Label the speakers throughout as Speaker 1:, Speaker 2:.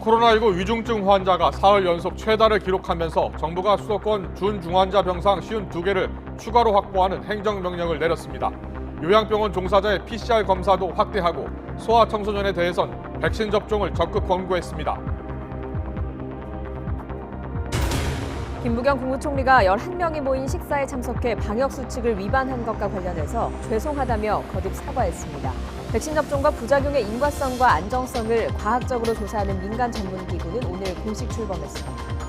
Speaker 1: 코로나19 위중증 환자가 사흘 연속 최다를 기록하면서 정부가 수도권 준중환자 병상 52개를 추가로 확보하는 행정명령을 내렸습니다. 요양병원 종사자의 PCR 검사도 확대하고 소아청소년에 대해선 백신 접종을 적극 권고했습니다.
Speaker 2: 김부겸 국무총리가 11명이 모인 식사에 참석해 방역수칙을 위반한 것과 관련해서 죄송하다며 거듭 사과했습니다. 백신 접종과 부작용의 인과성과 안정성을 과학적으로 조사하는 민간 전문기구는 오늘 공식 출범했습니다.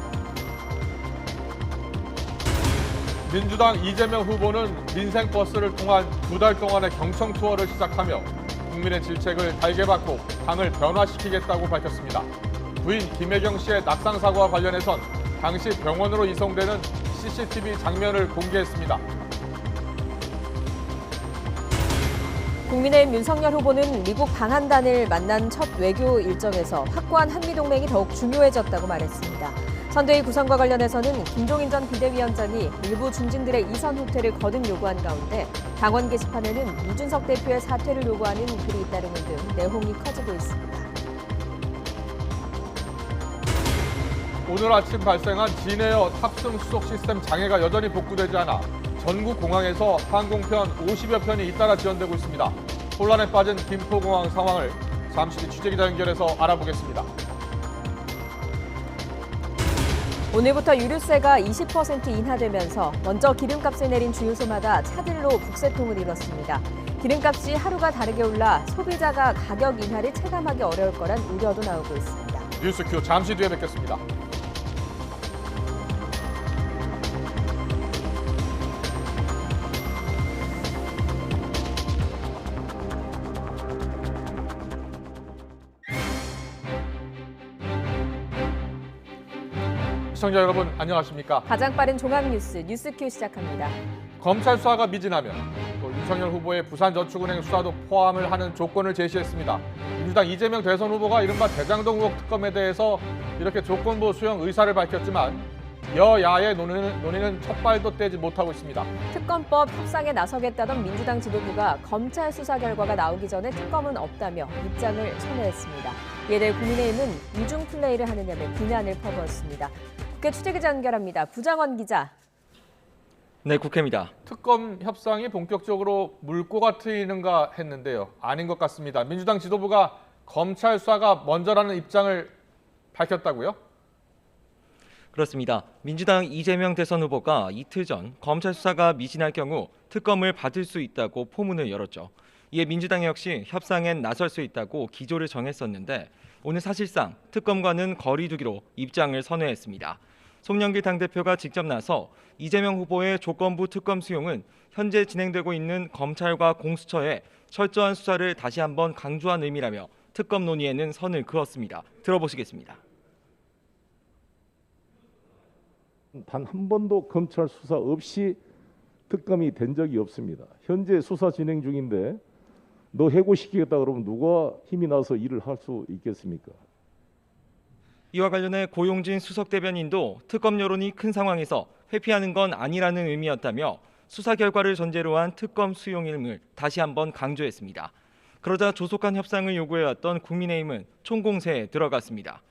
Speaker 1: 민주당 이재명 후보는 민생버스를 통한 2달 동안의 경청 투어를 시작하며 국민의 질책을 달게 받고 당을 변화시키겠다고 밝혔습니다. 부인 김혜경 씨의 낙상 사고와 관련해선 당시 병원으로 이송되는 CCTV 장면을 공개했습니다.
Speaker 2: 국민의힘 윤석열 후보는 미국 방한단을 만난 첫 외교 일정에서 확고한 한미동맹이 더욱 중요해졌다고 말했습니다. 선대위 구성과 관련해서는 김종인 전 비대위원장이 일부 중진들의 이선 후퇴를 거듭 요구한 가운데 당원 게시판에는 이준석 대표의 사퇴를 요구하는 글이 잇따르는 등 내홍이 커지고 있습니다.
Speaker 1: 오늘 아침 발생한 진에어 탑승 수속 시스템 장애가 여전히 복구되지 않아 전국 공항에서 항공편 50여 편이 잇따라 지연되고 있습니다. 혼란에 빠진 김포공항 상황을 잠시 뒤 취재기자 연결해서 알아보겠습니다.
Speaker 2: 오늘부터 유류세가 20% 인하되면서 먼저 기름값을 내린 주유소마다 차들로 북새통을 이뤘습니다. 기름값이 하루가 다르게 올라 소비자가 가격 인하를 체감하기 어려울 거란 우려도 나오고 있습니다.
Speaker 1: 뉴스큐 잠시 뒤에 뵙겠습니다. 시청자 여러분 안녕하십니까?
Speaker 2: 가장 빠른 종합 뉴스 뉴스큐 시작합니다.
Speaker 1: 검찰 수사가 미진하면 또 윤석열 후보의 부산저축은행 수사도 포함을 하는 조건을 제시했습니다. 민주당 이재명 대선 후보가 이른바 대장동 의혹 특검에 대해서 이렇게 조건부 수용 의사를 밝혔지만 여야의 논의는 첫 발도 떼지 못하고 있습니다.
Speaker 2: 특검법 협상에 나서겠다던 민주당 지도부가 검찰 수사 결과가 나오기 전에 특검은 없다며 입장을 선회했습니다. 이에 대해 국민의힘은 이중 플레이를 하느냐며 비난을 퍼부었습니다. 국회 취재기자 연결합니다. 부장원 기자.
Speaker 3: 네, 국회입니다.
Speaker 1: 특검 협상이 본격적으로 물꼬가 트이는가 했는데요. 아닌 것 같습니다. 민주당 지도부가 검찰 수사가 먼저라는 입장을 밝혔다고요?
Speaker 3: 그렇습니다. 민주당 이재명 대선 후보가 이틀 전 검찰 수사가 미진할 경우 특검을 받을 수 있다고 포문을 열었죠. 이에 민주당 역시 협상엔 나설 수 있다고 기조를 정했었는데 오늘 사실상 특검과는 거리 두기로 입장을 선회했습니다. 송영길 당대표가 직접 나서 이재명 후보의 조건부 특검 수용은 현재 진행되고 있는 검찰과 공수처의 철저한 수사를 다시 한번 강조한 의미라며 특검 논의에는 선을 그었습니다. 들어보시겠습니다.
Speaker 4: 단 한 번도 검찰 수사 없이 특검이 된 적이 없습니다. 현재 수사 진행 중인데 너 해고시키겠다 그러면 누가 힘이 나서 일을 할 수 있겠습니까?
Speaker 3: 이와 관련해 고용진 수석 대변인도 특검 여론이 큰 상황에서 회피하는 건 아니라는 의미였다며 수사 결과를 전제로 한 특검 수용임을 다시 한번 강조했습니다. 그러자 조속한 협상을 요구해왔던 국민의힘은 총공세에 들어갔습니다.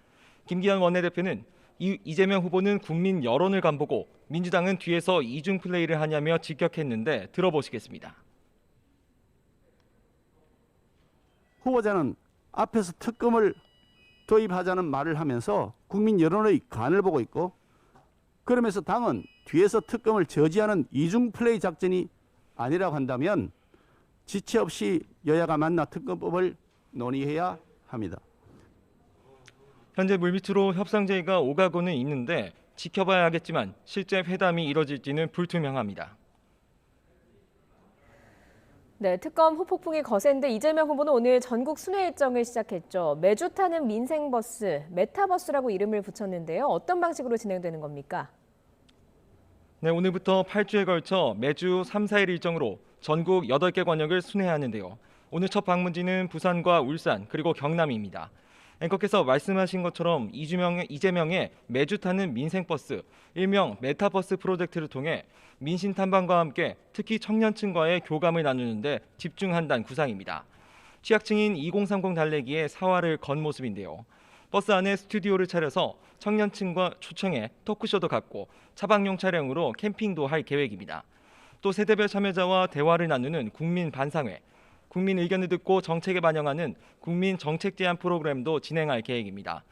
Speaker 3: 김기현 원내대표는 이재명 후보는 국민 여론을 간보고 민주당은 뒤에서 이중 플레이를 하냐며 직격했는데 들어보시겠습니다.
Speaker 5: 후보자는 앞에서 특검을 도입하자는 말을 하면서 국민 여론의 간을 보고 있고 그러면서 당은 뒤에서 특검을 저지하는 이중 플레이 작전이 아니라고 한다면 지체 없이 여야가 만나 특검법을 논의해야 합니다.
Speaker 3: 현재 물밑으로 협상 제의가 오가고는 있는데 지켜봐야 하겠지만 실제 회담이 이뤄질지는 불투명합니다.
Speaker 2: 네, 특검 후폭풍이 거센데 이재명 후보는 오늘 전국 순회 일정을 시작했죠. 매주 타는 민생버스, 메타버스라고 이름을 붙였는데요. 어떤 방식으로 진행되는 겁니까?
Speaker 3: 네, 오늘부터 8주에 걸쳐 매주 3, 4일 일정으로 전국 8개 권역을 순회하는데요. 오늘 첫 방문지는 부산과 울산 그리고 경남입니다. 앵커께서 말씀하신 것처럼 이재명의 매주 타는 민생버스, 일명 메타버스 프로젝트를 통해 민심 탐방과 함께 특히 청년층과의 교감을 나누는 데 집중한다는 구상입니다. 취약층인 2030 달래기에 사활을 건 모습인데요. 버스 안에 스튜디오를 차려서 청년층과 초청해 토크쇼도 갖고 차박용 차량으로 캠핑도 할 계획입니다. 또 세대별 참여자와 대화를 나누는 국민 반상회, 국민 의견을 듣고 정책에 반영하는 국민 정책 제안 프로그램도 진행할 계획입니다.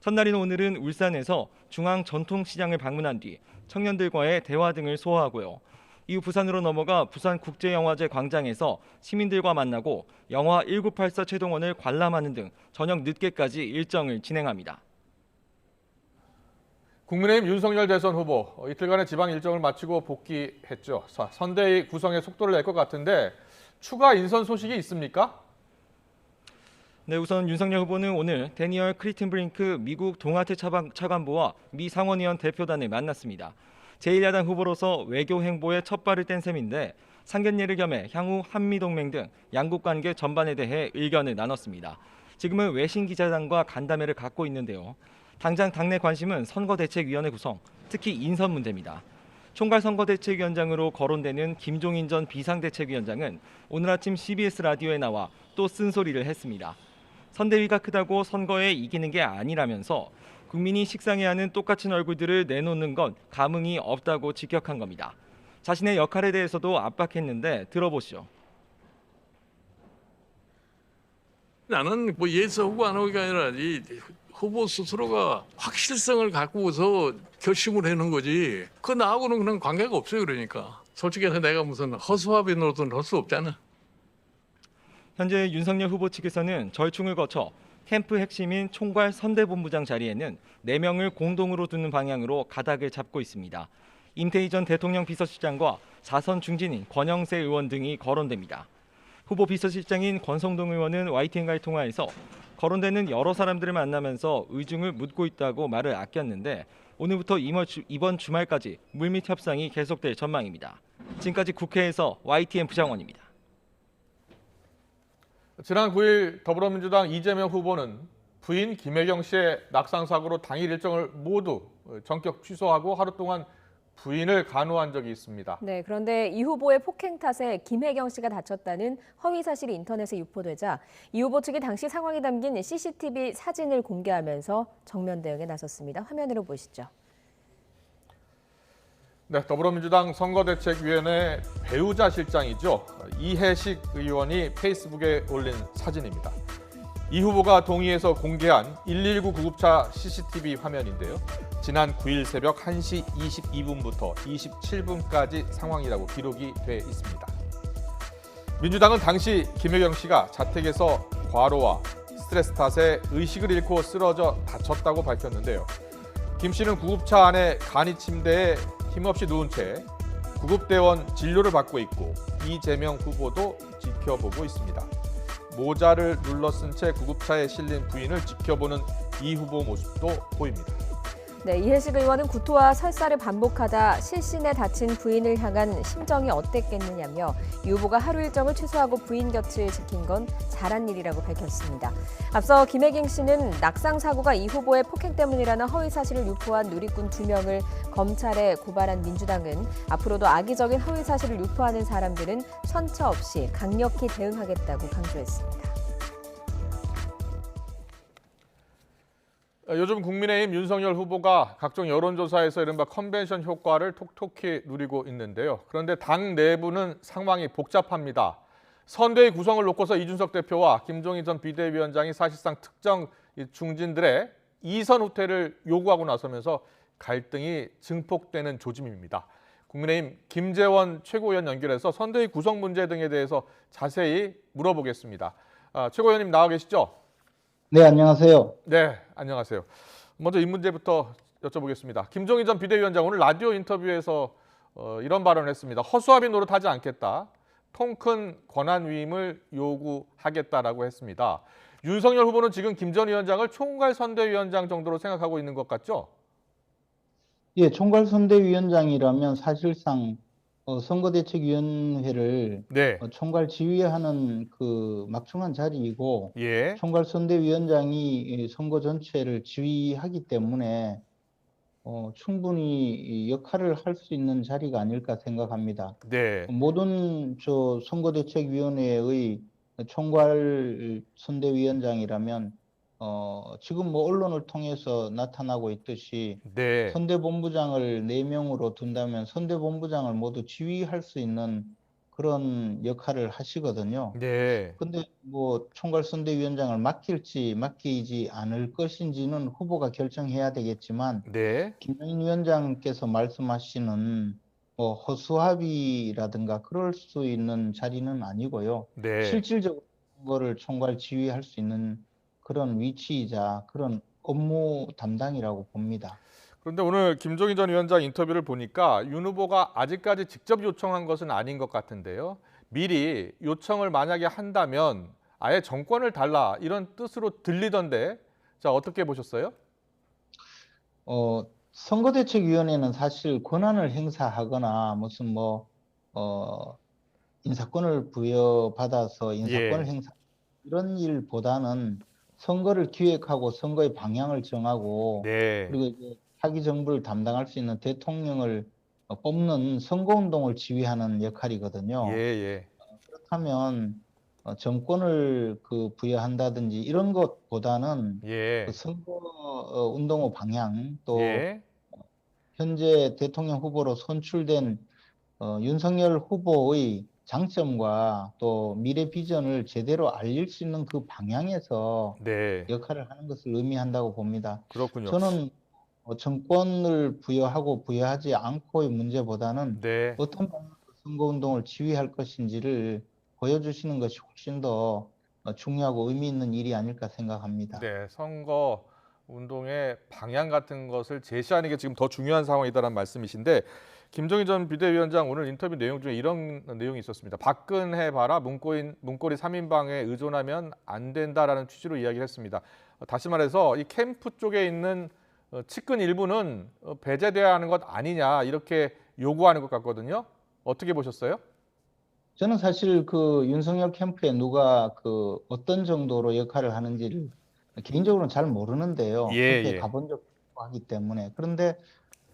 Speaker 3: 첫날인 오늘은 울산에서 중앙 전통시장을 방문한 뒤 청년들과의 대화 등을 소화하고요. 이후 부산으로 넘어가 부산국제영화제 광장에서 시민들과 만나고 영화 1984 최동원을 관람하는 등 저녁 늦게까지 일정을 진행합니다.
Speaker 1: 국민의힘 윤석열 대선 후보 이틀간의 지방 일정을 마치고 복귀했죠. 선대위 구성에 속도를 낼 것 같은데 추가 인선 소식이 있습니까?
Speaker 3: 네, 우선 윤석열 후보는 오늘 데니얼 크리튼브링크 미국 동아태 차관보와 미 상원의원 대표단을 만났습니다. 제1야당 후보로서 외교 행보에 첫 발을 뗀 셈인데 상견례를 겸해 향후 한미동맹 등 양국 관계 전반에 대해 의견을 나눴습니다. 지금은 외신 기자단과 간담회를 갖고 있는데요. 당장 당내 관심은 선거대책위원회 구성, 특히 인선 문제입니다. 총괄선거대책위원장으로 거론되는 김종인 전 비상대책위원장은 오늘 아침 CBS 라디오에 나와 또 쓴소리를 했습니다. 선대위가 크다고 선거에 이기는 게 아니라면서 국민이 식상해야 하는 똑같은 얼굴들을 내놓는 건 감흥이 없다고 직격한 겁니다. 자신의 역할에 대해서도 압박했는데 들어보시죠.
Speaker 6: 나는 뭐 예서 후보 안 하기가 아니라 이 후보 스스로가 확실성을 갖고서 결심을 하는 거지. 그 나하고는 그냥 관계가 없어요. 그러니까 솔직히 해서 내가 무슨 허수아비 노릇은 할 수 없잖아.
Speaker 3: 현재 윤석열 후보 측에서는 절충을 거쳐 캠프 핵심인 총괄 선대본부장 자리에는 4명을 공동으로 두는 방향으로 가닥을 잡고 있습니다. 임태희 전 대통령 비서실장과 4선 중진인 권영세 의원 등이 거론됩니다. 후보 비서실장인 권성동 의원은 YTN과의 통화에서 거론되는 여러 사람들을 만나면서 의중을 묻고 있다고 말을 아꼈는데 오늘부터 이번 주말까지 물밑 협상이 계속될 전망입니다. 지금까지 국회에서 YTN 부장원입니다.
Speaker 1: 지난 9일 더불어민주당 이재명 후보는 부인 김혜경 씨의 낙상 사고로 당일 일정을 모두 전격 취소하고 하루 동안 부인을 간호한 적이 있습니다.
Speaker 2: 네, 그런데 이 후보의 폭행 탓에 김혜경 씨가 다쳤다는 허위 사실이 인터넷에 유포되자 이 후보 측이 당시 상황이 담긴 CCTV 사진을 공개하면서 정면 대응에 나섰습니다. 화면으로 보시죠.
Speaker 1: 네, 더불어민주당 선거대책위원회 배우자 실장이죠. 이해식 의원이 페이스북에 올린 사진입니다. 이 후보가 동의해서 공개한 119 구급차 CCTV 화면인데요. 지난 9일 새벽 1시 22분부터 27분까지 상황이라고 기록이 돼 있습니다. 민주당은 당시 김혜경 씨가 자택에서 과로와 스트레스 탓에 의식을 잃고 쓰러져 다쳤다고 밝혔는데요. 김 씨는 구급차 안에 간이 침대에 힘없이 누운 채 구급대원 진료를 받고 있고 이재명 후보도 지켜보고 있습니다. 모자를 눌러 쓴 채 구급차에 실린 부인을 지켜보는 이 후보 모습도 보입니다.
Speaker 2: 네, 이해식 의원은 구토와 설사를 반복하다 실신에 다친 부인을 향한 심정이 어땠겠느냐며 이 후보가 하루 일정을 취소하고 부인 곁을 지킨 건 잘한 일이라고 밝혔습니다. 앞서 김혜경 씨는 낙상 사고가 이 후보의 폭행 때문이라는 허위 사실을 유포한 누리꾼 2명을 검찰에 고발한 민주당은 앞으로도 악의적인 허위 사실을 유포하는 사람들은 선처 없이 강력히 대응하겠다고 강조했습니다.
Speaker 1: 요즘 국민의힘 윤석열 후보가 각종 여론조사에서 이른바 컨벤션 효과를 톡톡히 누리고 있는데요. 그런데 당 내부는 상황이 복잡합니다. 선대위 구성을 놓고서 이준석 대표와 김종인 전 비대위원장이 사실상 특정 중진들의 이선 후퇴를 요구하고 나서면서 갈등이 증폭되는 조짐입니다. 국민의힘 김재원 최고위원 연결해서 선대위 구성 문제 등에 대해서 자세히 물어보겠습니다. 최고위원님 나와 계시죠?
Speaker 7: 네, 안녕하세요.
Speaker 1: 네, 안녕하세요. 먼저 이 문제부터 여쭤보겠습니다. 김종인 전 비대위원장 오늘 라디오 인터뷰에서 이런 발언을 했습니다. 허수아비 노릇하지 않겠다. 통 큰 권한 위임을 요구하겠다라고 했습니다. 윤석열 후보는 지금 김 전 위원장을 총괄선대위원장 정도로 생각하고 있는 것 같죠?
Speaker 7: 예, 총괄선대위원장이라면 사실상 선거대책위원회를
Speaker 1: 네.
Speaker 7: 총괄 지휘하는 그 막중한 자리이고
Speaker 1: 예.
Speaker 7: 총괄선대위원장이 선거 전체를 지휘하기 때문에 충분히 역할을 할 수 있는 자리가 아닐까 생각합니다.
Speaker 1: 네.
Speaker 7: 모든 선거대책위원회의 총괄 선대위원장이라면 지금 뭐 언론을 통해서 나타나고 있듯이
Speaker 1: 네.
Speaker 7: 선대본부장을 4명으로 둔다면 선대본부장을 모두 지휘할 수 있는 그런 역할을 하시거든요.
Speaker 1: 네.
Speaker 7: 근데 뭐 총괄선대위원장을 맡길지 맡기지 않을 것인지는 후보가 결정해야 되겠지만
Speaker 1: 네.
Speaker 7: 김영인 위원장께서 말씀하시는 뭐 허수아비라든가 그럴 수 있는 자리는 아니고요.
Speaker 1: 네.
Speaker 7: 실질적으로 그거를 총괄 지휘할 수 있는 그런 위치이자 그런 업무 담당이라고 봅니다.
Speaker 1: 그런데 오늘 김종인 전 위원장 인터뷰를 보니까 윤 후보가 아직까지 직접 요청한 것은 아닌 것 같은데요. 미리 요청을 만약에 한다면 아예 정권을 달라 이런 뜻으로 들리던데, 자, 어떻게 보셨어요?
Speaker 7: 선거대책위원회는 사실 권한을 행사하거나 무슨 인사권을 부여받아서 인사권을
Speaker 1: 예.
Speaker 7: 행사 이런 일보다는 선거를 기획하고 선거의 방향을 정하고
Speaker 1: 네.
Speaker 7: 그리고 이제 차기 정부를 담당할 수 있는 대통령을 뽑는 선거운동을 지휘하는 역할이거든요.
Speaker 1: 예.
Speaker 7: 그렇다면 정권을 부여한다든지 이런 것보다는
Speaker 1: 예.
Speaker 7: 그 선거 운동의 방향 또
Speaker 1: 예.
Speaker 7: 현재 대통령 후보로 선출된 윤석열 후보의 장점과 또 미래 비전을 제대로 알릴 수 있는 그 방향에서
Speaker 1: 네.
Speaker 7: 역할을 하는 것을 의미한다고 봅니다.
Speaker 1: 그렇군요.
Speaker 7: 저는 정권을 부여하고 부여하지 않고의 문제보다는
Speaker 1: 네.
Speaker 7: 어떤 방향으로 선거운동을 지휘할 것인지를 보여주시는 것이 훨씬 더 중요하고 의미 있는 일이 아닐까 생각합니다.
Speaker 1: 네, 선거 운동의 방향 같은 것을 제시하는 게 지금 더 중요한 상황이다라는 말씀이신데, 김종인 전 비대위원장 오늘 인터뷰 내용 중에 이런 내용이 있었습니다. 박근혜 봐라 문고리 3인방에 의존하면 안 된다라는 취지로 이야기를 했습니다. 다시 말해서 이 캠프 쪽에 있는 측근 일부는 배제돼야 하는 것 아니냐 이렇게 요구하는 것 같거든요. 어떻게 보셨어요?
Speaker 7: 저는 사실 윤석열 캠프에 누가 어떤 정도로 역할을 하는지를 개인적으로는 잘 모르는데요. 캠프에
Speaker 1: 예.
Speaker 7: 가본 적도 없고 하기 때문에. 그런데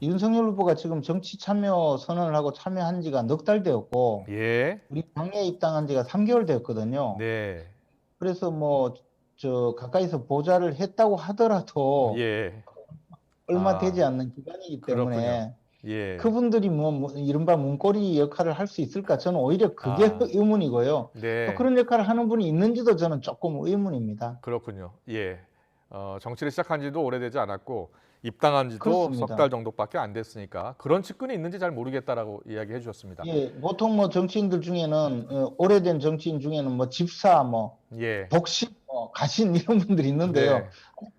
Speaker 7: 윤석열 후보가 지금 정치 참여 선언을 하고 참여한 지가 넉 달 되었고,
Speaker 1: 예.
Speaker 7: 우리 당에 입당한 지가 3개월 되었거든요.
Speaker 1: 네.
Speaker 7: 그래서 가까이서 보좌를 했다고 하더라도
Speaker 1: 예.
Speaker 7: 얼마 되지 않는 기간이기 때문에
Speaker 1: 그렇군요. 예.
Speaker 7: 그분들이 이른바 문고리 역할을 할 수 있을까? 저는 오히려 그게 의문이고요.
Speaker 1: 네.
Speaker 7: 또 그런 역할을 하는 분이 있는지도 저는 조금 의문입니다.
Speaker 1: 그렇군요. 예. 정치를 시작한 지도 오래되지 않았고 입당한 지도
Speaker 7: 그렇습니다.
Speaker 1: 석 달 정도밖에 안 됐으니까 그런 측근이 있는지 잘 모르겠다라고 이야기해 주셨습니다.
Speaker 7: 예, 보통 정치인들 중에는 오래된 정치인 중에는 집사,
Speaker 1: 예.
Speaker 7: 독신, 가신 이런 분들이 있는데요.
Speaker 1: 네.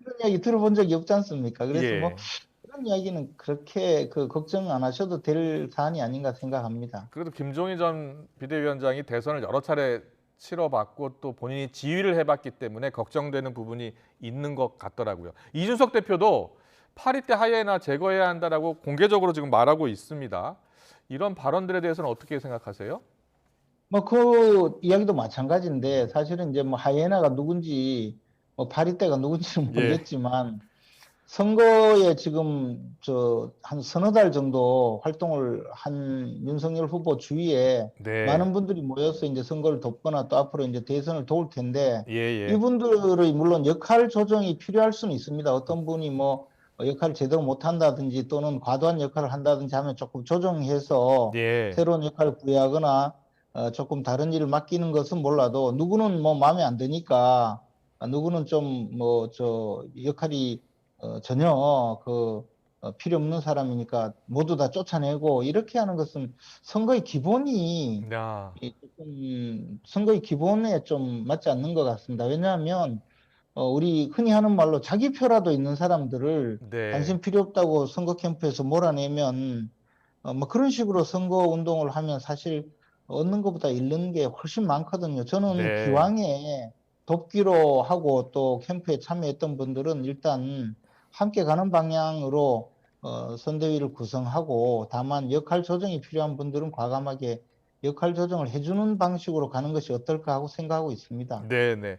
Speaker 7: 그런 이야기 들어본 적이 없지 않습니까? 그래서
Speaker 1: 예.
Speaker 7: 그런 이야기는 그렇게 걱정 안 하셔도 될 사안이 아닌가 생각합니다.
Speaker 1: 그래도 김종인 전 비대위원장이 대선을 여러 차례 치러봤고 또 본인이 지휘를 해봤기 때문에 걱정되는 부분이 있는 것 같더라고요. 이준석 대표도 8.2 때 하이에나 제거해야 한다라고 공개적으로 지금 말하고 있습니다. 이런 발언들에 대해서는 어떻게 생각하세요?
Speaker 7: 그 이야기도 마찬가지인데 사실은 이제 하이에나가 누군지 8.2 때가 누군지는 모르겠지만 선거에 지금 한 서너 달 정도 활동을 한 윤석열 후보 주위에
Speaker 1: 네.
Speaker 7: 많은 분들이 모여서 이제 선거를 돕거나 또 앞으로 이제 대선을 도울 텐데
Speaker 1: 예.
Speaker 7: 이분들의 물론 역할 조정이 필요할 수는 있습니다. 어떤 분이 역할을 제대로 못한다든지 또는 과도한 역할을 한다든지 하면 조금 조정해서
Speaker 1: 예.
Speaker 7: 새로운 역할을 부여하거나 조금 다른 일을 맡기는 것은 몰라도 누구는 마음에 안 드니까 누구는 좀 역할이 전혀 필요 없는 사람이니까 모두 다 쫓아내고 이렇게 하는 것은 선거의 기본이
Speaker 1: 야.
Speaker 7: 조금 선거의 기본에 좀 맞지 않는 것 같습니다. 왜냐하면 우리 흔히 하는 말로 자기 표라도 있는 사람들을
Speaker 1: 네.
Speaker 7: 당신 필요 없다고 선거 캠프에서 몰아내면 그런 식으로 선거 운동을 하면 사실 얻는 것보다 잃는 게 훨씬 많거든요. 저는
Speaker 1: 네.
Speaker 7: 기왕에 돕기로 하고 또 캠프에 참여했던 분들은 일단 함께 가는 방향으로 선대위를 구성하고 다만 역할 조정이 필요한 분들은 과감하게 역할 조정을 해주는 방식으로 가는 것이 어떨까 하고 생각하고 있습니다.
Speaker 1: 네.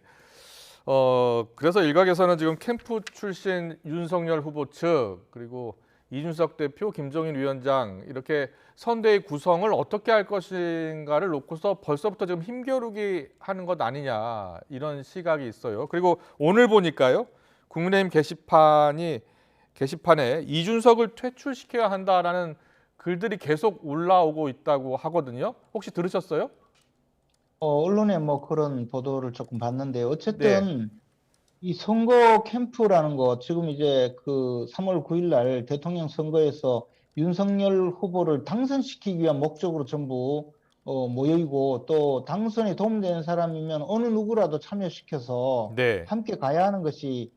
Speaker 1: 그래서 일각에서는 지금 캠프 출신 윤석열 후보 측 그리고 이준석 대표, 김종인 위원장 이렇게 선대위 구성을 어떻게 할 것인가를 놓고서 벌써부터 지금 힘겨루기 하는 것 아니냐 이런 시각이 있어요. 그리고 오늘 보니까요. 국민의힘 게시판에 이준석을 퇴출시켜야 한다라는 글들이 계속 올라오고 있다고 하거든요. 혹시 들으셨어요?
Speaker 7: 언론에 뭐 그런 보도를 조금 봤는데
Speaker 1: 네.
Speaker 7: 어쨌든 이 선거 캠프라는 거 지금 이제 그 3월 9일 날 대통령 선거에서 윤석열 후보를 당선시키기 위한 목적으로 전부 모여있고 또 당선에 도움되는 사람이면 어느 누구라도 참여시켜서
Speaker 1: 네.
Speaker 7: 함께 가야 하는 것이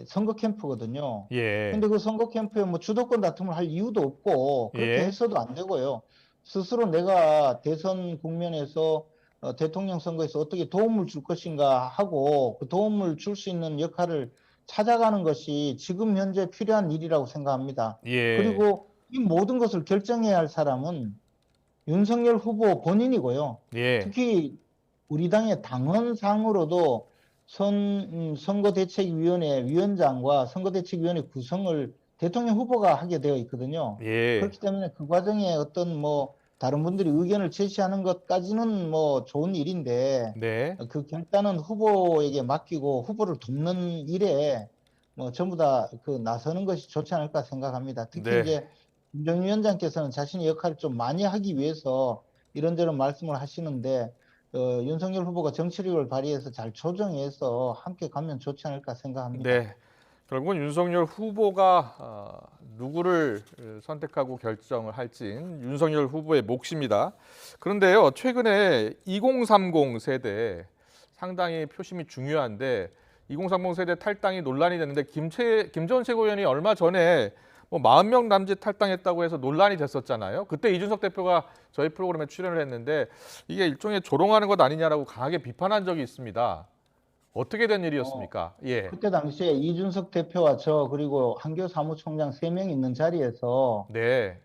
Speaker 7: 선거 캠프거든요.
Speaker 1: 예.
Speaker 7: 근데 그 선거 캠프에 뭐 주도권 다툼을 할 이유도 없고 그렇게
Speaker 1: 예.
Speaker 7: 해서도 안 되고요. 스스로 내가 대선 국면에서 대통령 선거에서 어떻게 도움을 줄 것인가 하고 그 도움을 줄 수 있는 역할을 찾아가는 것이 지금 현재 필요한 일이라고 생각합니다.
Speaker 1: 예.
Speaker 7: 그리고 이 모든 것을 결정해야 할 사람은 윤석열 후보 본인이고요.
Speaker 1: 예.
Speaker 7: 특히 우리 당의 당헌상으로도 선거대책위원회 위원장과 선거대책위원회 구성을 대통령 후보가 하게 되어 있거든요.
Speaker 1: 예.
Speaker 7: 그렇기 때문에 그 과정에 어떤 뭐 다른 분들이 의견을 제시하는 것까지는 뭐 좋은 일인데
Speaker 1: 네.
Speaker 7: 그 결단은 후보에게 맡기고 후보를 돕는 일에 뭐 전부 다 그 나서는 것이 좋지 않을까 생각합니다. 특히
Speaker 1: 네.
Speaker 7: 이제 김정일 위원장께서는 자신의 역할을 좀 많이 하기 위해서 이런저런 말씀을 하시는데 윤석열 후보가 정치력을 발휘해서 잘 조정해서 함께 가면 좋지 않을까 생각합니다.
Speaker 1: 네. 결국은 윤석열 후보가 누구를 선택하고 결정을 할진 윤석열 후보의 몫입니다. 그런데요, 최근에 2030 세대 상당히 표심이 중요한데 2030 세대 탈당이 논란이 됐는데 김재원 최고위원이 얼마 전에 뭐 40명 남짓 탈당했다고 해서 논란이 됐었잖아요. 그때 이준석 대표가 저희 프로그램에 출연을 했는데 이게 일종의 조롱하는 것 아니냐라고 강하게 비판한 적이 있습니다. 어떻게 된 일이었습니까? 예.
Speaker 7: 그때 당시에 이준석 대표와 저 그리고 한교 사무총장 3명 있는 자리에서
Speaker 1: 네.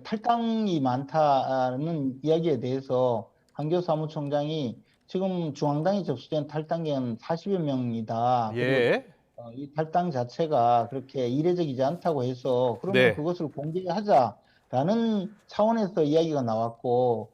Speaker 7: 탈당이 많다는 이야기에 대해서 한교 사무총장이 지금 중앙당이 접수된 탈당계는 40여 명이다. 그리고
Speaker 1: 예.
Speaker 7: 이 탈당 자체가 그렇게 이례적이지 않다고 해서 그러면
Speaker 1: 네.
Speaker 7: 그것을 공개하자라는 차원에서 이야기가 나왔고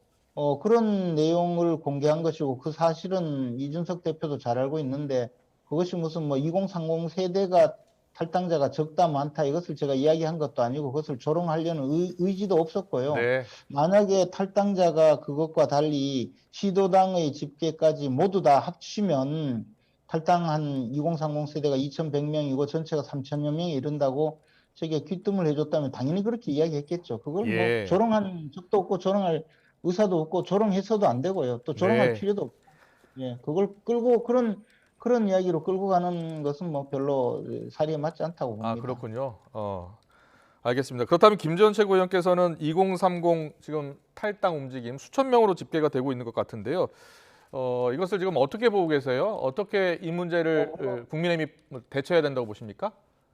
Speaker 7: 그런 내용을 공개한 것이고 그 사실은 이준석 대표도 잘 알고 있는데 그것이 무슨 뭐 2030 세대가 탈당자가 적다 많다 이것을 제가 이야기한 것도 아니고 그것을 조롱하려는 의지도 없었고요.
Speaker 1: 네.
Speaker 7: 만약에 탈당자가 그것과 달리 시도당의 집계까지 모두 다 합치면 탈당한 2030 세대가 2100명이고 전체가 3000여 명에 이른다고 저게 귀뜸을 해줬다면 당연히 그렇게 이야기했겠죠. 그걸
Speaker 1: 예.
Speaker 7: 뭐 조롱한 적도 없고 조롱할 의사도 없고 조롱해서도 안 되고요. 또 조롱할
Speaker 1: 네.
Speaker 7: 필요도 없고. 예, 그걸 끌고 그런 이야기로 끌고 가는 것은 뭐 별로 사리에 맞지 않다고 봅니다.
Speaker 1: 아, 그렇군요. 알겠습니다. 그렇다면 김재원 최고위원께서는 2030 지금 탈당 움직임 수천 명으로 집계가 되고 있는 것 같은데요. 이것을 지금 어떻게 보고 계세요? 어떻게 이 문제를 국민의힘이 대처해야 된다고 보십니까?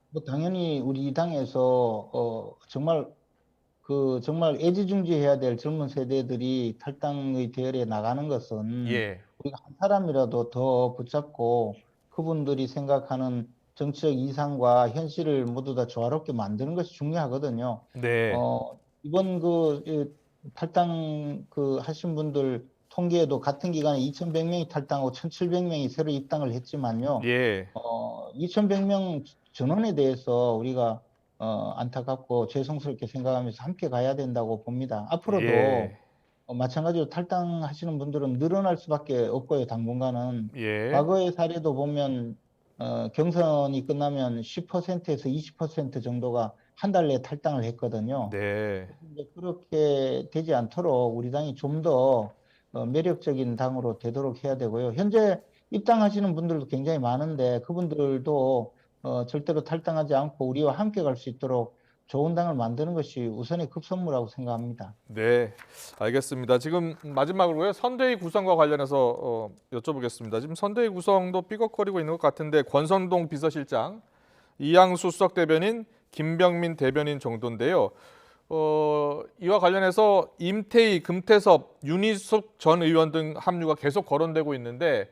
Speaker 7: 뭐 당연히 우리 당에서 정말 애지중지해야 될 젊은 세대들이 탈당의 대열에 나가는 것은
Speaker 1: 예.
Speaker 7: 우리가 한 사람이라도 더 붙잡고 그분들이 생각하는 정치적 이상과 현실을 모두 다 조화롭게 만드는 것이 중요하거든요.
Speaker 1: 네.
Speaker 7: 이번 탈당 하신 분들 통계에도 같은 기간에 2,100명이 탈당하고 1,700명이 새로 입당을 했지만요.
Speaker 1: 예.
Speaker 7: 2,100명 전원에 대해서 우리가 안타깝고 죄송스럽게 생각하면서 함께 가야 된다고 봅니다. 앞으로도
Speaker 1: 예.
Speaker 7: 마찬가지로 탈당하시는 분들은 늘어날 수밖에 없고요. 당분간은.
Speaker 1: 예.
Speaker 7: 과거의 사례도 보면 경선이 끝나면 10%에서 20% 정도가 한 달 내에 탈당을 했거든요.
Speaker 1: 네.
Speaker 7: 그렇게 되지 않도록 우리 당이 좀 더 매력적인 당으로 되도록 해야 되고요. 현재 입당하시는 분들도 굉장히 많은데 그분들도 절대로 탈당하지 않고 우리와 함께 갈 수 있도록 좋은 당을 만드는 것이 우선의 급선무라고 생각합니다.
Speaker 1: 네, 알겠습니다. 지금 마지막으로요. 선대위 구성과 관련해서 여쭤보겠습니다. 지금 선대위 구성도 삐걱거리고 있는 것 같은데 권선동 비서실장, 이양수 수석 대변인, 김병민 대변인 정도인데요. 이와 관련해서 임태희, 금태섭, 윤희숙 전 의원 등 합류가 계속 거론되고 있는데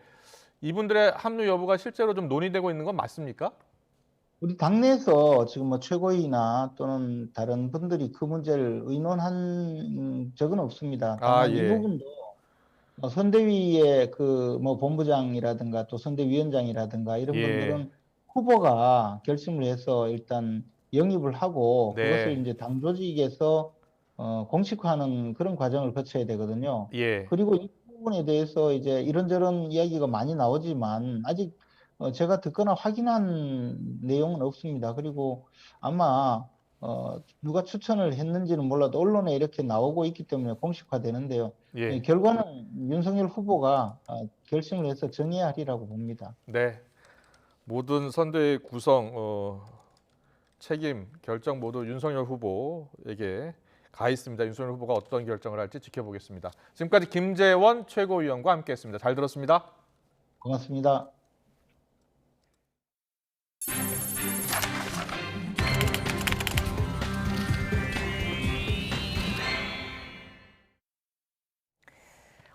Speaker 1: 이분들의 합류 여부가 실제로 좀 논의되고 있는 건 맞습니까?
Speaker 7: 우리 당내에서 지금 뭐 최고위나 또는 다른 분들이 그 문제를 의논한 적은 없습니다. 다만
Speaker 1: 예.
Speaker 7: 이 부분도 선대위의 그 뭐 본부장이라든가 또 선대위원장이라든가 이런
Speaker 1: 예.
Speaker 7: 분들은 후보가 결심을 해서 일단 영입을 하고
Speaker 1: 네.
Speaker 7: 그것을 이제 당 조직에서 공식화하는 그런 과정을 거쳐야 되거든요.
Speaker 1: 예.
Speaker 7: 그리고 이 부분에 대해서 이제 이런저런 이야기가 많이 나오지만 아직 제가 듣거나 확인한 내용은 없습니다. 그리고 아마 누가 추천을 했는지는 몰라도 언론에 이렇게 나오고 있기 때문에 공식화되는데요.
Speaker 1: 예.
Speaker 7: 결과는 윤석열 후보가 결심을 해서 정해야 하리라고 봅니다.
Speaker 1: 네. 모든 선대위 구성 책임 결정 모두 윤석열 후보에게 가 있습니다. 윤석열 후보가 어떤 결정을 할지 지켜보겠습니다. 지금까지 김재원 최고위원과 함께했습니다. 잘 들었습니다.
Speaker 7: 고맙습니다.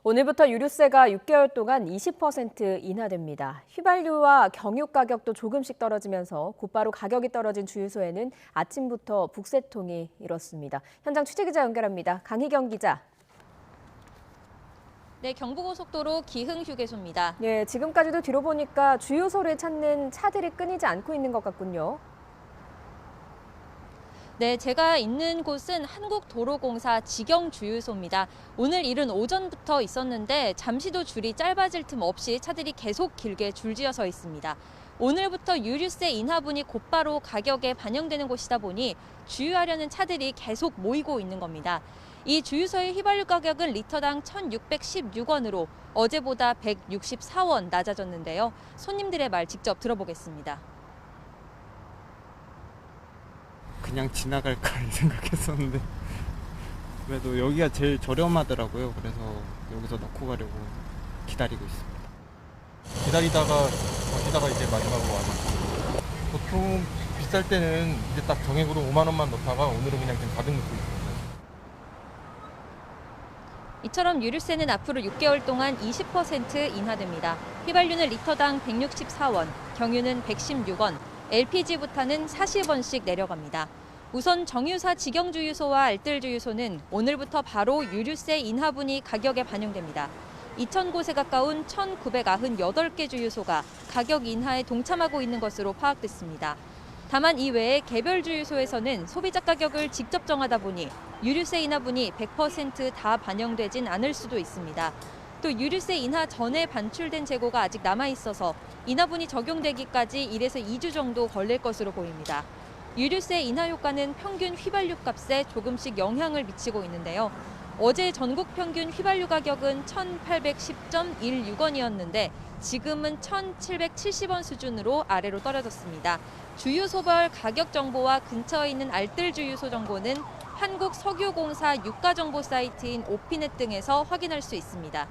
Speaker 2: 오늘부터 유류세가 6개월 동안 20% 인하됩니다. 휘발유와 경유 가격도 조금씩 떨어지면서 곧바로 가격이 떨어진 주유소에는 아침부터 북새통이 일었습니다. 현장 취재기자 연결합니다. 강희경 기자.
Speaker 8: 네, 경부고속도로 기흥휴게소입니다.
Speaker 2: 예, 지금까지도 뒤로 보니까 주유소를 찾는 차들이 끊이지 않고 있는 것 같군요.
Speaker 8: 네, 제가 있는 곳은 한국도로공사 직영주유소입니다. 오늘 이른 오전부터 있었는데 잠시도 줄이 짧아질 틈 없이 차들이 계속 길게 줄지어 서 있습니다. 오늘부터 유류세 인하분이 곧바로 가격에 반영되는 곳이다 보니 주유하려는 차들이 계속 모이고 있는 겁니다. 이 주유소의 휘발유 가격은 리터당 1,616원으로 어제보다 164원 낮아졌는데요. 손님들의 말 직접 들어보겠습니다.
Speaker 9: 그냥 지나갈까 생각했었는데 그래도 여기가 제일 저렴하더라고요. 그래서 여기서 넣고 가려고 기다리고 있습니다.
Speaker 10: 기다리다가 이제 마지막으로 와서 보통 비쌀 때는 이제 딱 정액으로 5만 원만 넣다가 오늘은 그냥 좀 가득 넣고 있습니다.
Speaker 8: 이처럼 유류세는 앞으로 6개월 동안 20% 인하됩니다. 휘발유는 리터당 164원, 경유는 116원, LPG부터는 40원씩 내려갑니다. 우선 정유사 직영주유소와 알뜰주유소는 오늘부터 바로 유류세 인하분이 가격에 반영됩니다. 2,000곳에 가까운 1,998개 주유소가 가격 인하에 동참하고 있는 것으로 파악됐습니다. 다만 이외에 개별 주유소에서는 소비자 가격을 직접 정하다 보니 유류세 인하분이 100% 다 반영되진 않을 수도 있습니다. 또 유류세 인하 전에 반출된 재고가 아직 남아있어서 인하분이 적용되기까지 1에서 2주 정도 걸릴 것으로 보입니다. 유류세 인하 효과는 평균 휘발유 값에 조금씩 영향을 미치고 있는데요. 어제 전국 평균 휘발유 가격은 1,810.16원이었는데 지금은 1,770원 수준으로 아래로 떨어졌습니다. 주유소별 가격 정보와 근처에 있는 알뜰주유소 정보는 한국석유공사 유가정보 사이트인 오피넷 등에서 확인할 수 있습니다.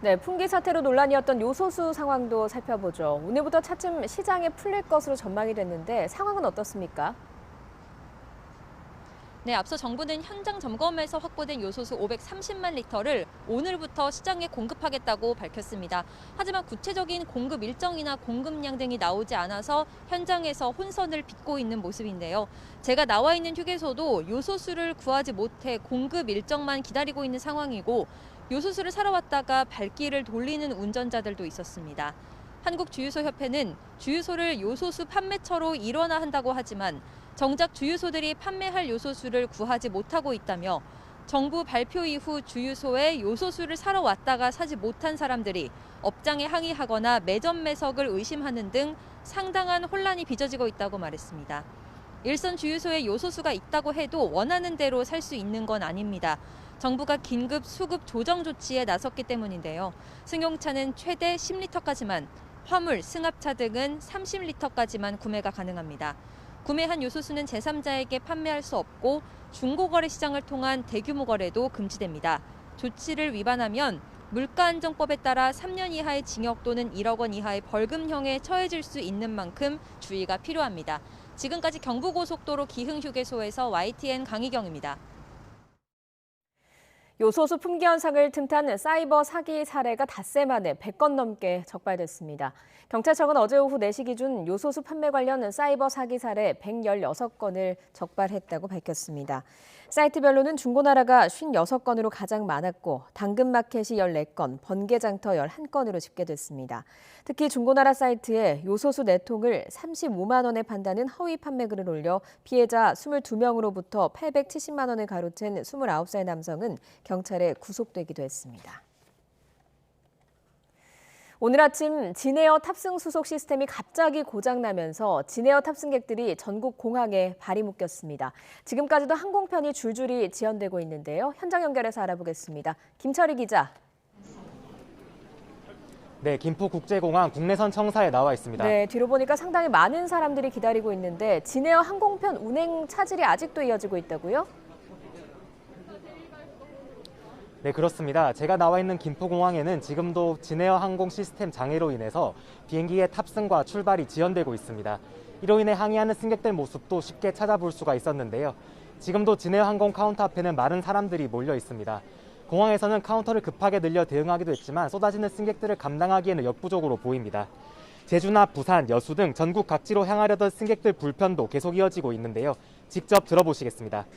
Speaker 2: 네, 풍기 사태로 논란이었던 요소수 상황도 살펴보죠. 오늘부터 차츰 시장에 풀릴 것으로 전망이 됐는데 상황은 어떻습니까?
Speaker 8: 네, 앞서 정부는 현장 점검에서 확보된 요소수 530만 리터를 오늘부터 시장에 공급하겠다고 밝혔습니다. 하지만 구체적인 공급 일정이나 공급량 등이 나오지 않아서 현장에서 혼선을 빚고 있는 모습인데요. 제가 나와 있는 휴게소도 요소수를 구하지 못해 공급 일정만 기다리고 있는 상황이고 요소수를 사러 왔다가 발길을 돌리는 운전자들도 있었습니다. 한국주유소협회는 주유소를 요소수 판매처로 일원화한다고 하지만 정작 주유소들이 판매할 요소수를 구하지 못하고 있다며 정부 발표 이후 주유소에 요소수를 사러 왔다가 사지 못한 사람들이 업장에 항의하거나 매점 매석을 의심하는 등 상당한 혼란이 빚어지고 있다고 말했습니다. 일선 주유소에 요소수가 있다고 해도 원하는 대로 살 수 있는 건 아닙니다. 정부가 긴급 수급 조정 조치에 나섰기 때문인데요. 승용차는 최대 10리터까지만, 화물, 승합차 등은 30리터까지만 구매가 가능합니다. 구매한 요소수는 제3자에게 판매할 수 없고 중고거래 시장을 통한 대규모 거래도 금지됩니다. 조치를 위반하면 물가안정법에 따라 3년 이하의 징역 또는 1억 원 이하의 벌금형에 처해질 수 있는 만큼 주의가 필요합니다. 지금까지 경부고속도로 기흥휴게소에서 YTN 강희경입니다.
Speaker 2: 요소수 품귀 현상을 틈탄 사이버 사기 사례가 닷새 만에 100건 넘게 적발됐습니다. 경찰청은 어제 오후 4시 기준 요소수 판매 관련 사이버 사기 사례 116건을 적발했다고 밝혔습니다. 사이트별로는 중고나라가 56건으로 가장 많았고 당근마켓이 14건, 번개장터 11건으로 집계됐습니다. 특히 중고나라 사이트에 요소수 4통을 35만 원에 판다는 허위 판매글을 올려 피해자 22명으로부터 870만 원을 가로챈 29살 남성은 경찰에 구속되기도 했습니다. 오늘 아침 진에어 탑승 수속 시스템이 갑자기 고장나면서 진에어 탑승객들이 전국 공항에 발이 묶였습니다. 지금까지도 항공편이 줄줄이 지연되고 있는데요. 현장 연결해서 알아보겠습니다. 김철희 기자.
Speaker 11: 네, 김포국제공항 국내선 청사에 나와 있습니다.
Speaker 2: 네, 뒤로 보니까 상당히 많은 사람들이 기다리고 있는데 진에어 항공편 운행 차질이 아직도 이어지고 있다고요?
Speaker 11: 네, 그렇습니다. 제가 나와 있는 김포공항에는 지금도 진에어 항공 시스템 장애로 인해서 비행기의 탑승과 출발이 지연되고 있습니다. 이로 인해 항의하는 승객들 모습도 쉽게 찾아볼 수가 있었는데요. 지금도 진에어 항공 카운터 앞에는 많은 사람들이 몰려 있습니다. 공항에서는 카운터를 급하게 늘려 대응하기도 했지만 쏟아지는 승객들을 감당하기에는 역부족으로 보입니다. 제주나 부산, 여수 등 전국 각지로 향하려던 승객들 불편도 계속 이어지고 있는데요. 직접 들어보시겠습니다.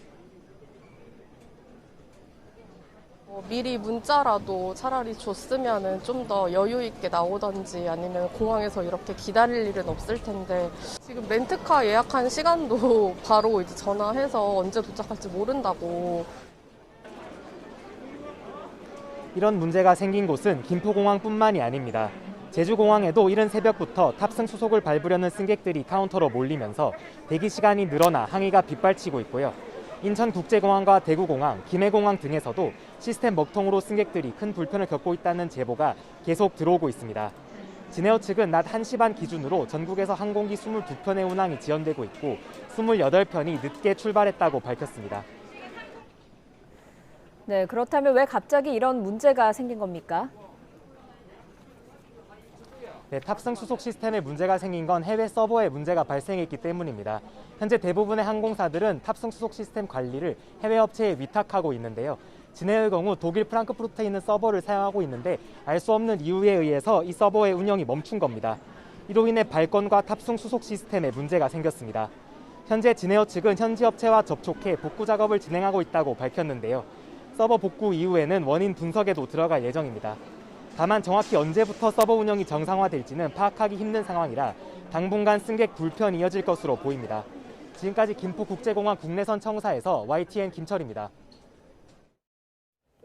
Speaker 12: 미리 문자라도 차라리 줬으면 좀 더 여유 있게 나오던지 아니면 공항에서 이렇게 기다릴 일은 없을 텐데 지금 렌트카 예약한 시간도 바로 이제 전화해서 언제 도착할지 모른다고.
Speaker 11: 이런 문제가 생긴 곳은 김포공항뿐만이 아닙니다. 제주공항에도 이른 새벽부터 탑승 수속을 밟으려는 승객들이 카운터로 몰리면서 대기 시간이 늘어나 항의가 빗발치고 있고요. 인천국제공항과 대구공항, 김해공항 등에서도 시스템 먹통으로 승객들이 큰 불편을 겪고 있다는 제보가 계속 들어오고 있습니다. 진에어 측은 낮 1시 반 기준으로 전국에서 항공기 22편의 운항이 지연되고 있고 28편이 늦게 출발했다고 밝혔습니다.
Speaker 2: 네, 그렇다면 왜 갑자기 이런 문제가 생긴 겁니까?
Speaker 11: 네, 탑승 수속 시스템에 문제가 생긴 건 해외 서버에 문제가 발생했기 때문입니다. 현재 대부분의 항공사들은 탑승 수속 시스템 관리를 해외 업체에 위탁하고 있는데요. 진에어의 경우 독일 프랑크푸르트에 있는 서버를 사용하고 있는데 알 수 없는 이유에 의해서 이 서버의 운영이 멈춘 겁니다. 이로 인해 발권과 탑승 수속 시스템에 문제가 생겼습니다. 현재 진에어 측은 현지 업체와 접촉해 복구 작업을 진행하고 있다고 밝혔는데요. 서버 복구 이후에는 원인 분석에도 들어갈 예정입니다. 다만 정확히 언제부터 서버 운영이 정상화될지는 파악하기 힘든 상황이라 당분간 승객 불편이 이어질 것으로 보입니다. 지금까지 김포국제공항 국내선 청사에서 YTN 김철입니다.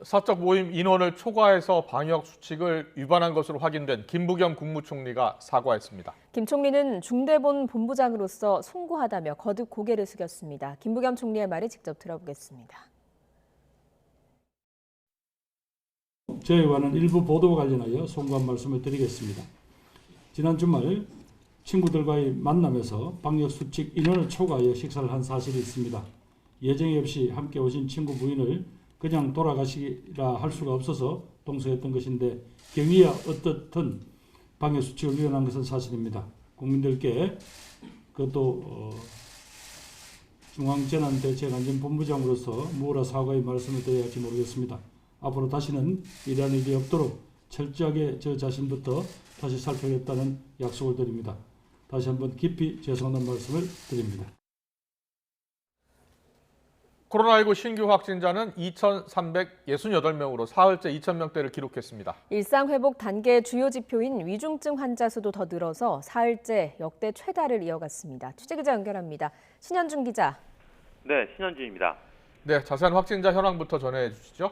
Speaker 1: 사적 모임 인원을 초과해서 방역 수칙을 위반한 것으로 확인된 김부겸 국무총리가 사과했습니다.
Speaker 2: 김 총리는 중대본 본부장으로서 송구하다며 거듭 고개를 숙였습니다. 김부겸 총리의 말을 직접 들어보겠습니다.
Speaker 13: 저에 관한 일부 보도와 관련하여 송구한 말씀을 드리겠습니다. 지난 주말 친구들과의 만남에서 방역수칙 인원을 초과하여 식사를 한 사실이 있습니다. 예정이 없이 함께 오신 친구 부인을 그냥 돌아가시라 할 수가 없어서 동서했던 것인데 경위야 어떻든 방역수칙을 위반한 것은 사실입니다. 국민들께 그것도 중앙재난대책안전본부장으로서 무엇라 사과의 말씀을 드려야 할지 모르겠습니다. 앞으로 다시는 이러한 일이 없도록 철저하게 저 자신부터 다시 살펴야겠다는 약속을 드립니다. 다시 한번 깊이 죄송하다는 말씀을 드립니다.
Speaker 1: 코로나19 신규 확진자는 2,368명으로 사흘째 2,000명대를 기록했습니다.
Speaker 2: 일상회복 단계 주요 지표인 위중증 환자 수도 더 늘어서 사흘째 역대 최다를 이어갔습니다. 취재기자 연결합니다. 신현준 기자.
Speaker 14: 네, 신현준입니다.
Speaker 1: 네, 자세한 확진자 현황부터 전해 주시죠.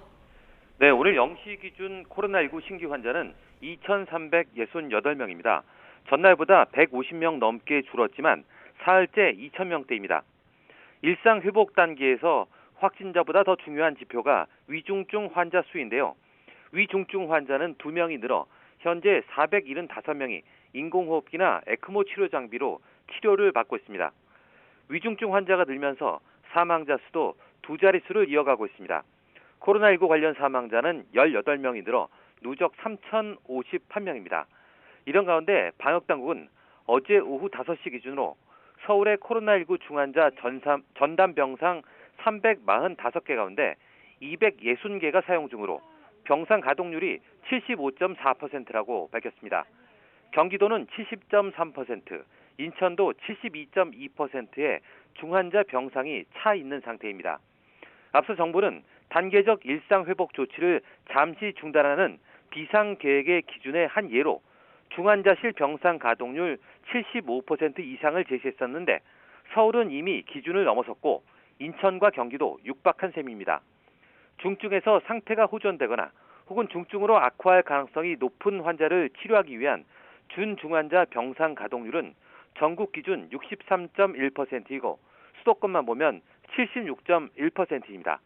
Speaker 14: 네, 오늘 0시 기준 코로나19 신규 환자는 2,368명입니다. 전날보다 150명 넘게 줄었지만 사흘째 2,000명대입니다. 일상 회복 단계에서 확진자보다 더 중요한 지표가 위중증 환자 수인데요. 위중증 환자는 2명이 늘어 현재 475명이 인공호흡기나 에크모 치료 장비로 치료를 받고 있습니다. 위중증 환자가 늘면서 사망자 수도 두 자릿수를 이어가고 있습니다. 코로나19 관련 사망자는 18명이 늘어 누적 3,058명입니다. 이런 가운데 방역당국은 어제 오후 5시 기준으로 서울의 코로나19 중환자 전담 병상 345개 가운데 260개가 사용 중으로 병상 가동률이 75.4%라고 밝혔습니다. 경기도는 70.3%, 인천도 72.2%의 중환자 병상이 차 있는 상태입니다. 앞서 정부는 단계적 일상회복 조치를 잠시 중단하는 비상계획의 기준의 한 예로 중환자실 병상 가동률 75% 이상을 제시했었는데 서울은 이미 기준을 넘어섰고 인천과 경기도 육박한 셈입니다. 중증에서 상태가 호전되거나 혹은 중증으로 악화할 가능성이 높은 환자를 치료하기 위한 준중환자 병상 가동률은 전국 기준 63.1%이고 수도권만 보면 76.1%입니다.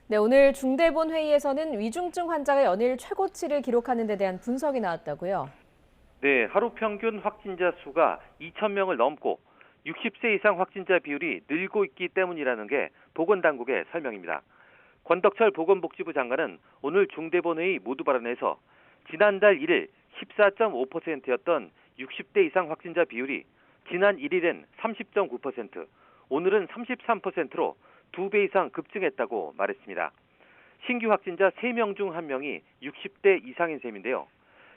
Speaker 2: 네, 오늘 중대본 회의에서는 위중증 환자가 연일 최고치를 기록하는 데 대한 분석이 나왔다고요?
Speaker 14: 네, 하루 평균 확진자 수가 2,000명을 넘고 60세 이상 확진자 비율이 늘고 있기 때문이라는 게 보건당국의 설명입니다. 권덕철 보건복지부 장관은 오늘 중대본 회의 모두 발언에서 지난달 1일 14.5%였던 60대 이상 확진자 비율이 지난 1일엔 30.9%, 오늘은 33%로 2배 이상 급증했다고 말했습니다. 신규 확진자 3명 중 1명이 60대 이상인 셈인데요.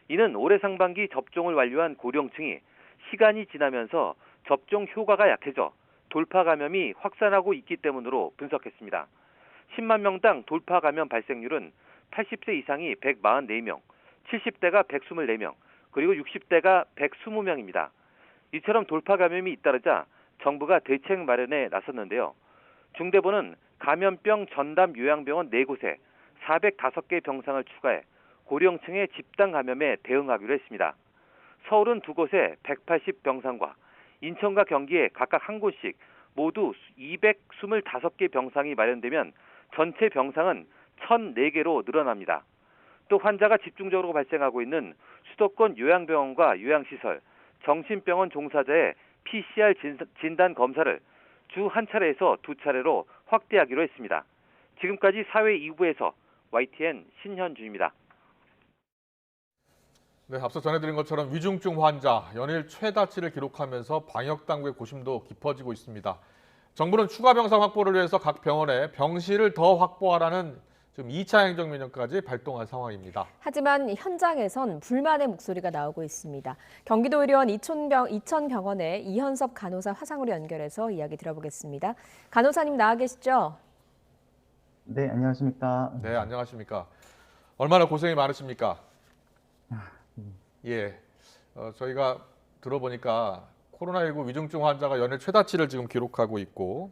Speaker 14: 이는 올해 상반기 접종을 완료한 고령층이 시간이 지나면서 접종 효과가 약해져 돌파 감염이 확산하고 있기 때문으로 분석했습니다. 10만 명당 돌파 감염 발생률은 80세 이상이 144명, 70대가 124명, 그리고 60대가 120명입니다. 이처럼 돌파 감염이 잇따르자 정부가 대책 마련에 나섰는데요. 중대본은 감염병 전담 요양병원 4곳에 405개 병상을 추가해 고령층의 집단 감염에 대응하기로 했습니다. 서울은 2곳에 180병상과 인천과 경기에 각각 1곳씩 모두 225개 병상이 마련되면 전체 병상은 1,004개로 늘어납니다. 또 환자가 집중적으로 발생하고 있는 수도권 요양병원과 요양시설, 정신병원 종사자의 PCR 진단 검사를 주 한 차례에서 2차례로 확대하기로 했습니다. 지금까지 사회 2부에서 YTN 신현주입니다.
Speaker 1: 네, 앞서 전해드린 것처럼 위중증 환자 연일 최다치를 기록하면서 방역당국의 고심도 깊어지고 있습니다. 정부는 추가 병상 확보를 위해서 각 병원에 병실을 더 확보하라는 지금 2차 행정명령까지 발동한 상황입니다.
Speaker 2: 하지만 현장에선 불만의 목소리가 나오고 있습니다. 경기도 의료원 이천병원의 이현섭 간호사 화상으로 연결해서 이야기 들어보겠습니다. 간호사님 나와 계시죠?
Speaker 15: 네, 안녕하십니까.
Speaker 1: 네, 안녕하십니까. 얼마나 고생이 많으십니까? 예, 저희가 들어보니까 코로나19 위중증 환자가 연일 최다치를 지금 기록하고 있고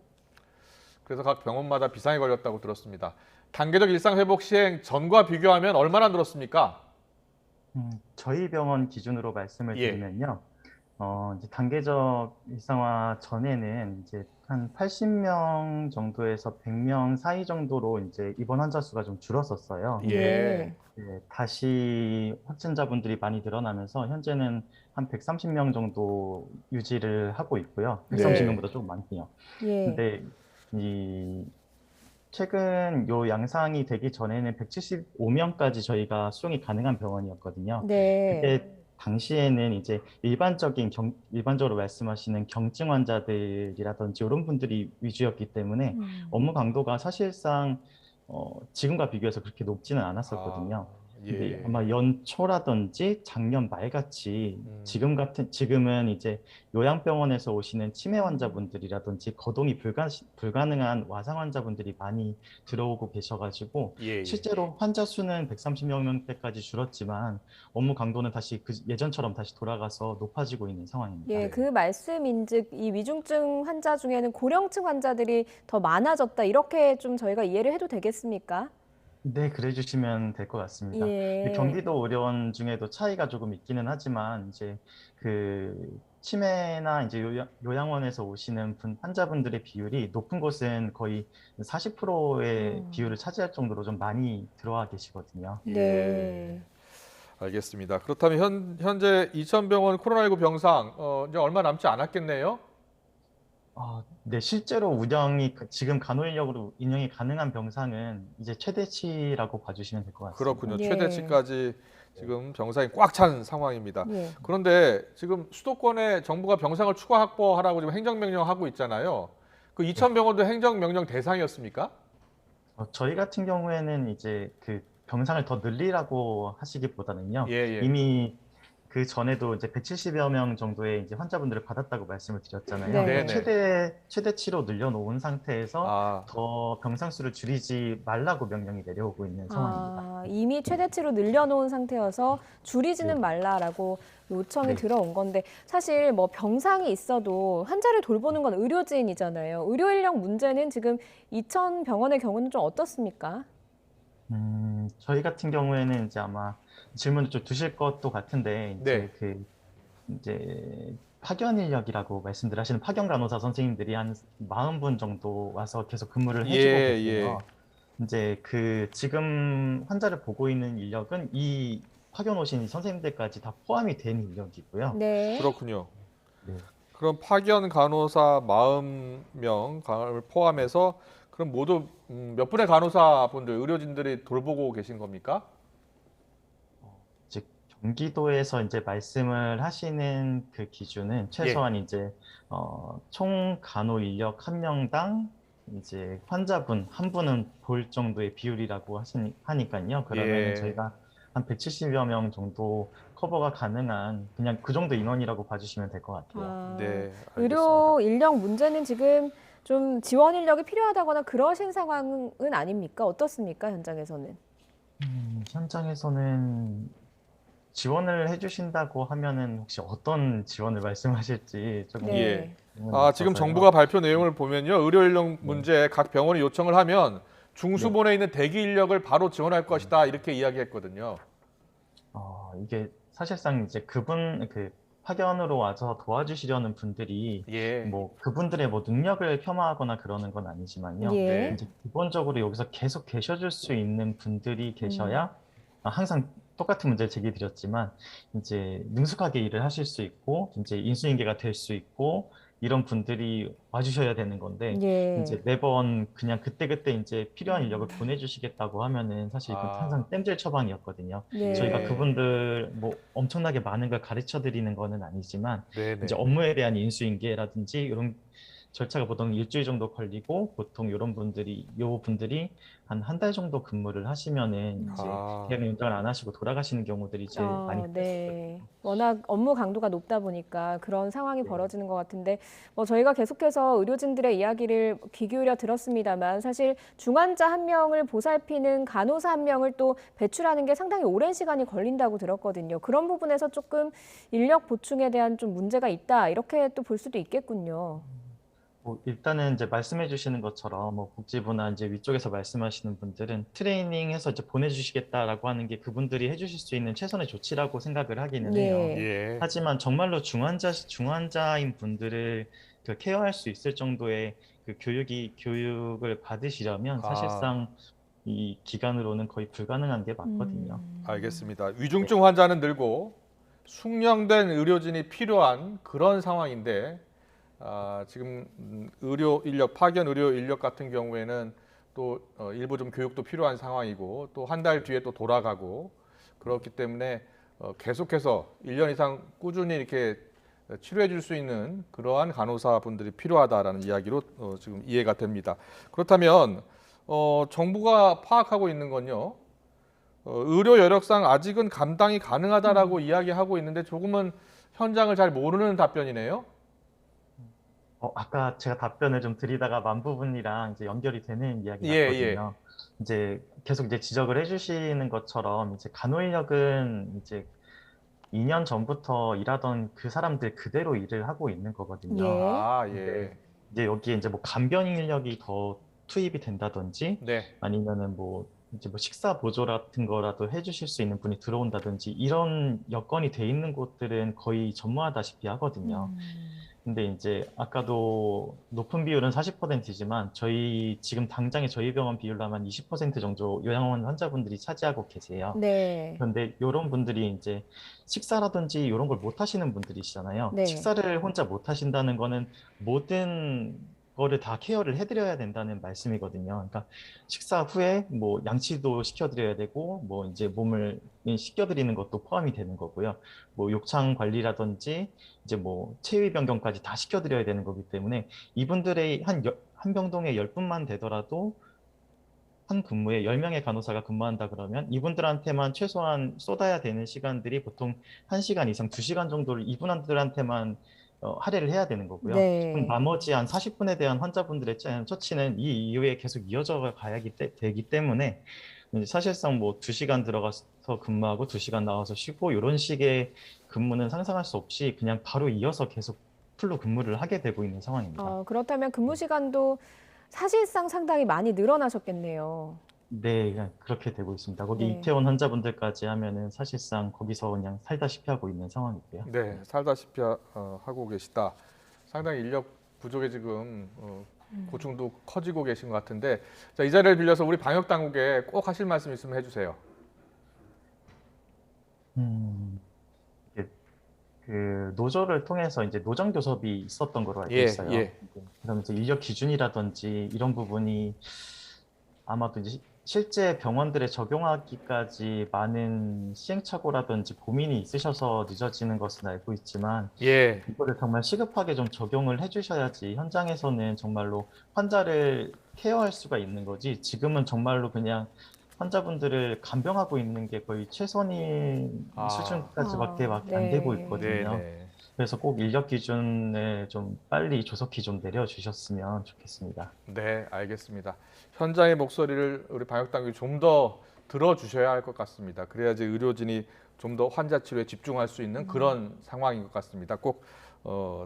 Speaker 1: 그래서 각 병원마다 비상이 걸렸다고 들었습니다. 단계적 일상회복 시행 전과 비교하면 얼마나 늘었습니까?
Speaker 15: 저희 병원 기준으로 말씀을 드리면요. 이제 단계적 일상화 전에는 이제 한 80명 정도에서 100명 사이 정도로 이제 입원 환자 수가 좀 줄었었어요.
Speaker 1: 예.
Speaker 15: 네, 다시 확진자분들이 많이 늘어나면서 현재는 한 130명 정도 유지를 하고 있고요. 130명보다 조금 많고요.
Speaker 2: 예.
Speaker 15: 근데 최근 요 양상이 되기 전에는 175명까지 저희가 수용이 가능한 병원이었거든요.
Speaker 2: 네.
Speaker 15: 그때 당시에는 이제 일반적으로 말씀하시는 경증 환자들이라든지 이런 분들이 위주였기 때문에 업무 강도가 사실상 지금과 비교해서 그렇게 높지는 않았었거든요. 근데 아마 연초라든지 작년 말같이 지금은 이제 요양병원에서 오시는 치매 환자분들이라든지 거동이 불가능한 와상 환자분들이 많이 들어오고 계셔가지고 실제로 환자 수는 130명대까지 줄었지만 업무 강도는 다시 예전처럼 다시 돌아가서 높아지고 있는 상황입니다.
Speaker 2: 예, 그 말씀인즉 이 위중증 환자 중에는 고령층 환자들이 더 많아졌다 이렇게 좀 저희가 이해를 해도 되겠습니까?
Speaker 15: 네, 그래 주시면 될 것 같습니다.
Speaker 2: 예.
Speaker 15: 경기도 의료원 중에도 차이가 조금 있기는 하지만 이제 그 치매나 이제 요양원에서 오시는 환자분들의 비율이 높은 곳은 거의 40%의 비율을 차지할 정도로 좀 많이 들어와 계시거든요.
Speaker 2: 네.
Speaker 1: 알겠습니다. 그렇다면 현재 이천병원 코로나19 병상 이제 얼마 남지 않았겠네요?
Speaker 15: 네, 실제로 지금 간호인력으로 운영이 가능한 병상은 이제 최대치라고 봐주시면 될 것 같습니다.
Speaker 1: 그렇군요.
Speaker 2: 예.
Speaker 1: 최대치까지 지금 병상이 꽉 찬 상황입니다.
Speaker 2: 예.
Speaker 1: 그런데 지금 수도권에 정부가 병상을 추가 확보하라고 지금 행정명령하고 있잖아요. 그 이천병원도 행정명령 대상이었습니까?
Speaker 15: 저희 같은 경우에는 이제 그 병상을 더 늘리라고 하시기보다는요.
Speaker 1: 예.
Speaker 15: 이미 그 전에도 이제 170여 명 정도의 이제 환자분들을 받았다고 말씀을 드렸잖아요.
Speaker 2: 네.
Speaker 15: 최대치로 늘려놓은 상태에서 더 병상 수를 줄이지 말라고 명령이 내려오고 있는 상황입니다.
Speaker 2: 이미 최대치로 늘려놓은 상태여서 줄이지는 말라라고 요청이 들어온 건데 사실 뭐 병상이 있어도 환자를 돌보는 건 의료진이잖아요. 의료 인력 문제는 지금 이천 병원의 경우는 좀 어떻습니까?
Speaker 15: 저희 같은 경우에는 이제 아마 질문을 좀 두실 것도 같은데 이제 파견 인력이라고 말씀들 하시는 파견 간호사 선생님들이 한 40분 정도 와서 계속 근무를 해주고 계세요. 이제 그 지금 환자를 보고 있는 인력은 이 파견 오신 선생님들까지 다 포함이 된 인력이고요.
Speaker 2: 네.
Speaker 1: 그렇군요.
Speaker 15: 네.
Speaker 1: 그럼 파견 간호사 40명을 포함해서 그럼 모두 몇 분의 간호사분들, 의료진들이 돌보고 계신 겁니까?
Speaker 15: 즉 경기도에서 이제 말씀을 하시는 그 기준은 최소한 이제 총 간호 인력 1명당 이제 환자분 한 분은 볼 정도의 비율이라고 하니까요. 그러면 저희가 한 170여 명 정도 커버가 가능한 그냥 그 정도 인원이라고 봐주시면 될 것 같아요.
Speaker 1: 네, 알겠습니다.
Speaker 2: 의료 인력 문제는 지금 좀 지원 인력이 필요하다거나 그러신 상황은 아닙니까? 어떻습니까? 현장에서는?
Speaker 15: 현장에서는 지원을 해주신다고 하면은 혹시 어떤 지원을 말씀하실지 조금
Speaker 1: 지금 정부가 발표 내용을 보면요. 의료 인력 문제 각 병원이 요청을 하면 중수본에 있는 대기 인력을 바로 지원할 것이다 이렇게 이야기했거든요.
Speaker 15: 이게 사실상 이제 그 파견으로 와서 도와주시려는 분들이 뭐 그분들의 뭐 능력을 폄하하거나 그러는 건 아니지만요. 이제 기본적으로 여기서 계속 계셔줄 수 있는 분들이 계셔야 항상 똑같은 문제를 제기 드렸지만 이제 능숙하게 일을 하실 수 있고 이제 인수인계가 될 수 있고 이런 분들이 와주셔야 되는 건데 이제 매번 그냥 그때그때 이제 필요한 인력을 보내주시겠다고 하면은 사실 이건 항상 땜질 처방이었거든요. 저희가 그분들 뭐 엄청나게 많은 걸 가르쳐 드리는 거는 아니지만 이제 업무에 대한 인수인계라든지 이런 절차가 보통 일주일 정도 걸리고 보통 이런 분들이 한 달 정도 근무를 하시면은 이제 계약 연장을 안 하시고 돌아가시는 경우들이 제일 많이 있어요.
Speaker 2: 워낙 업무 강도가 높다 보니까 그런 상황이 벌어지는 것 같은데 뭐 저희가 계속해서 의료진들의 이야기를 귀 기울여 들었습니다만 사실 중환자 한 명을 보살피는 간호사 한 명을 또 배출하는 게 상당히 오랜 시간이 걸린다고 들었거든요. 그런 부분에서 조금 인력 보충에 대한 좀 문제가 있다 이렇게 또 볼 수도 있겠군요.
Speaker 15: 일단은 이제 말씀해 주시는 것처럼 뭐 복지부나 이제 위쪽에서 말씀하시는 분들은 트레이닝해서 이제 보내주시겠다라고 하는 게 그분들이 해주실 수 있는 최선의 조치라고 생각을 하기는 해요. 하지만 정말로 중환자인 분들을 그 케어할 수 있을 정도의 그 교육을 받으시려면 사실상 이 기간으로는 거의 불가능한 게 맞거든요.
Speaker 1: 알겠습니다. 위중증 환자는 늘고 숙련된 의료진이 필요한 그런 상황인데 지금 의료 인력, 파견 의료 인력 같은 경우에는 또 일부 좀 교육도 필요한 상황이고 또 한 달 뒤에 또 돌아가고 그렇기 때문에 계속해서 1년 이상 꾸준히 이렇게 치료해 줄 수 있는 그러한 간호사분들이 필요하다라는 이야기로 지금 이해가 됩니다. 그렇다면 정부가 파악하고 있는 건요. 의료 여력상 아직은 감당이 가능하다라고 이야기하고 있는데 조금은 현장을 잘 모르는 답변이네요.
Speaker 15: 아까 제가 답변을 좀 드리다가 만 부분이랑 이제 연결이 되는 이야기였거든요. 이제 계속 이제 지적을 해주시는 것처럼 이제 간호 인력은 이제 2년 전부터 일하던 그 사람들 그대로 일을 하고 있는 거거든요. 이제 여기에 이제 뭐 간병 인력이 더 투입이 된다든지 아니면은 뭐 이제 뭐 식사 보조 같은 거라도 해주실 수 있는 분이 들어온다든지 이런 여건이 돼 있는 곳들은 거의 전무하다시피 하거든요. 근데 이제 아까도 높은 비율은 40%이지만 지금 당장에 저희 병원 비율로 하면 20% 정도 요양원 환자분들이 차지하고 계세요. 그런데 이런 분들이 이제 식사라든지 이런 걸 못 하시는 분들이시잖아요. 식사를 혼자 못 하신다는 거는 모든 거를 다 케어를 해드려야 된다는 말씀이거든요. 그러니까 식사 후에 뭐 양치도 시켜드려야 되고 뭐 이제 몸을 씻겨드리는 것도 포함이 되는 거고요. 뭐 욕창 관리라든지 이제 뭐 체위 변경까지 다 시켜드려야 되는 거기 때문에 이분들의 한 병동에 10분만 되더라도 한 근무에 10명의 간호사가 근무한다 그러면 이분들한테만 최소한 쏟아야 되는 시간들이 보통 1시간 이상 2시간 정도를 이분들한테만 할애를 해야 되는 거고요.
Speaker 2: 네.
Speaker 15: 그럼 나머지 한 40분에 대한 환자분들의 처치는 이 이후에 계속 이어져 가야 되기 때문에 이제 사실상 뭐 2시간 들어가서 근무하고 2시간 나와서 쉬고 이런 식의 근무는 상상할 수 없이 그냥 바로 이어서 계속 풀로 근무를 하게 되고 있는 상황입니다.
Speaker 2: 그렇다면 근무 시간도 사실상 상당히 많이 늘어나셨겠네요.
Speaker 15: 네, 그냥 그렇게 되고 있습니다. 거기
Speaker 2: 네.
Speaker 15: 이태원 환자분들까지 하면은 사실상 거기서 그냥 살다시피 하고 있는 상황이고요.
Speaker 1: 네, 살다시피 하고 계시다. 상당히 인력 부족에 지금 고충도 커지고 계신 것 같은데, 자, 이 자리를 빌려서 우리 방역 당국에 꼭 하실 말씀 있으면 해주세요.
Speaker 15: 이게 그 노조를 통해서 이제 노정 교섭이 있었던 걸로 알고
Speaker 1: 예,
Speaker 15: 있어요.
Speaker 1: 예.
Speaker 15: 그러면서 인력 기준이라든지 이런 부분이 아마도 이제 실제 병원들에 적용하기까지 많은 시행착오라든지 고민이 있으셔서 늦어지는 것은 알고 있지만
Speaker 1: 예,
Speaker 15: 이거를 정말 시급하게 좀 적용을 해주셔야지 현장에서는 정말로 환자를 케어할 수가 있는 거지 지금은 정말로 그냥 환자분들을 간병하고 있는 게 거의 최선인 수준까지밖에 안 되고 있거든요.
Speaker 1: 네.
Speaker 15: 그래서 꼭 인력 기준을 좀 빨리 조속히 좀 내려주셨으면 좋겠습니다.
Speaker 1: 네, 알겠습니다. 현장의 목소리를 우리 방역 당국이 좀 더 들어주셔야 할 것 같습니다. 그래야지 의료진이 좀 더 환자 치료에 집중할 수 있는 그런 상황인 것 같습니다. 꼭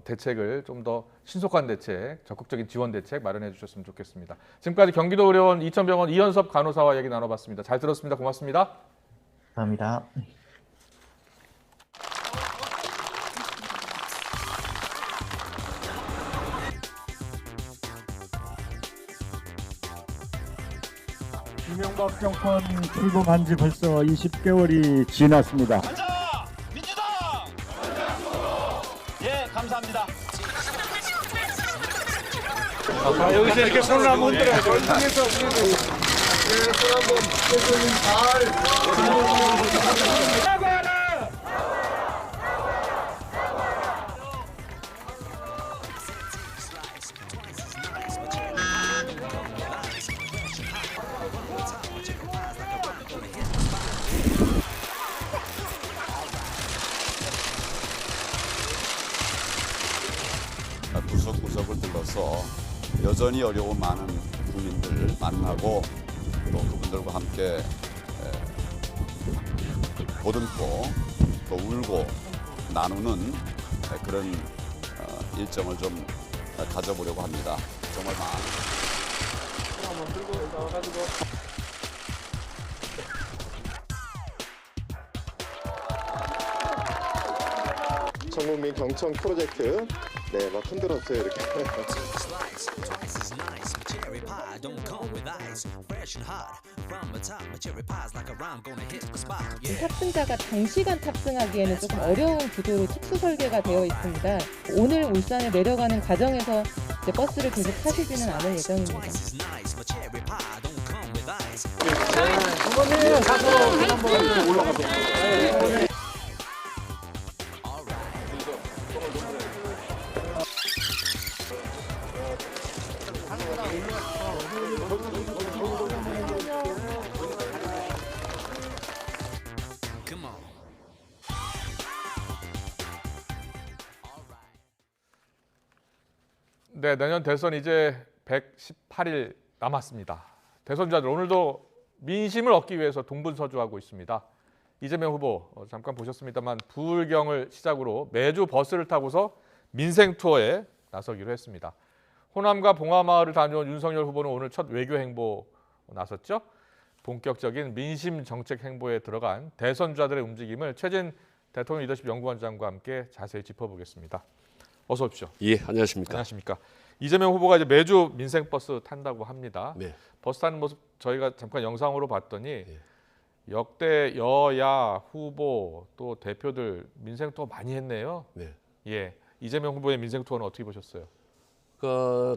Speaker 1: 대책을 좀 더 신속한 대책, 적극적인 지원 대책 마련해 주셨으면 좋겠습니다. 지금까지 경기도 의료원 이천병원 이현섭 간호사와 얘기 나눠봤습니다. 잘 들었습니다. 고맙습니다.
Speaker 15: 감사합니다.
Speaker 16: 이명박 정권 출범한 지 벌써 20개월이 지났습니다.
Speaker 17: 가자! 민주당! 예, 감사합니다.
Speaker 16: 여기서 이렇게 손을 한번 흔들어야죠.
Speaker 18: 구석구석을 둘러서 여전히 어려운 많은 국민들 만나고 또 그분들과 함께 보듬고 또 울고 나누는 그런 일정을 좀 가져보려고 합니다. 정말
Speaker 19: 전국민 경청 프로젝트 막 흔들었어요 이렇게.
Speaker 20: 탑승자가 단시간 탑승하기에는 조금 어려운 구조로 특수 설계가 되어 있습니다. 오늘 울산에 내려가는 과정에서 이제 버스를 계속 타시지는 않을 예정입니다.
Speaker 16: 이거는 가서 지난번에 올라가세요.
Speaker 1: 네, 내년 대선 이제 118일 남았습니다. 대선자들 오늘도 민심을 얻기 위해서 동분서주하고 있습니다. 이재명 후보 잠깐 보셨습니다만 부울경을 시작으로 매주 버스를 타고서 민생 투어에 나서기로 했습니다. 호남과 봉화마을을 다녀온 윤석열 후보는 오늘 첫 외교 행보 나섰죠. 본격적인 민심 정책 행보에 들어간 대선주자들의 움직임을 최진 대통령 리더십 연구원장과 함께 자세히 짚어보겠습니다. 어서 오십시오.
Speaker 21: 예, 안녕하십니까.
Speaker 1: 안녕하십니까. 이재명 후보가 이제 매주 민생 버스 탄다고 합니다.
Speaker 21: 네.
Speaker 1: 버스 타는 모습 저희가 잠깐 영상으로 봤더니 역대 여야 후보 또 대표들 민생 투어 많이 했네요.
Speaker 21: 네.
Speaker 1: 예, 이재명 후보의 민생 투어는 어떻게 보셨어요?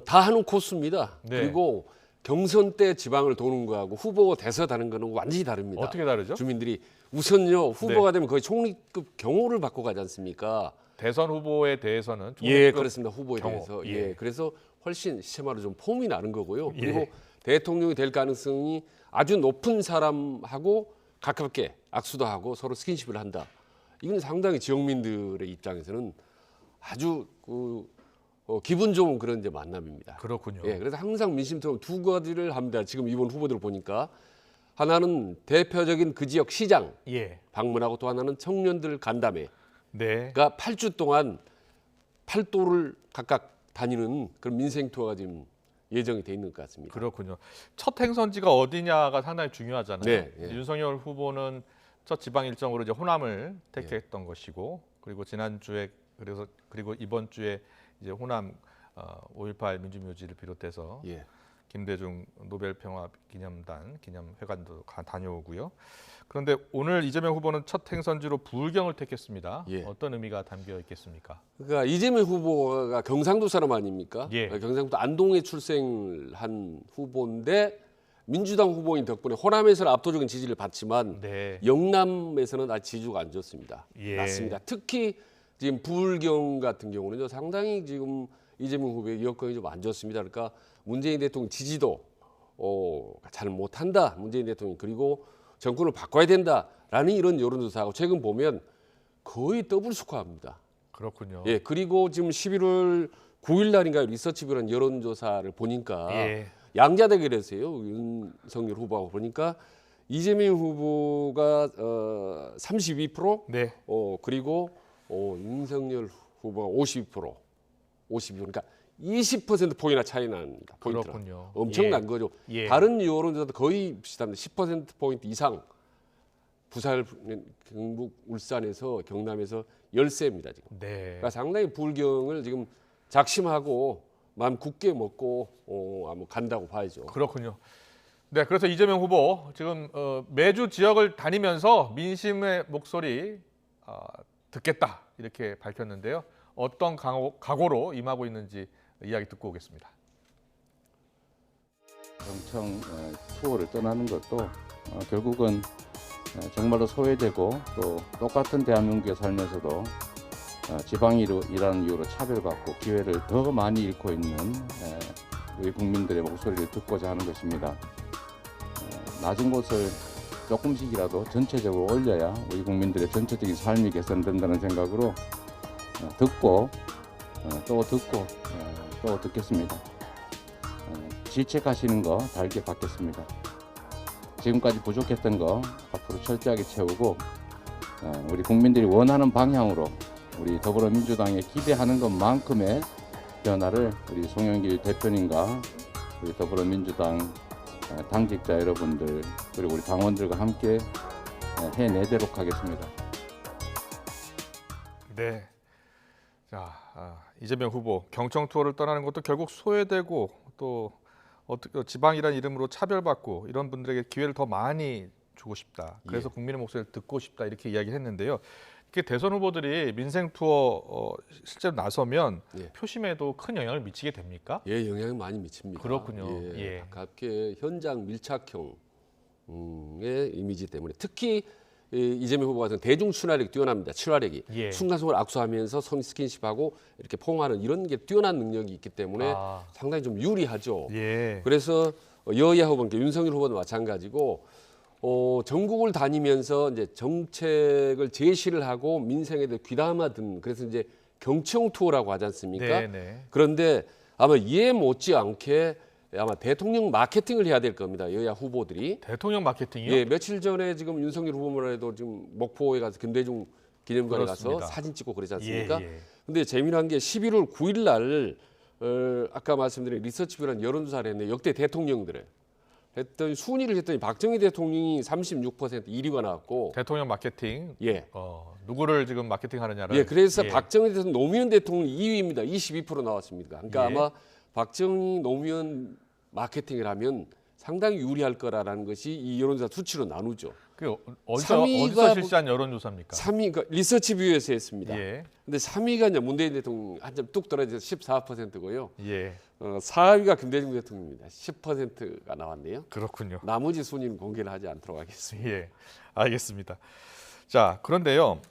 Speaker 21: 다 하는 코스입니다.
Speaker 1: 네.
Speaker 21: 그리고 경선 때 지방을 도는 거하고 후보 대서 다는 거는 완전히 다릅니다.
Speaker 1: 어떻게 다르죠?
Speaker 21: 주민들이 우선요 후보가
Speaker 1: 네.
Speaker 21: 되면 거의 총리급 경호를 받고 가지 않습니까?
Speaker 1: 대선 후보에 대해서는
Speaker 21: 예, 그렇습니다. 후보에
Speaker 1: 경호.
Speaker 21: 대해서
Speaker 1: 예.
Speaker 21: 그래서 훨씬 시체마로 좀 폼이 나는 거고요.
Speaker 1: 예.
Speaker 21: 그리고 대통령이 될 가능성이 아주 높은 사람하고 가깝게 악수도 하고 서로 스킨십을 한다. 이건 상당히 지역민들의 입장에서는 아주 기분 좋은 그런 이제 만남입니다.
Speaker 1: 그렇군요.
Speaker 21: 예, 그래서 항상 민심통합 두 가지를 합니다. 지금 이번 후보들을 보니까 하나는 대표적인 그 지역 시장
Speaker 1: 예.
Speaker 21: 방문하고 또 하나는 청년들 간담회.
Speaker 1: 네.
Speaker 21: 그러니까 8주 동안 8도를 각각 다니는 그런 민생 투어가 지금 예정이 돼 있는 것 같습니다.
Speaker 1: 그렇군요. 첫 행선지가 어디냐가 상당히 중요하잖아요.
Speaker 21: 네, 예.
Speaker 1: 윤석열 후보는 첫 지방 일정으로 이제 호남을 택했던 것이고, 그리고 지난주에 그리고 이번 주에 이제 호남 5.18 민주묘지를 비롯해서 김대중 노벨 평화 기념단 기념회관도 다녀오고요. 그런데 오늘 이재명 후보는 첫 행선지로 부울경을 택했습니다. 어떤 의미가 담겨 있겠습니까?
Speaker 21: 그러니까 이재명 후보가 경상도 사람 아닙니까?
Speaker 1: 예.
Speaker 21: 경상도 안동에 출생한 후보인데 민주당 후보인 덕분에 호남에서는 압도적인 지지를 받지만 영남에서는 아직 지지가 안 좋습니다.
Speaker 1: 예.
Speaker 21: 맞습니다. 특히 지금 부울경 같은 경우는요, 상당히 지금 이재명 후보의 여건이 좀 안 좋습니다. 그러니까 문재인 대통령 지지도 잘 못한다. 문재인 대통령 그리고 정권을 바꿔야 된다라는 이런 여론조사하고 최근 보면 거의 더블 스코어입니다.
Speaker 1: 그렇군요.
Speaker 21: 예, 그리고 지금 11월 9일 날인가요? 리서치뷰라는 여론조사를 보니까 양자 대결에서요. 윤석열 후보하고 보니까 이재명 후보가 32%, 그리고 윤석열 후보가 52%, 그러니까 20% 포인트나 차이 납니다. 포인트가.
Speaker 1: 그렇군요.
Speaker 21: 엄청난 거죠. 다른 여론조사도 거의 비슷합니다. 10% 포인트 이상. 부산, 경북, 울산에서 경남에서 열세입니다 지금. 그러니까 상당히 부울경을 지금 작심하고 마음 굳게 먹고 아마 간다고 봐야죠.
Speaker 1: 그렇군요. 네, 그래서 이재명 후보 지금 매주 지역을 다니면서 민심의 목소리 듣겠다 이렇게 밝혔는데요. 어떤 각오로 임하고 있는지 이야기 듣고 오겠습니다.
Speaker 4: 경청 투어를 떠나는 것도 결국은 정말로 소외되고 또 똑같은 대한민국에 살면서도 지방이라는 이유로 차별받고 기회를 더 많이 잃고 있는 우리 국민들의 목소리를 듣고자 하는 것입니다. 낮은 곳을 조금씩이라도 전체적으로 올려야 우리 국민들의 전체적인 삶이 개선된다는 생각으로 듣고 또 듣고 또 듣겠습니다. 질책하시는 거 달게 받겠습니다. 지금까지 부족했던 거 앞으로 철저하게 채우고 우리 국민들이 원하는 방향으로 우리 더불어민주당에 기대하는 것만큼의 변화를 우리 송영길 대표님과 우리 더불어민주당 당직자 여러분들 그리고 우리 당원들과 함께 해내도록 하겠습니다.
Speaker 1: 네. 자, 이재명 후보 경청 투어를 떠나는 것도 결국 소외되고 또 지방이라는 이름으로 차별받고 이런 분들에게 기회를 더 많이 주고 싶다. 그래서 국민의 목소리를 듣고 싶다 이렇게 이야기했는데요. 이렇게 대선 후보들이 민생 투어 실제로 나서면 표심에도 큰 영향을 미치게 됩니까?
Speaker 21: 예, 영향이 많이 미칩니다.
Speaker 1: 그렇군요.
Speaker 21: 가깝게 현장 밀착형의 이미지 때문에 특히 이재명 후보 같은 대중 친화력이 뛰어납니다. 친화력이 순간순간 악수하면서 손 스킨십하고 이렇게 포옹하는 이런 게 뛰어난 능력이 있기 때문에 상당히 좀 유리하죠. 그래서 여야 후보, 윤석열 후보도 마찬가지고 전국을 다니면서 이제 정책을 제시를 하고 민생에 대해 귀담아 듣는 그래서 이제 경청 투어라고 하지 않습니까? 그런데 아마 이에 못지않게 아마 대통령 마케팅을 해야 될 겁니다. 여야 후보들이.
Speaker 1: 대통령 마케팅이요?
Speaker 21: 예, 며칠 전에 지금 윤석열 후보만 해도 지금 목포에 가서 김대중 기념관에 가서 사진 찍고 그러지 않습니까? 근데 재미난 게 11월 9일 날 아까 말씀드린 리서치뷰라는 여론조사를 했는데 역대 대통령들의 했더니 순위를 했더니 박정희 대통령이 36% 1위가 나왔고
Speaker 1: 대통령 마케팅. 누구를 지금 마케팅하느냐를.
Speaker 21: 예, 그래서 박정희 대통령 노무현 대통령 2위입니다. 22% 나왔습니다. 그러니까 아마 박정희 노무현 마케팅을 하면 상당히 유리할 거라는 것이 이 여론조사 수치로 나누죠.
Speaker 1: 어디서 실시한 여론조사입니까?
Speaker 21: 3위가 리서치뷰에서 했습니다. 근데 3위가 이제 문재인 대통령 한 점 뚝 떨어져서 14%고요. 4위가 김대중 대통령입니다. 10%가 나왔네요.
Speaker 1: 그렇군요.
Speaker 21: 나머지 순위는 공개를 하지 않도록 하겠습니다.
Speaker 1: 알겠습니다. 자, 그런데요.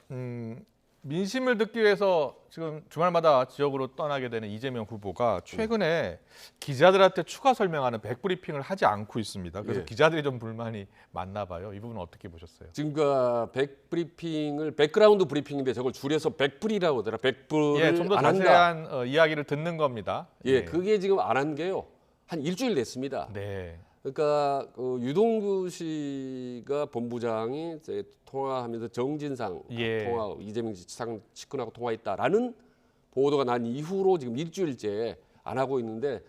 Speaker 1: 민심을 듣기 위해서 지금 주말마다 지역으로 떠나게 되는 이재명 후보가 최근에 기자들한테 추가 설명하는 백브리핑을 하지 않고 있습니다. 그래서
Speaker 21: 예.
Speaker 1: 기자들이 좀 불만이 많나 봐요. 이 부분은 어떻게 보셨어요?
Speaker 21: 지금까 백브리핑을 백그라운드 브리핑인데 저걸 줄여서 백불이라고 하더라. 백불을
Speaker 1: 예, 좀 더
Speaker 21: 안 한다.
Speaker 1: 자세한 이야기를 듣는 겁니다.
Speaker 21: 예, 그게 지금 안 한 게요. 한 일주일 됐습니다.
Speaker 1: 네.
Speaker 21: 그러니까 유동규 씨가 본부장이 이제 통화하면서 정진상
Speaker 1: 예.
Speaker 21: 통화, 이재명 지사장 측근하고 통화했다라는 보도가 난 이후로 지금 일주일째 안 하고 있는데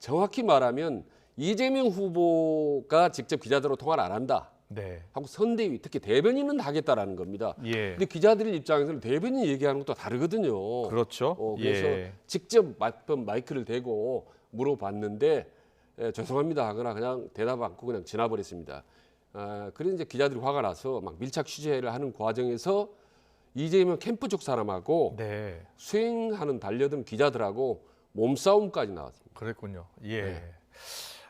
Speaker 21: 정확히 말하면 이재명 후보가 직접 기자들하고 통화를 안 한다.
Speaker 1: 네.
Speaker 21: 하고 선대위 특히 대변인은 하겠다라는 겁니다.
Speaker 1: 예.
Speaker 21: 근데 기자들 입장에서는 대변인 얘기하는 것도 다르거든요.
Speaker 1: 그렇죠.
Speaker 21: 그래서
Speaker 1: 예.
Speaker 21: 직접 마이크를 대고 물어봤는데 죄송합니다 하거나 그냥 대답 않고 그냥 지나버렸습니다. 그래서 이제 기자들이 화가 나서 막 밀착 취재를 하는 과정에서 이재명 캠프 쪽 사람하고
Speaker 1: 네.
Speaker 21: 수행하는 달려든 기자들하고 몸싸움까지 나왔습니다.
Speaker 1: 그랬군요. 예.
Speaker 21: 네.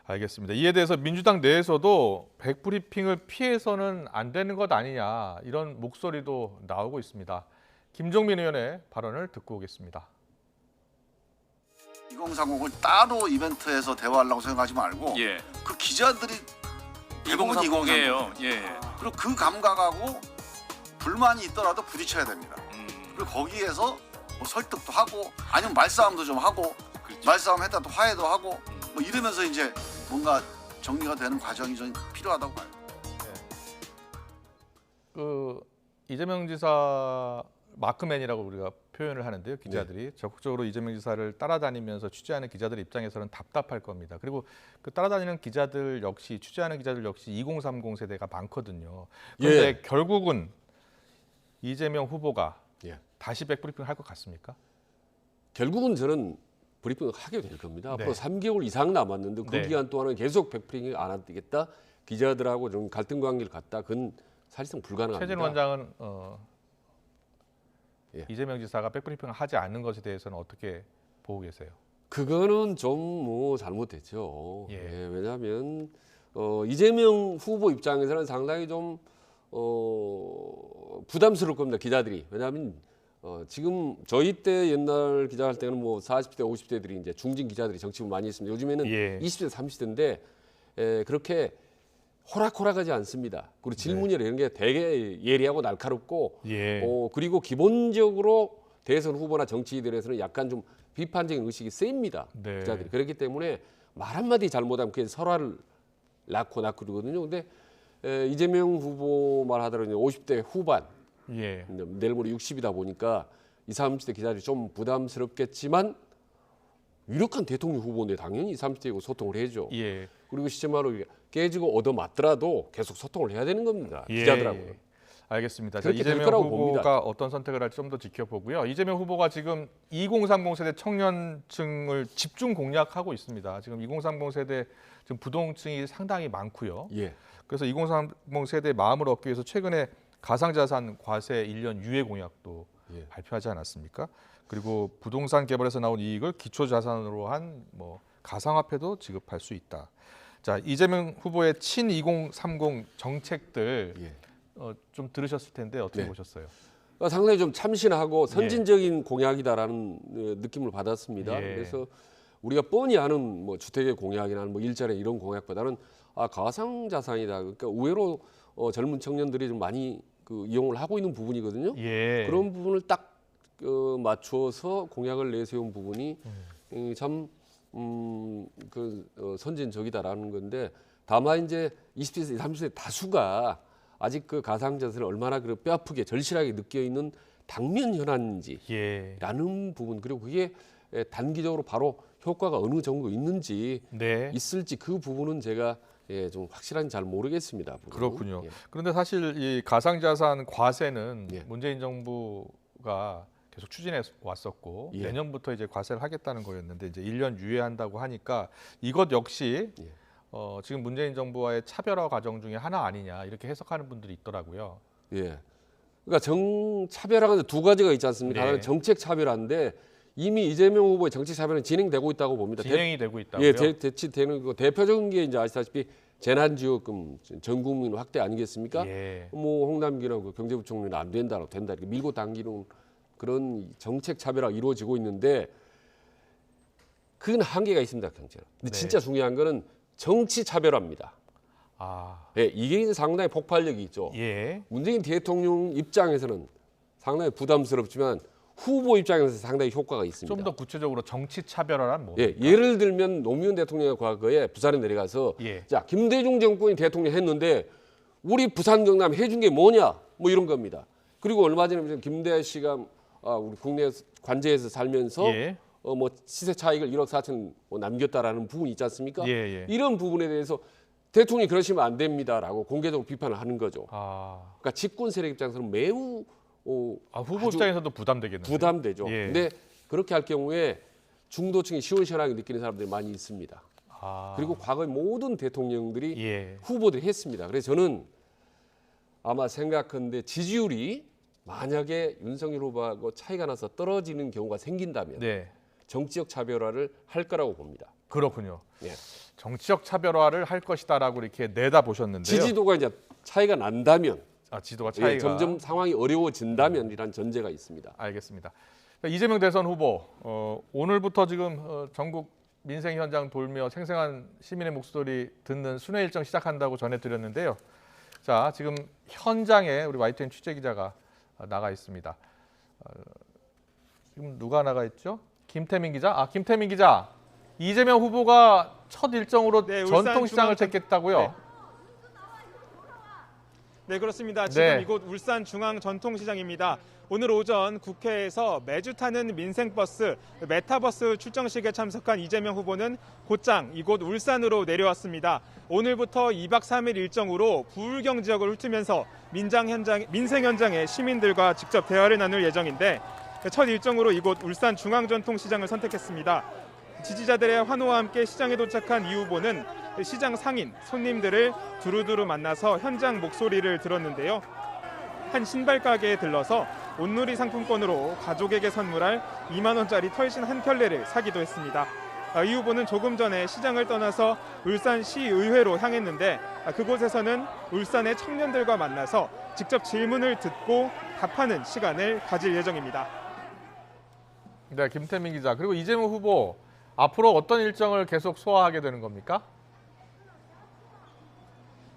Speaker 1: 알겠습니다. 이에 대해서 민주당 내에서도 백브리핑을 피해서는 안 되는 것 아니냐 이런 목소리도 나오고 있습니다. 김종민 의원의 발언을 듣고 오겠습니다.
Speaker 5: 2030을 따로 이벤트에서 대화하려고 생각하지 말고
Speaker 17: 예.
Speaker 5: 그 기자들이 대부분
Speaker 17: 2030이에요.
Speaker 5: 2030.
Speaker 17: 예.
Speaker 5: 그리고 그 감각하고 불만이 있더라도 부딪혀야 됩니다. 그리고 거기에서 뭐 설득도 하고 아니면 말싸움도 좀 하고 말싸움 했다 또 화해도 하고 뭐 이러면서 이제 뭔가 정리가 되는 과정이 좀 필요하다고 봐요.
Speaker 1: 그 이재명 지사 마크맨이라고 우리가 표현을 하는데요. 기자들이 적극적으로 이재명 지사를 따라다니면서 취재하는 기자들 입장에서는 답답할 겁니다. 그리고 그 따라다니는 기자들 역시 취재하는 기자들 역시 2030 세대가 많거든요. 그런데
Speaker 21: 예.
Speaker 1: 결국은 이재명 후보가
Speaker 21: 예.
Speaker 1: 다시 백브리핑 할 것 같습니까?
Speaker 21: 결국은 저는 브리핑을 하게 될 겁니다.
Speaker 1: 네.
Speaker 21: 앞으로 3개월 이상 남았는데 그
Speaker 1: 네.
Speaker 21: 기간 동안은 계속 백브리핑을 안 하겠다. 기자들하고 좀 갈등 관계를 갖다 그건 사실상 불가능합니다.
Speaker 1: 최진 원장은
Speaker 21: 예.
Speaker 1: 이재명 지사가 백브리핑을 하지 않는 것에 대해서는 어떻게 보고 계세요?
Speaker 21: 그거는 좀 뭐 잘못됐죠.
Speaker 1: 예.
Speaker 21: 예, 왜냐하면 이재명 후보 입장에서는 상당히 좀 부담스러울 겁니다. 기자들이. 왜냐하면 지금 저희 때 옛날 기자할 때는 뭐 40대, 50대들이 이제 중진 기자들이 정치부 많이 했습니다. 요즘에는
Speaker 1: 예.
Speaker 21: 20대, 30대인데 그렇게 호락호락하지 않습니다. 그리고 질문이나 이런 게 되게 예리하고 날카롭고
Speaker 1: 예.
Speaker 21: 그리고 기본적으로 대선 후보나 정치인들에서는 약간 좀 비판적인 의식이 셉니다.
Speaker 1: 네.
Speaker 21: 기자들이. 그렇기 때문에 말 한마디 잘못하면 그게 설화를 낳고 그러거든요. 근데 이재명 후보 말하더라도 50대 후반,
Speaker 1: 예.
Speaker 21: 내일 모레 60이다 보니까 20, 30대 기자들이 좀 부담스럽겠지만 유력한 대통령 후보인데 당연히 20, 30대이고 소통을 해야죠.
Speaker 1: 예.
Speaker 21: 그리고 시체마로 깨지고 얻어맞더라도 계속 소통을 해야 되는 겁니다.
Speaker 1: 예.
Speaker 21: 기자들하고.
Speaker 1: 알겠습니다. 자,
Speaker 21: 그렇게 될
Speaker 1: 이재명
Speaker 21: 거라고
Speaker 1: 후보가
Speaker 21: 봅니다.
Speaker 1: 어떤 선택을 할지 좀 더 지켜보고요. 이재명 후보가 지금 2030 세대 청년층을 집중 공략하고 있습니다. 지금 2030 세대 지금 부동층이 상당히 많고요.
Speaker 21: 예.
Speaker 1: 그래서 2030 세대의 마음을 얻기 위해서 최근에 가상자산 과세 1년 유예 공약도
Speaker 21: 예.
Speaker 1: 발표하지 않았습니까? 그리고 부동산 개발에서 나온 이익을 기초자산으로 한 뭐 가상화폐도 지급할 수 있다. 자, 이재명 후보의 친 2030 정책들
Speaker 21: 예.
Speaker 1: 좀 들으셨을 텐데 어떻게
Speaker 21: 네.
Speaker 1: 보셨어요?
Speaker 21: 상당히 좀 참신하고 선진적인 공약이다라는 느낌을 받았습니다.
Speaker 1: 예.
Speaker 21: 그래서 우리가 뻔히 아는 뭐 주택의 공약이나 뭐 일자리 이런 공약보다는 가상자산이다. 그러니까 의외로 젊은 청년들이 좀 많이 이용을 하고 있는 부분이거든요.
Speaker 1: 예.
Speaker 21: 그런 부분을 딱 맞춰서 공약을 내세운 부분이 참 선진적이다라는 건데 다만 이제 20대, 30대 다수가 아직 그 가상자산을 얼마나 뼈 아프게 절실하게 느껴 있는 당면 현안인지라는 부분 그리고 그게 단기적으로 바로 효과가 어느 정도 있는지
Speaker 1: 네.
Speaker 21: 있을지 그 부분은 제가 좀 확실한지 잘 모르겠습니다. 앞으로.
Speaker 1: 그렇군요.
Speaker 21: 예.
Speaker 1: 그런데 사실 이 가상자산 과세는
Speaker 21: 예.
Speaker 1: 문재인 정부가 계속 추진해 왔었고
Speaker 21: 예.
Speaker 1: 내년부터 이제 과세를 하겠다는 거였는데 이제 1년 유예한다고 하니까 이것 역시
Speaker 21: 예.
Speaker 1: 지금 문재인 정부와의 차별화 과정 중에 하나 아니냐 이렇게 해석하는 분들이 있더라고요.
Speaker 21: 예. 그러니까 정차별화가 두 가지가 있지 않습니까?
Speaker 1: 네.
Speaker 21: 하나는 정책 차별화인데 이미 이재명 후보의 정책 차별화는 진행되고 있다고 봅니다.
Speaker 1: 진행이 되고 있다고요?
Speaker 21: 예, 대치되는 거 대표적인 게 이제 아시다시피 재난지원금 전 국민 확대 아니겠습니까?
Speaker 1: 예.
Speaker 21: 뭐 홍남기나 경제부총리는 안 된다고 된다 이렇게 밀고 당기는 그런 정책 차별화가 이루어지고 있는데 그건 한계가 있습니다, 경제는. 근데 진짜 중요한 거는 정치 차별화입니다. 예, 이게 이제 상당히 폭발력이 있죠. 문재인 대통령 입장에서는 상당히 부담스럽지만 후보 입장에서 상당히 효과가 있습니다.
Speaker 1: 좀 더 구체적으로 정치 차별화란 뭐?
Speaker 21: 예, 예를 들면 노무현 대통령이 과거에 부산에 내려가서 자, 김대중 정권이 대통령 했는데 우리 부산 경남 해준 게 뭐냐? 뭐 이런 겁니다. 그리고 얼마 전에 김대하 씨가 우리 국내 관제에서 살면서 뭐 시세 차익을 1억 4천 남겼다라는 부분이 있지 않습니까? 이런 부분에 대해서 대통령이 그러시면 안 됩니다라고 공개적으로 비판을 하는 거죠. 그러니까 집권 세력 입장에서는 매우
Speaker 1: 후보 입장에서도 부담되겠네요.
Speaker 21: 부담되죠. 근데 그렇게 할 경우에 중도층이 시원시원하게 느끼는 사람들이 많이 있습니다. 그리고 과거의 모든 대통령들이 후보들이 했습니다. 그래서 저는 아마 생각하는데 지지율이 만약에 윤석열 후보하고 차이가 나서 떨어지는 경우가 생긴다면 정치적 차별화를 할 거라고 봅니다.
Speaker 1: 그렇군요. 정치적 차별화를 할 것이다라고 이렇게 내다 보셨는데요.
Speaker 21: 지지도가 이제 차이가 난다면,
Speaker 1: 지지도가 차이가
Speaker 21: 점점 상황이 어려워진다면이란 전제가 있습니다.
Speaker 1: 알겠습니다. 이재명 대선 후보 오늘부터 지금 전국 민생 현장 돌며 생생한 시민의 목소리 듣는 순회 일정 시작한다고 전해드렸는데요. 자, 지금 현장에 우리 YTN 취재 기자가 나가 있습니다. 지금 누가 나가 있죠? 김태민 기자. 김태민 기자. 이재명 후보가 첫 일정으로 전통시장을 택했다고요?
Speaker 6: 네, 그렇습니다. 지금 이곳 울산 중앙전통시장입니다. 오늘 오전 국회에서 매주 타는 민생버스, 메타버스 출정식에 참석한 이재명 후보는 곧장 이곳 울산으로 내려왔습니다. 오늘부터 2박 3일 일정으로 부울경 지역을 훑으면서 민생 현장의 시민들과 직접 대화를 나눌 예정인데 첫 일정으로 이곳 울산 중앙전통시장을 선택했습니다. 지지자들의 환호와 함께 시장에 도착한 이 후보는 시장 상인, 손님들을 두루두루 만나서 현장 목소리를 들었는데요. 한 신발 가게에 들러서 온누리 상품권으로 가족에게 선물할 2만 원짜리 털신 한 켤레를 사기도 했습니다. 이 후보는 조금 전에 시장을 떠나서 울산시의회로 향했는데 그곳에서는 울산의 청년들과 만나서 직접 질문을 듣고 답하는 시간을 가질 예정입니다.
Speaker 1: 네, 김태민 기자. 그리고 이재명 후보 앞으로 어떤 일정을 계속 소화하게 되는 겁니까?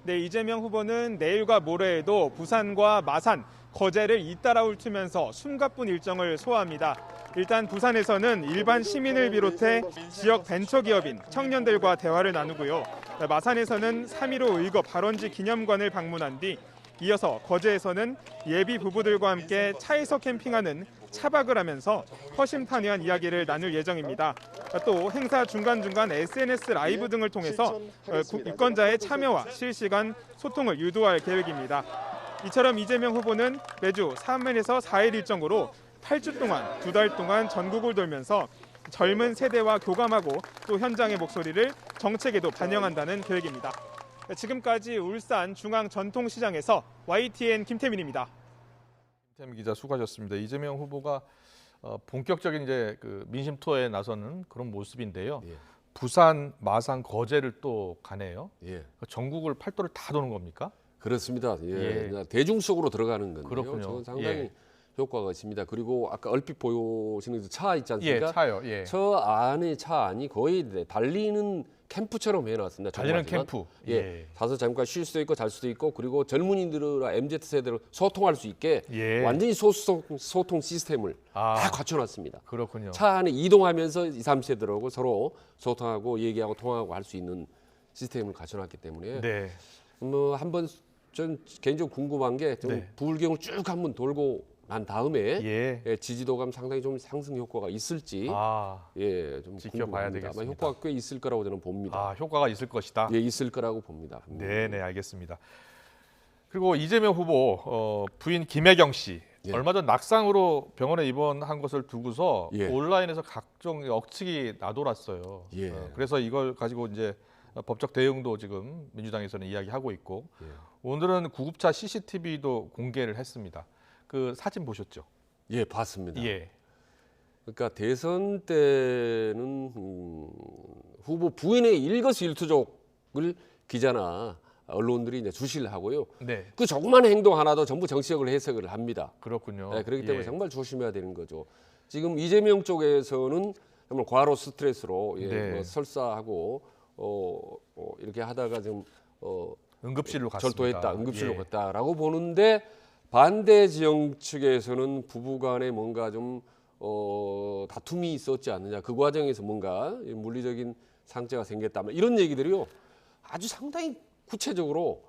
Speaker 6: 네, 이재명 후보는 내일과 모레에도 부산과 마산, 거제를 잇따라 훑으면서 숨가쁜 일정을 소화합니다. 일단 부산에서는 일반 시민을 비롯해 지역 벤처기업인 청년들과 대화를 나누고요. 마산에서는 3.15 의거 발원지 기념관을 방문한 뒤 이어서 거제에서는 예비 부부들과 함께 차에서 캠핑하는 차박을 하면서 허심탄회한 이야기를 나눌 예정입니다. 또 행사 중간중간 SNS 라이브 등을 통해서 유권자의 참여와 실시간 소통을 유도할 계획입니다. 이처럼 이재명 후보는 매주 3일에서 4일 일정으로 8주 동안 2달 동안 전국을 돌면서 젊은 세대와 교감하고 또 현장의 목소리를 정책에도 반영한다는 계획입니다. 지금까지 울산 중앙전통시장에서 YTN 김태민입니다.
Speaker 1: 김태민 기자 수고하셨습니다. 이재명 후보가 본격적인 이제 그 민심 투어에 나서는 그런 모습인데요. 부산, 마산, 거제를 또 가네요. 전국을 팔도를 다 도는 겁니까?
Speaker 21: 그렇습니다. 대중 속으로 들어가는 건데요.
Speaker 1: 그렇군요.
Speaker 21: 저는 상당히 효과가 있습니다. 그리고 아까 얼핏 보시는 차 있지 않습니까?
Speaker 1: 차요.
Speaker 21: 저 안에 차 안이 거의 달리는 캠프처럼 해놨습니다.
Speaker 1: 달리는 캠프.
Speaker 21: 가서 잠깐 쉴 수도 있고 잘 수도 있고 그리고 젊은이들과 MZ세대로 소통할 수 있게 완전히 소통 시스템을 다 갖춰놨습니다.
Speaker 1: 그렇군요.
Speaker 21: 차 안에 이동하면서 20, 30세들하고 서로 소통하고 얘기하고 통화하고 할 수 있는 시스템을 갖춰놨기 때문에 뭐 한번 전 개인적으로 궁금한 게 부울경을 쭉 한번 돌고 난 다음에 지지도감 상당히 좀 상승 효과가 있을지 좀
Speaker 1: 지켜봐야 되겠습니다.
Speaker 21: 아마 효과가 꽤 있을 거라고 저는 봅니다.
Speaker 1: 효과가 있을 것이다.
Speaker 21: 있을 거라고 봅니다.
Speaker 1: 네, 알겠습니다. 그리고 이재명 후보 부인 김혜경 씨 얼마 전 낙상으로 병원에 입원한 것을 두고서 온라인에서 각종 억측이 나돌았어요. 그래서 이걸 가지고 이제 법적 대응도 지금 민주당에서는 이야기하고 있고 오늘은 구급차 CCTV도 공개를 했습니다. 그 사진 보셨죠?
Speaker 21: 봤습니다. 그러니까 대선 때는 후보 부인의 일거수일투족을 기자나 언론들이 이제 주시를 하고요.
Speaker 1: 네.
Speaker 21: 그 조그만 행동 하나도 전부 정치적으로 해석을 합니다.
Speaker 1: 그렇군요.
Speaker 21: 네, 그렇기 때문에
Speaker 1: 예.
Speaker 21: 정말 조심해야 되는 거죠. 지금 이재명 쪽에서는 정말 과로 스트레스로
Speaker 1: 네.
Speaker 21: 뭐 설사하고 이렇게 하다가 좀
Speaker 1: 응급실로 갔습니다.
Speaker 21: 절도했다, 응급실로
Speaker 1: 예.
Speaker 21: 갔다라고 보는데 반대 지형 측에서는 부부간에 뭔가 좀 다툼이 있었지 않느냐, 그 과정에서 뭔가 물리적인 상처가 생겼다, 이런 얘기들이요 아주 상당히 구체적으로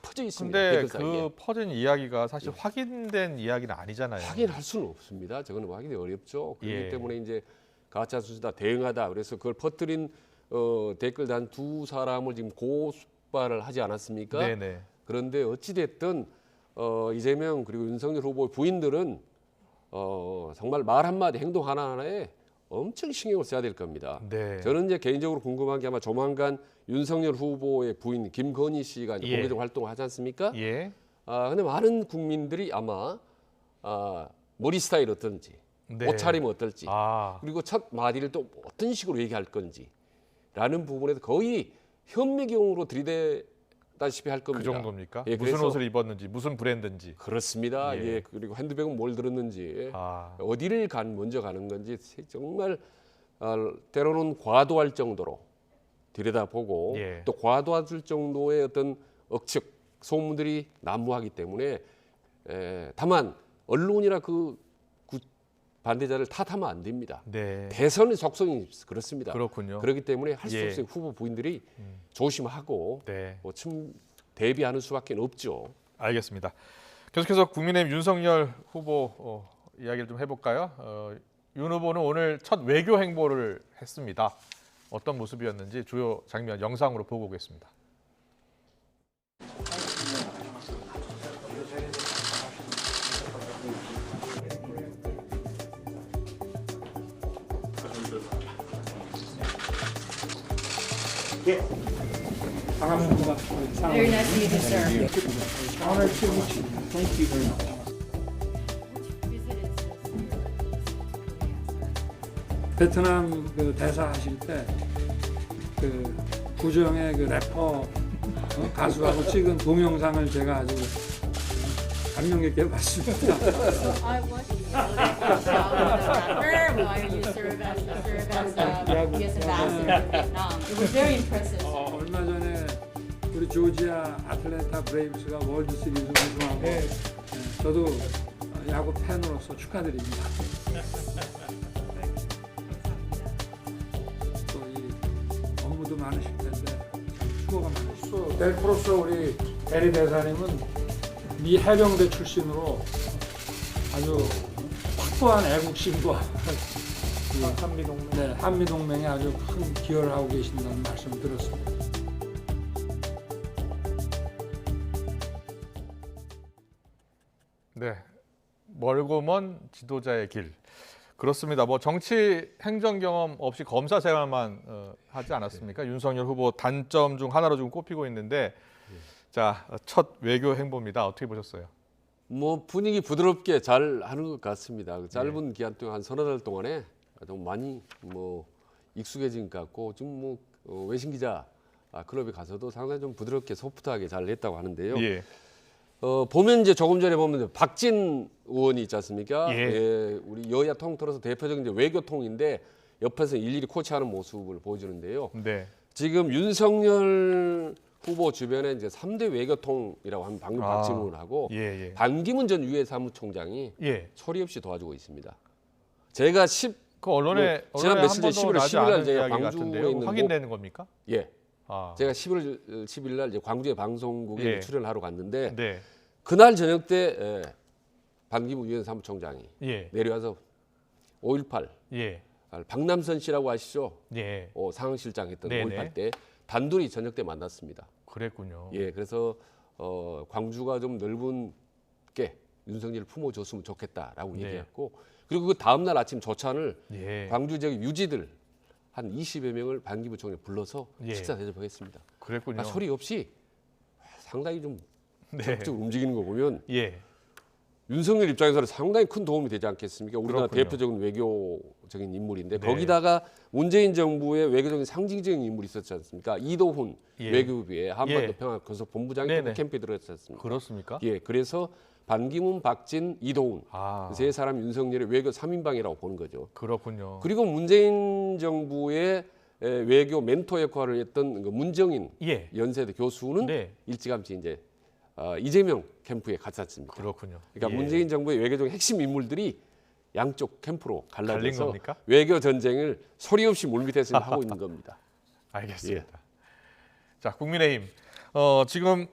Speaker 21: 퍼져 있습니다.
Speaker 1: 근데
Speaker 21: 댓글 사이에.
Speaker 1: 그 퍼진 이야기가 사실 확인된 이야기는 아니잖아요.
Speaker 21: 확인할 수는 없습니다. 저거는 확인이 어렵죠. 그렇기
Speaker 1: 예.
Speaker 21: 때문에 이제 가짜 수수다, 대응하다. 그래서 그걸 퍼뜨린 댓글 단 두 사람을 지금 고발을 하지 않았습니까?
Speaker 1: 네네.
Speaker 21: 그런데 어찌 됐든 이재명 그리고 윤석열 후보의 부인들은 정말 말 한마디, 행동 하나하나에 엄청 신경을 써야 될 겁니다.
Speaker 1: 네.
Speaker 21: 저는 이제 개인적으로 궁금한 게 아마 조만간 윤석열 후보의 부인 김건희 씨가 이제
Speaker 1: 예.
Speaker 21: 공개적 활동을 하지 않습니까?
Speaker 1: 예.
Speaker 21: 근데 많은 국민들이 아마 머리 스타일 어떤지,
Speaker 1: 네.
Speaker 21: 옷차림 어떨지,
Speaker 1: 아.
Speaker 21: 그리고 첫 마디를 또 어떤 식으로 얘기할 건지라는 부분에서 거의 현미경으로 들이대다시피 할
Speaker 1: 그
Speaker 21: 겁니다.
Speaker 1: 정도입니까?
Speaker 21: 예,
Speaker 1: 무슨
Speaker 21: 그래서
Speaker 1: 옷을 입었는지, 무슨 브랜드인지.
Speaker 21: 그렇습니다.
Speaker 1: 예.
Speaker 21: 예. 그리고 핸드백은 뭘 들었는지,
Speaker 1: 아.
Speaker 21: 어디를 먼저 가는 건지 정말 때로는 과도할 정도로 들여다보고
Speaker 1: 예.
Speaker 21: 또 과도할 정도의 어떤 억측, 소문들이 난무하기 때문에 다만 언론이나 그 반대자를 탓하면 안 됩니다.
Speaker 1: 네.
Speaker 21: 대선의 속성이 그렇습니다.
Speaker 1: 그렇군요.
Speaker 21: 그렇기 때문에 할 수
Speaker 1: 예.
Speaker 21: 없으니 후보 부인들이 조심하고
Speaker 1: 네.
Speaker 21: 좀 대비하는 수밖에 없죠.
Speaker 1: 알겠습니다. 계속해서 국민의힘 윤석열 후보 이야기를 좀 해볼까요? 윤 후보는 오늘 첫 외교 행보를 했습니다. 어떤 모습이었는지 주요 장면 영상으로 보고 오겠습니다.
Speaker 13: 예. 반갑습니다.
Speaker 3: Very nice to meet you, sir.
Speaker 13: Honored to meet you. Thank you very much. 베트남 그 대사 하실 때 그 구정의 그 래퍼 가수하고 찍은 동영상을 제가 아주 감명 깊게 봤습니다.
Speaker 3: I watched the rapper while you serve as U.S. ambassador to Vietnam. It was very impressive.
Speaker 13: 얼마 전에 우리 조지아 아틀랜타 브레이브스가 월드 시리즈 우승하고 저도 야구 팬으로서 축하드립니다. 또 이 업무도 많으실 텐데 수고가 많으시고 델프로스 우리 대리 대사님은 미 해병대 출신으로 아주 확고한 애국심과 한미동맹, 네, 한미동맹에 아주 큰 기여를 하고 계신다는 말씀을 들었습니다.
Speaker 1: 네, 멀고 먼 지도자의 길. 그렇습니다. 뭐 정치 행정 경험 없이 검사 생활만 하지 않았습니까? 윤석열 후보 단점 중 하나로 좀 꼽히고 있는데, 자, 첫 외교 행보입니다. 어떻게 보셨어요?
Speaker 21: 뭐 분위기 부드럽게 잘 하는 것 같습니다. 그 짧은 기간 동안 한 서너 달 동안에 좀 많이 뭐 익숙해진 것 같고 지금 뭐 외신 기자 클럽에 가서도 상당히 좀 부드럽게 소프트하게 잘 했다고 하는데요.
Speaker 1: 예.
Speaker 21: 보면 이제 조금 전에 보면 박진 의원이 있지 않습니까?
Speaker 1: 예.
Speaker 21: 예, 우리 여야 통틀어서 대표적인 이제 외교통인데 옆에서 일일이 코치하는 모습을 보여주는데요.
Speaker 1: 네.
Speaker 21: 지금 윤석열 후보 주변에 이제 3대 외교통이라고 하면 방금 박진 의원하고
Speaker 1: 예.
Speaker 21: 반기문 전 유엔 사무총장이
Speaker 1: 예.
Speaker 21: 소리 없이 도와주고 있습니다. 제가
Speaker 1: 그 언론에
Speaker 21: 지난
Speaker 1: 한
Speaker 21: 며칠 전
Speaker 1: 번도
Speaker 21: 11월
Speaker 1: 나지
Speaker 21: 10일 날
Speaker 1: 않은
Speaker 21: 제가
Speaker 1: 이야기
Speaker 21: 광주에
Speaker 1: 같은데요.
Speaker 21: 있는
Speaker 1: 확인되는 겁니까?
Speaker 21: 예.
Speaker 1: 아.
Speaker 21: 제가 11월 10일 날 이제 광주의 방송국에
Speaker 1: 예.
Speaker 21: 출연하러 갔는데
Speaker 1: 네.
Speaker 21: 그날 저녁 때 반기문 유엔 사무총장이
Speaker 1: 예.
Speaker 21: 내려와서 5.18
Speaker 1: 예.
Speaker 21: 박남선 씨라고 아시죠?
Speaker 1: 예.
Speaker 21: 상황실장 했던
Speaker 1: 네네.
Speaker 21: 5.18 때 단둘이 저녁 때 만났습니다.
Speaker 1: 그랬군요.
Speaker 21: 예, 그래서 광주가 좀 넓은게 윤석열을 품어줬으면 좋겠다라고
Speaker 1: 네.
Speaker 21: 얘기했고 그리고 그 다음 날 아침 조찬을
Speaker 1: 예.
Speaker 21: 광주 지역 유지들 한 20여 명을 반기문 총장이 불러서
Speaker 1: 예.
Speaker 21: 식사 대접하겠습니다.
Speaker 1: 그랬군요.
Speaker 21: 그러니까 소리 없이 상당히 좀
Speaker 1: 네.
Speaker 21: 적극적으로 움직이는 거 보면
Speaker 1: 예.
Speaker 21: 윤석열 입장에서는 상당히 큰 도움이 되지 않겠습니까? 우리나라
Speaker 1: 그렇군요.
Speaker 21: 대표적인 외교 대표적인 인물인데 거기다가 문재인 정부의 외교적인 상징적인 인물이 있었지 않습니까? 이도훈 외교부의 한반도 평화 건설 본부장이 캠프에 들어갔지 않습니까?
Speaker 1: 그렇습니까?
Speaker 21: 예, 그래서 반기문, 박진, 이도훈 세 사람 윤석열의 외교 3인방이라고 보는 거죠.
Speaker 1: 그렇군요.
Speaker 21: 그리고 문재인 정부의 외교 멘토 역할을 했던 문정인 연세대 교수는 일찌감치 이제 이재명 캠프에 갔지 않습니까?
Speaker 1: 그렇군요.
Speaker 21: 그러니까 문재인 정부의 외교적 핵심 인물들이 양쪽 캠프로 갈라져서
Speaker 1: 겁니까?
Speaker 21: 외교 전쟁을 소리 없이 물밑에서 하고 있는 겁니다.
Speaker 1: 알겠습니다. 자, 국민의힘 지금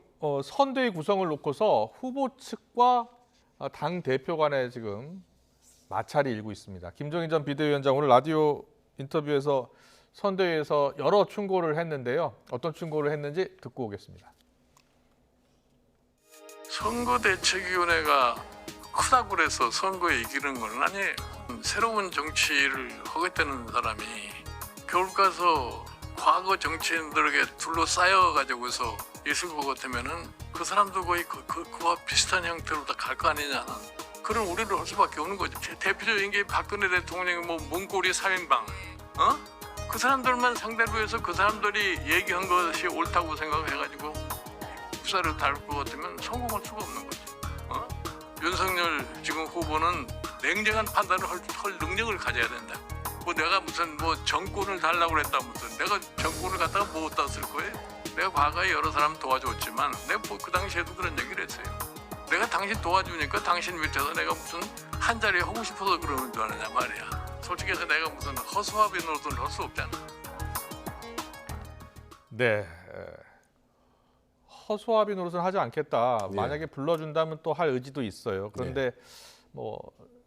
Speaker 1: 선대위 구성을 놓고서 후보 측과 당 대표 간에 지금 마찰이 일고 있습니다. 김종인 전 비대위원장 오늘 라디오 인터뷰에서 선대위에서 여러 충고를 했는데요. 어떤 충고를 했는지 듣고 오겠습니다.
Speaker 7: 선거대책위원회가 크다고 그래서 선거에 이기는 건 아니에요. 새로운 정치를 하겠다는 사람이 겨울 가서 과거 정치인들에게 둘러싸여 가지고서 있을 것 같으면은 그 사람도 거의 그와 비슷한 형태로 다 갈 거 아니냐. 그런 우려를 할 수밖에 없는 거죠. 대표적인 게 박근혜 대통령의 문고리 살인방, 그 사람들만 상대로 해서 그 사람들이 얘기한 것이 옳다고 생각해가지고 수사를 다룰 것 같으면 성공할 수가 없는 거죠. 윤석열 지금 후보는 냉정한 판단을 할 능력을 가져야 된다. 내가 무슨 정권을 달라고 그랬다 무슨 내가 정권을 갖다가 못 땄을 거예요. 내가 과거에 여러 사람 도와줬지만 내가 그 당시에도 그런 얘기를 했어요. 내가 당신 도와주니까 당신 밑에서 내가 무슨 한 자리 하고 싶어서 그러는 줄 아느냐 말이야. 솔직히 해서 내가 무슨 허수아비 노릇을 할 수 없잖아.
Speaker 1: 네. 허수아비 노릇은 하지 않겠다. 만약에 불러준다면 또 할 의지도 있어요. 그런데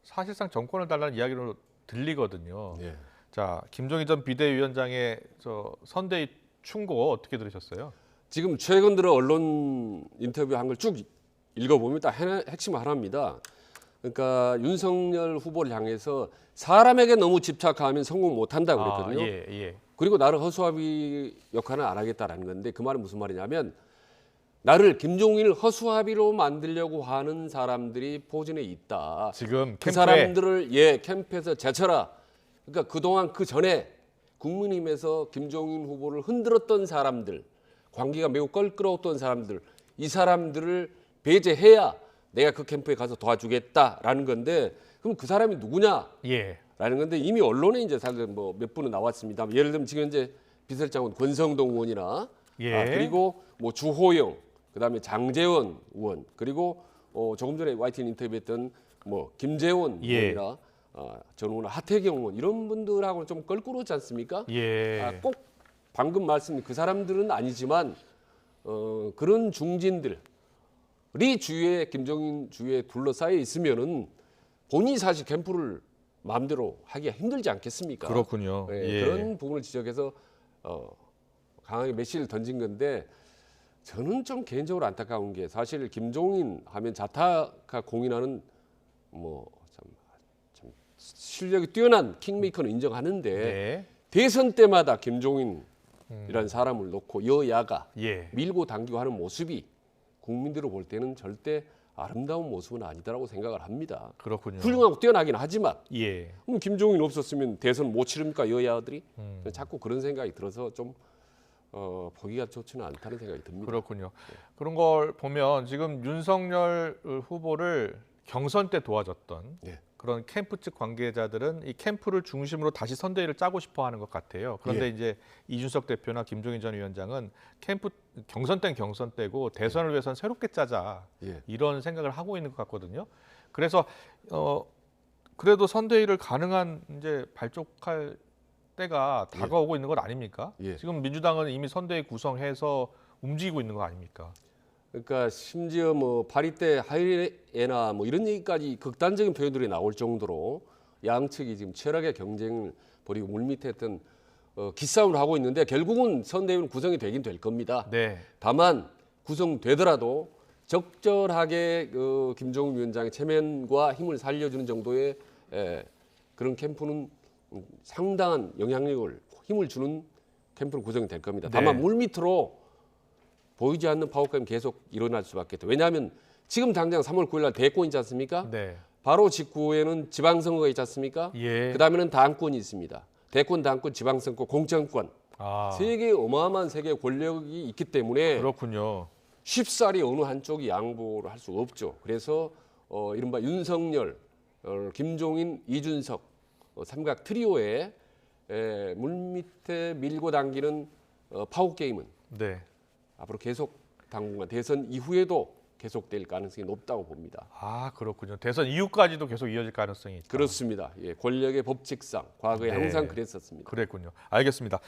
Speaker 1: 사실상 정권을 달라는 이야기로 들리거든요. 자, 김종인 전 비대위원장의 선대위 충고 어떻게 들으셨어요?
Speaker 21: 지금 최근 들어 언론 인터뷰한 걸 쭉 읽어보면 딱 핵심 하나입니다. 그러니까 윤석열 후보를 향해서 사람에게 너무 집착하면 성공 못한다고 그랬거든요. 그리고 나를 허수아비 역할은 안 하겠다라는 건데 그 말은 무슨 말이냐면 나를 김종인을 허수아비로 만들려고 하는 사람들이 포진해 있다.
Speaker 1: 지금
Speaker 21: 그 사람들을 캠프에서 제쳐라. 그러니까 그동안 그 전에 국민의힘에서 김종인 후보를 흔들었던 사람들, 관계가 매우 껄끄러웠던 사람들, 이 사람들을 배제해야 내가 그 캠프에 가서 도와주겠다라는 건데 그럼 그 사람이 누구냐? 라는 건데 이미 언론에 이제 사실 몇 분은 나왔습니다. 예를 들면 지금 이제 비서실장은 권성동 의원이나 그리고 주호영, 그다음에 장제원 의원, 그리고 조금 전에 YTN 인터뷰했던 김재원 의원이나 전 의원, 하태경 의원 이런 분들하고는 좀 껄끄러웠지 않습니까? 꼭 방금 말씀드린 그 사람들은 아니지만 그런 중진들이 주위에 김종인 주위에 둘러싸여 있으면은 본인이 사실 캠프를 마음대로 하기가 힘들지 않겠습니까?
Speaker 1: 그렇군요.
Speaker 21: 그런 부분을 지적해서 강하게 메시지를 던진 건데 저는 좀 개인적으로 안타까운 게 사실 김종인 하면 자타가 공인하는 참 실력이 뛰어난 킹메이커는 인정하는데 대선 때마다 김종인이라는 사람을 놓고 여야가 밀고 당기고 하는 모습이 국민들로 볼 때는 절대 아름다운 모습은 아니다라고 생각을 합니다.
Speaker 1: 그렇군요.
Speaker 21: 훌륭하고 뛰어나긴 하지만 그럼 김종인 없었으면 대선 못 치릅니까 여야들이? 자꾸 그런 생각이 들어서 좀 보기가 좋지는 않다는 생각이 듭니다.
Speaker 1: 그렇군요. 그런 걸 보면 지금 윤석열 후보를 경선 때 도와줬던 그런 캠프 측 관계자들은 이 캠프를 중심으로 다시 선대위를 짜고 싶어 하는 것 같아요. 그런데 이제 이준석 대표나 김종인 전 위원장은 캠프 경선 때는 경선 때고 대선을 위해서는 새롭게 짜자 이런 생각을 하고 있는 것 같거든요. 그래서 그래도 선대위를 가능한 이제 발족할 때가 다가오고 있는 것 아닙니까? 지금 민주당은 이미 선대위 구성해서 움직이고 있는 거 아닙니까?
Speaker 21: 그러니까 심지어 파리 때 하이에나 이런 얘기까지 극단적인 표현들이 나올 정도로 양측이 지금 치열하게 경쟁을 벌이고 물밑에 했던 기싸움을 하고 있는데 결국은 선대위는 구성이 되긴 될 겁니다. 다만 구성되더라도 적절하게 김종인 위원장의 체면과 힘을 살려주는 정도의 그런 캠프는 상당한 영향력을 힘을 주는 캠프로 구성이 될 겁니다. 다만 물밑으로 보이지 않는 파워게임 계속 일어날 수밖에 없다. 왜냐하면 지금 당장 3월 9일 날 대권 있지 않습니까? 바로 직후에는 지방선거가 있지 않습니까?
Speaker 1: 예.
Speaker 21: 그다음에는 당권이 있습니다. 대권, 당권, 지방선거, 공천권. 세계 어마어마한 세계 권력이 있기 때문에
Speaker 1: 그렇군요.
Speaker 21: 쉽사리 어느 한쪽이 양보를 할 수가 없죠. 그래서 이른바 윤석열, 김종인, 이준석 삼각 트리오의 물밑에 밀고 당기는 파워 게임은
Speaker 1: 네.
Speaker 21: 앞으로 계속 당분간 대선 이후에도 계속될 가능성이 높다고 봅니다.
Speaker 1: 아, 그렇군요. 대선 이후까지도 계속 이어질 가능성이 있다.
Speaker 21: 그렇습니다. 예, 권력의 법칙상 과거에 항상 그랬었습니다.
Speaker 1: 그랬군요. 알겠습니다.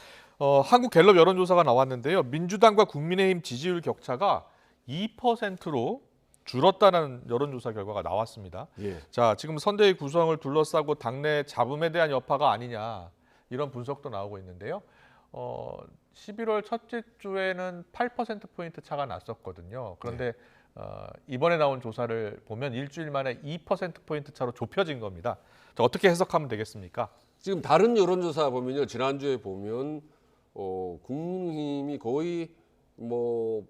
Speaker 1: 한국 갤럽 여론조사가 나왔는데요. 민주당과 국민의힘 지지율 격차가 2%로 줄었다는 여론조사 결과가 나왔습니다.
Speaker 21: 예.
Speaker 1: 자, 지금 선대위 구성을 둘러싸고 당내 잡음에 대한 여파가 아니냐 이런 분석도 나오고 있는데요. 11월 첫째 주에는 8%포인트 차가 났었거든요. 그런데 이번에 나온 조사를 보면 일주일 만에 2%포인트 차로 좁혀진 겁니다. 자, 어떻게 해석하면 되겠습니까?
Speaker 21: 지금 다른 여론조사 보면요. 지난주에 보면 국민의힘이 거의 뭐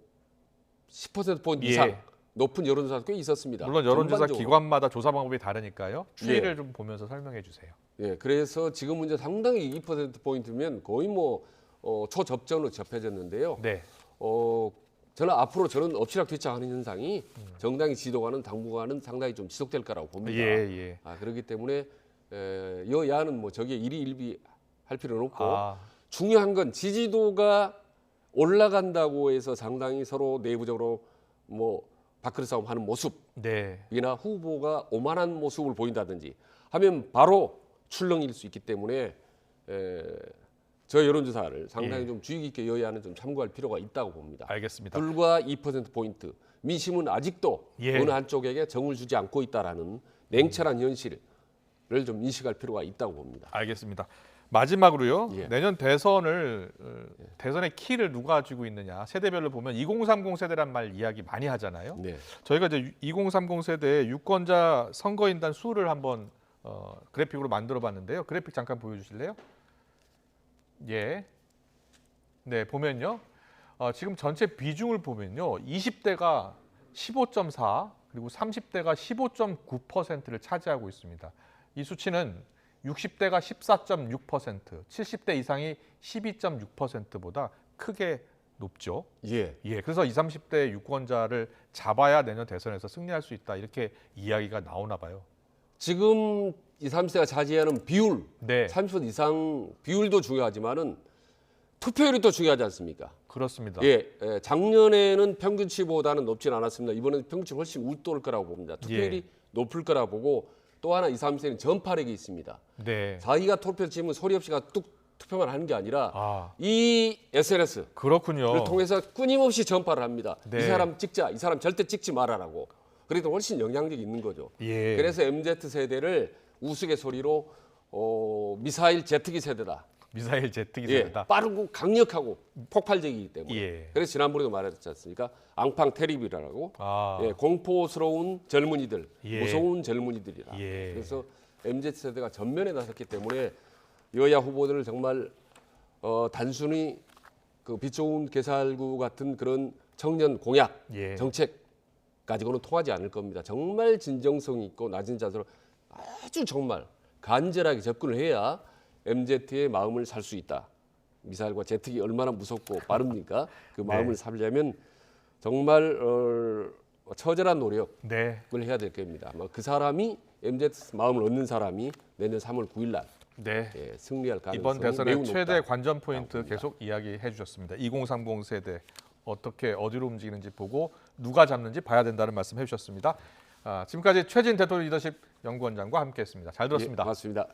Speaker 21: 10%포인트 이상 높은 여론조사가 꽤 있었습니다.
Speaker 1: 물론 여론조사
Speaker 21: 전반적으로.
Speaker 1: 기관마다 조사 방법이 다르니까요. 추이를 좀 보면서 설명해 주세요.
Speaker 21: 예, 그래서 지금 이제 상당히 2%포인트면 거의 뭐 초접전으로 접해졌는데요.
Speaker 1: 네.
Speaker 21: 저는 엎치락뒤치락하는 현상이 정당의 지도가는 당분간은 상당히 좀 지속될 거라고 봅니다.
Speaker 1: 예.
Speaker 21: 그렇기 때문에 여야는 뭐 저기에 일희일비할 필요는 없고 중요한 건 지지도가 올라간다고 해서 상당히 서로 내부적으로 뭐 밥그릇 싸움하는 모습이나 후보가 오만한 모습을 보인다든지 하면 바로 출렁일 수 있기 때문에 저 여론조사를 상당히 좀 주의 깊게 여야는 좀 참고할 필요가 있다고 봅니다.
Speaker 1: 알겠습니다.
Speaker 21: 불과 2%포인트. 민심은 아직도 어느 한쪽에게 정을 주지 않고 있다라는 냉철한 현실을 좀 인식할 필요가 있다고 봅니다.
Speaker 1: 알겠습니다. 마지막으로요. 내년 대선의 키를 누가 쥐고 있느냐. 세대별로 보면 2030 세대란 말 이야기 많이 하잖아요. 저희가 이제 2030 세대의 유권자 선거인단 수를 한번 그래픽으로 만들어 봤는데요. 그래픽 잠깐 보여주실래요? 예. 네, 보면요. 지금 전체 비중을 보면요. 20대가 15.4 그리고 30대가 15.9%를 차지하고 있습니다. 이 수치는 60대가 14.6%, 70대 이상이 12.6%보다 크게 높죠. 그래서 20, 30대 유권자를 잡아야 내년 대선에서 승리할 수 있다. 이렇게 이야기가 나오나 봐요.
Speaker 21: 지금 20, 30대가 차지하는 비율, 30% 이상 비율도 중요하지만은 투표율이 또 중요하지 않습니까?
Speaker 1: 그렇습니다.
Speaker 21: 작년에는 평균치보다는 높진 않았습니다. 이번에는 평균치 훨씬 웃돌 거라고 봅니다. 투표율이 높을 거라고 보고 또 하나 20, 30대는 전파력이 있습니다. 자기가 투표 치면 소리 없이 뚝 투표만 하는 게 아니라 이 SNS를 통해서 끊임없이 전파를 합니다. 이 사람 찍자, 이 사람 절대 찍지 말아라고. 그래도 훨씬 영향력이 있는 거죠. 그래서 MZ세대를 우스갯소리로 미사일 제트기 세대다.
Speaker 1: 미사일 제트기 세대다.
Speaker 21: 빠르고 강력하고 폭발적이기 때문에. 그래서 지난번에도 말했지 않습니까? 앙팡 테리비라고 공포스러운 젊은이들, 무서운 젊은이들이라. 그래서 MZ세대가 전면에 나섰기 때문에 여야 후보들을 정말 단순히 그 빛 좋은 개살구 같은 그런 청년 공약, 정책 가지고는 통하지 않을 겁니다. 정말 진정성 있고 낮은 자세로 아주 정말 간절하게 접근을 해야 MZ의 마음을 살 수 있다. 미사일과 제트기 얼마나 무섭고 빠릅니까? 그 마음을 살려면 정말 처절한 노력을 해야 될 겁니다. 그 사람이 MZ 마음을 얻는 사람이 내년 3월 9일 날 승리할 가능성이
Speaker 1: 이번 대선의
Speaker 21: 매우
Speaker 1: 최대
Speaker 21: 높다.
Speaker 1: 관전 포인트 계속 이야기해 주셨습니다. 2030 세대 어떻게 어디로 움직이는지 보고 누가 잡는지 봐야 된다는 말씀 해주셨습니다. 지금까지 최진 대통령 리더십 연구원장과 함께했습니다. 잘 들었습니다.
Speaker 21: 고맙습니다.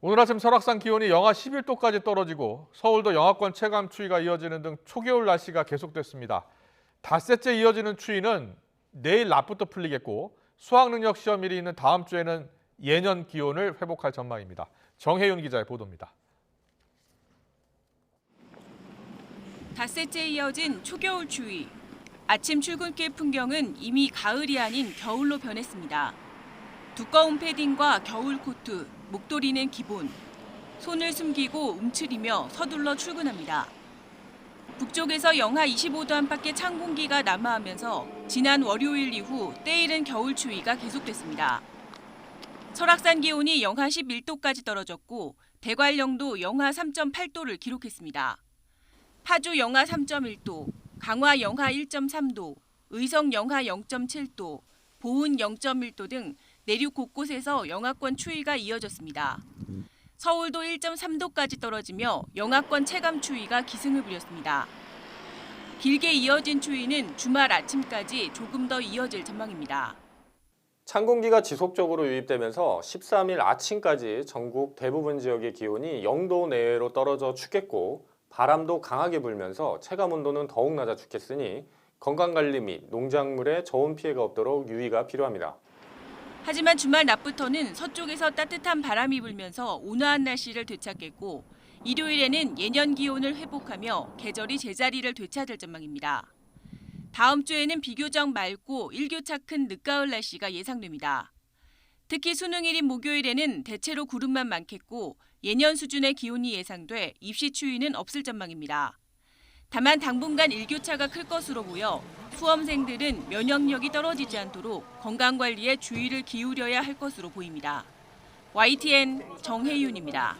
Speaker 1: 오늘 아침 설악산 기온이 영하 11도까지 떨어지고 서울도 영하권 체감 추위가 이어지는 등 초겨울 날씨가 계속됐습니다. 닷새째 이어지는 추위는 내일 낮부터 풀리겠고 수학능력 시험일이 있는 다음 주에는 예년 기온을 회복할 전망입니다. 정혜윤 기자의 보도입니다.
Speaker 9: 닷새째 이어진 초겨울 추위. 아침 출근길 풍경은 이미 가을이 아닌 겨울로 변했습니다. 두꺼운 패딩과 겨울 코트, 목도리는 기본. 손을 숨기고 움츠리며 서둘러 출근합니다. 북쪽에서 영하 25도 안팎의 찬 공기가 남하하면서 지난 월요일 이후 때이른 겨울 추위가 계속됐습니다. 설악산 기온이 영하 11도까지 떨어졌고 대관령도 영하 3.8도를 기록했습니다. 파주 영하 3.1도, 강화 영하 1.3도, 의성 영하 0.7도, 보은 0.1도 등 내륙 곳곳에서 영하권 추위가 이어졌습니다. 서울도 1.3도까지 떨어지며 영하권 체감 추위가 기승을 부렸습니다. 길게 이어진 추위는 주말 아침까지 조금 더 이어질 전망입니다.
Speaker 10: 찬 공기가 지속적으로 유입되면서 13일 아침까지 전국 대부분 지역의 기온이 0도 내외로 떨어져 춥겠고 바람도 강하게 불면서 체감 온도는 더욱 낮아 죽겠으니 건강관리 및 농작물에 저온 피해가 없도록 유의가 필요합니다.
Speaker 9: 하지만 주말 낮부터는 서쪽에서 따뜻한 바람이 불면서 온화한 날씨를 되찾겠고 일요일에는 예년 기온을 회복하며 계절이 제자리를 되찾을 전망입니다. 다음 주에는 비교적 맑고 일교차 큰 늦가을 날씨가 예상됩니다. 특히 수능일인 목요일에는 대체로 구름만 많겠고 예년 수준의 기온이 예상돼 입시 추위는 없을 전망입니다. 다만 당분간 일교차가 클 것으로 보여 수험생들은 면역력이 떨어지지 않도록 건강관리에 주의를 기울여야 할 것으로 보입니다. YTN 정혜윤입니다.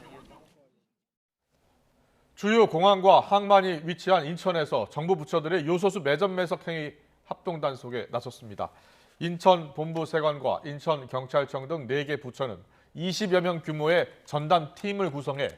Speaker 1: 주요 공항과 항만이 위치한 인천에서 정부 부처들의 요소수 매점 매석 행위 합동 단속에 나섰습니다. 인천 본부세관과 인천경찰청 등 4개 부처는 20여 명 규모의 전담팀을 구성해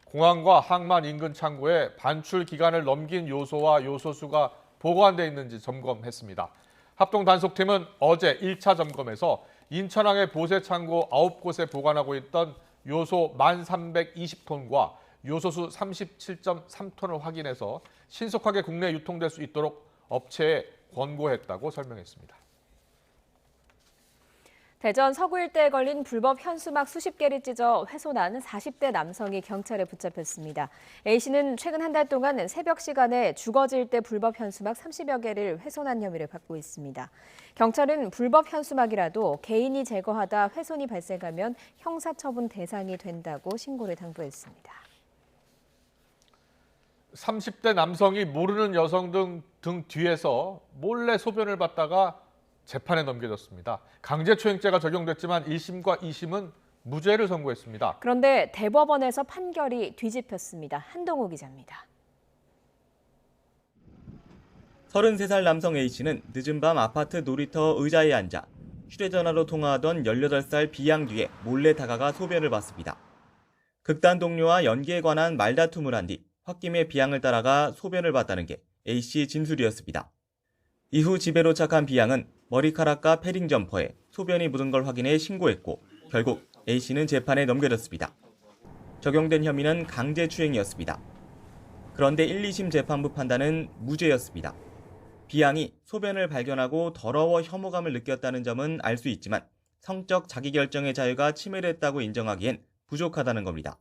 Speaker 1: 공항과 항만 인근 창고에 반출 기간을 넘긴 요소와 요소수가 보관돼 있는지 점검했습니다. 합동 단속팀은 어제 1차 점검에서 인천항의 보세 창고 9곳에 보관하고 있던 요소 1,320톤과 요소수 37.3톤을 확인해서 신속하게 국내에 유통될 수 있도록 업체에 권고했다고 설명했습니다.
Speaker 2: 대전 서구 일대에 걸린 불법 현수막 수십 개를 찢어 훼손한 40대 남성이 경찰에 붙잡혔습니다. A씨는 최근 한 달 동안 새벽 시간에 주거지 일대 불법 현수막 30여 개를 훼손한 혐의를 받고 있습니다. 경찰은 불법 현수막이라도 개인이 제거하다 훼손이 발생하면 형사처분 대상이 된다고 신고를 당부했습니다.
Speaker 1: 30대 남성이 모르는 여성 등 뒤에서 몰래 소변을 받다가 재판에 넘겨졌습니다. 강제추행죄가 적용됐지만 1심과 2심은 무죄를 선고했습니다.
Speaker 2: 그런데 대법원에서 판결이 뒤집혔습니다. 한동호 기자입니다.
Speaker 22: 33살 남성 A씨는 늦은 밤 아파트 놀이터 의자에 앉아 휴대전화로 통화하던 18살 B양 뒤에 몰래 다가가 소변을 봤습니다. 극단 동료와 연기에 관한 말다툼을 한 뒤 홧김에 B양을 따라가 소변을 봤다는 게 A씨 진술이었습니다. 이후 집에 도착한 B양은 머리카락과 패딩 점퍼에 소변이 묻은 걸 확인해 신고했고 결국 A씨는 재판에 넘겨졌습니다. 적용된 혐의는 강제추행이었습니다. 그런데 1, 2심 재판부 판단은 무죄였습니다. B양이 소변을 발견하고 더러워 혐오감을 느꼈다는 점은 알 수 있지만 성적 자기결정의 자유가 침해됐다고 인정하기엔 부족하다는 겁니다.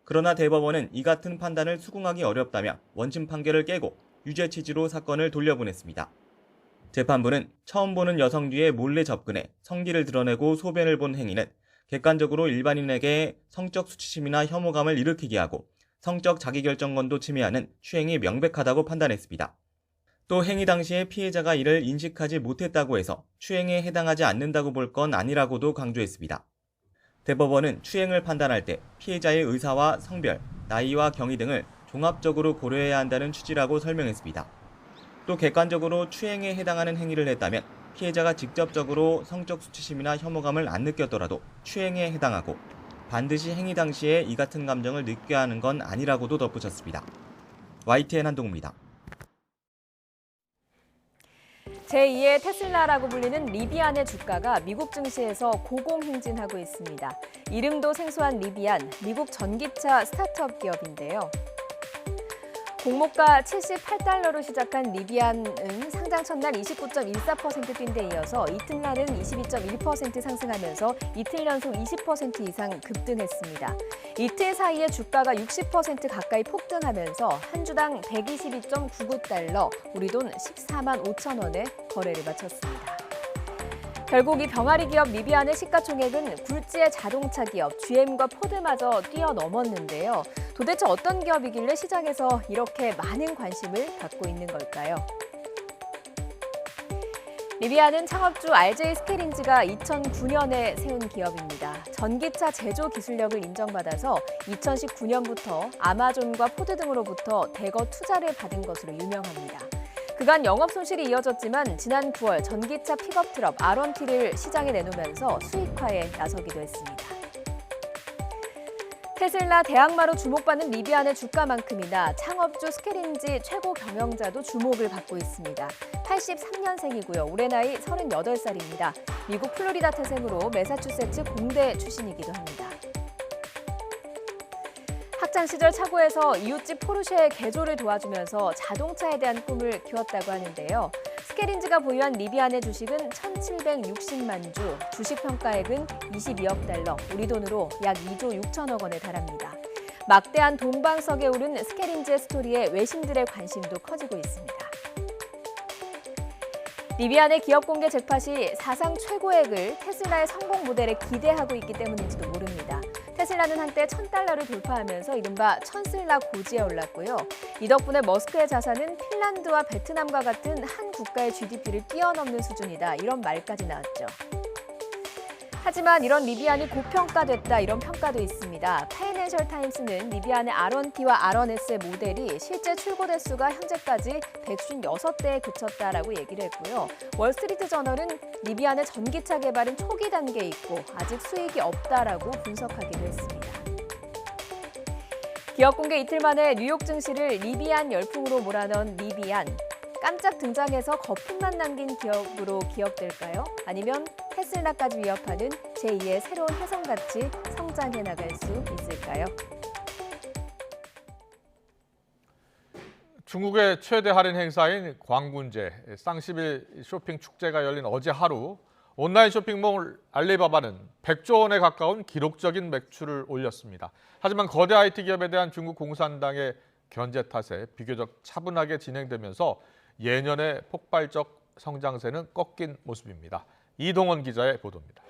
Speaker 22: 그러나 대법원은 이 같은 판단을 수긍하기 어렵다며 원심 판결을 깨고 유죄 취지로 사건을 돌려보냈습니다. 재판부는 처음 보는 여성 뒤에 몰래 접근해 성기를 드러내고 소변을 본 행위는 객관적으로 일반인에게 성적 수치심이나 혐오감을 일으키게 하고 성적 자기결정권도 침해하는 추행이 명백하다고 판단했습니다. 또 행위 당시에 피해자가 이를 인식하지 못했다고 해서 추행에 해당하지 않는다고 볼 건 아니라고도 강조했습니다. 대법원은 추행을 판단할 때 피해자의 의사와 성별, 나이와 경위 등을 종합적으로 고려해야 한다는 취지라고 설명했습니다. 또 객관적으로 추행에 해당하는 행위를 했다면 피해자가 직접적으로 성적 수치심이나 혐오감을 안 느꼈더라도 추행에 해당하고 반드시 행위 당시에 이 같은 감정을 느껴야 하는 건 아니라고도 덧붙였습니다. YTN 한동우입니다.
Speaker 2: 제2의 테슬라라고 불리는 리비안의 주가가 미국 증시에서 고공행진하고 있습니다. 이름도 생소한 리비안, 미국 전기차 스타트업 기업인데요. 공모가 78달러로 시작한 리비안은 상장 첫날 29.14% 뛴 데 이어서 이튿날은 22.1% 상승하면서 이틀 연속 20% 이상 급등했습니다. 이틀 사이에 주가가 60% 가까이 폭등하면서 한 주당 122.99달러, 우리 돈 14만 5천 원에 거래를 마쳤습니다. 결국 이 병아리 기업 리비안의 시가총액은 굴지의 자동차 기업 GM과 포드마저 뛰어넘었는데요. 도대체 어떤 기업이길래 시장에서 이렇게 많은 관심을 받고 있는 걸까요? 리비안은 창업주 RJ 스케린즈가 2009년에 세운 기업입니다. 전기차 제조 기술력을 인정받아서 2019년부터 아마존과 포드 등으로부터 대거 투자를 받은 것으로 유명합니다. 그간 영업 손실이 이어졌지만 지난 9월 전기차 픽업 트럭 R1T를 시장에 내놓으면서 수익화에 나서기도 했습니다. 테슬라 대항마로 주목받는 리비안의 주가만큼이나 창업주 스케린지 최고 경영자도 주목을 받고 있습니다. 83년생이고요. 올해 나이 38살입니다. 미국 플로리다 태생으로 매사추세츠 공대 출신이기도 합니다. 학창 시절 차고에서 이웃집 포르쉐의 개조를 도와주면서 자동차에 대한 꿈을 키웠다고 하는데요. 스케린즈가 보유한 리비안의 주식은 1,760만 주, 주식 평가액은 22억 달러, 우리 돈으로 약 2조 6천억 원에 달합니다. 막대한 동방석에 오른 스케린즈의 스토리에 외신들의 관심도 커지고 있습니다. 리비안의 기업 공개 잭팟이 사상 최고액을 테슬라의 성공 모델에 기대하고 있기 때문인지도 모릅니다. 테슬라는 한때 $1,000를 돌파하면서 이른바 천슬라 고지에 올랐고요. 이 덕분에 머스크의 자산은 핀란드와 베트남과 같은 한 국가의 GDP를 뛰어넘는 수준이다. 이런 말까지 나왔죠. 하지만 이런 리비안이 고평가됐다 이런 평가도 있습니다. 파이낸셜 타임스는 리비안의 R1T와 R1S의 모델이 실제 출고 대수가 현재까지 156대에 그쳤다라고 얘기를 했고요. 월스트리트 저널은 리비안의 전기차 개발은 초기 단계에 있고 아직 수익이 없다라고 분석하기도 했습니다. 기업 공개 이틀 만에 뉴욕 증시를 리비안 열풍으로 몰아넣은 리비안. 깜짝 등장해서 거품만 남긴 기업으로 기억될까요? 아니면 테슬라까지 위협하는 제2의 새로운 혜성같이 성장해 나갈 수 있을까요?
Speaker 1: 중국의 최대 할인 행사인 광군제, 쌍11 쇼핑 축제가 열린 어제 하루 온라인 쇼핑몰 알리바바는 100조 원에 가까운 기록적인 매출을 올렸습니다. 하지만 거대 IT 기업에 대한 중국 공산당의 견제 탓에 비교적 차분하게 진행되면서 예년의 폭발적 성장세는 꺾인 모습입니다. 이동원 기자의 보도입니다.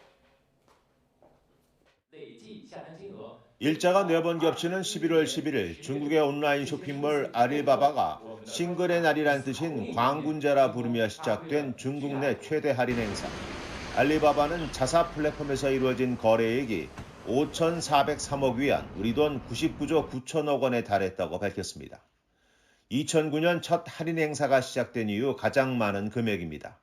Speaker 8: 일자가 4번 겹치는 11월 11일 중국의 온라인 쇼핑몰 알리바바가 싱글의 날이란 뜻인 광군제라 부르며 시작된 중국 내 최대 할인 행사. 알리바바는 자사 플랫폼에서 이루어진 거래액이 5,403억 위안, 우리 돈 99조 9천억 원에 달했다고 밝혔습니다. 2009년 첫 할인 행사가 시작된 이후 가장 많은 금액입니다.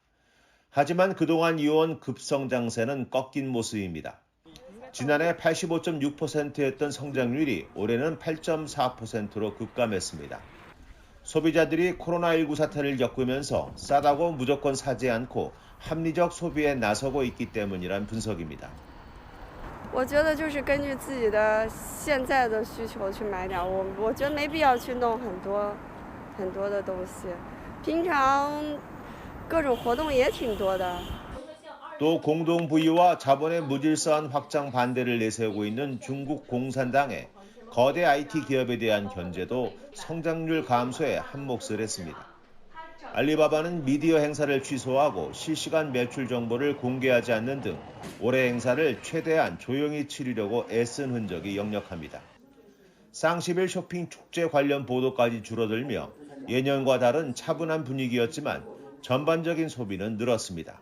Speaker 8: 하지만 그동안 이어온 급성장세는 꺾인 모습입니다. 지난해 85.6%였던 성장률이 올해는 8.4%로 급감했습니다. 소비자들이 코로나19 사태를 겪으면서 싸다고 무조건 사지 않고 합리적 소비에 나서고 있기 때문이란 분석입니다.
Speaker 12: 我觉得就是根据自己的现在的需求去买点，我觉得没必要去弄很多的东西，平常各种活动也挺多的。
Speaker 8: 또 공동 부유와 자본의 무질서한 확장 반대를 내세우고 있는 중국 공산당의 거대 IT 기업에 대한 견제도 성장률 감소에 한몫을 했습니다. 알리바바는 미디어 행사를 취소하고 실시간 매출 정보를 공개하지 않는 등 올해 행사를 최대한 조용히 치르려고 애쓴 흔적이 역력합니다. 쌍11 쇼핑 축제 관련 보도까지 줄어들며 예년과 다른 차분한 분위기였지만 전반적인 소비는 늘었습니다.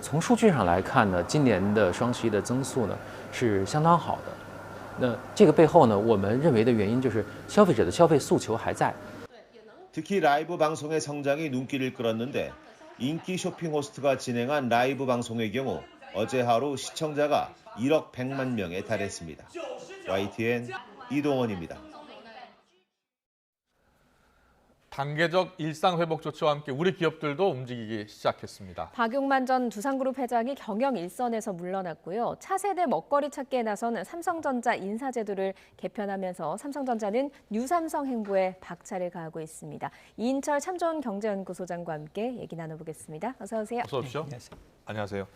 Speaker 23: 从数据上来看呢，今年的双11的增速呢是相当好的。那这个背后呢，我们认为的原因就是消费者的消费诉求还在。
Speaker 8: 특히 라이브 방송의 성장이 눈길을 끌었는데 인기 쇼핑 호스트가 진행한 라이브 방송의 경우 어제 하루 시청자가 1억 100만 명에 달했습니다. YTN 이동원입니다.
Speaker 1: 단계적 일상 회복 조치와 함께 우리 기업들도 움직이기 시작했습니다.
Speaker 2: 박용만 전 두산그룹 회장이 경영 일선에서 물러났고요. 차세대 먹거리 찾기에 나선 삼성전자 인사제도를 개편하면서 삼성전자는 뉴삼성 행보에 박차를 가하고 있습니다. 이인철 참 좋은 경제연구소장과 함께 얘기 나눠보겠습니다. 어서 오세요.
Speaker 1: 어서 오십시오. 네, 안녕하세요.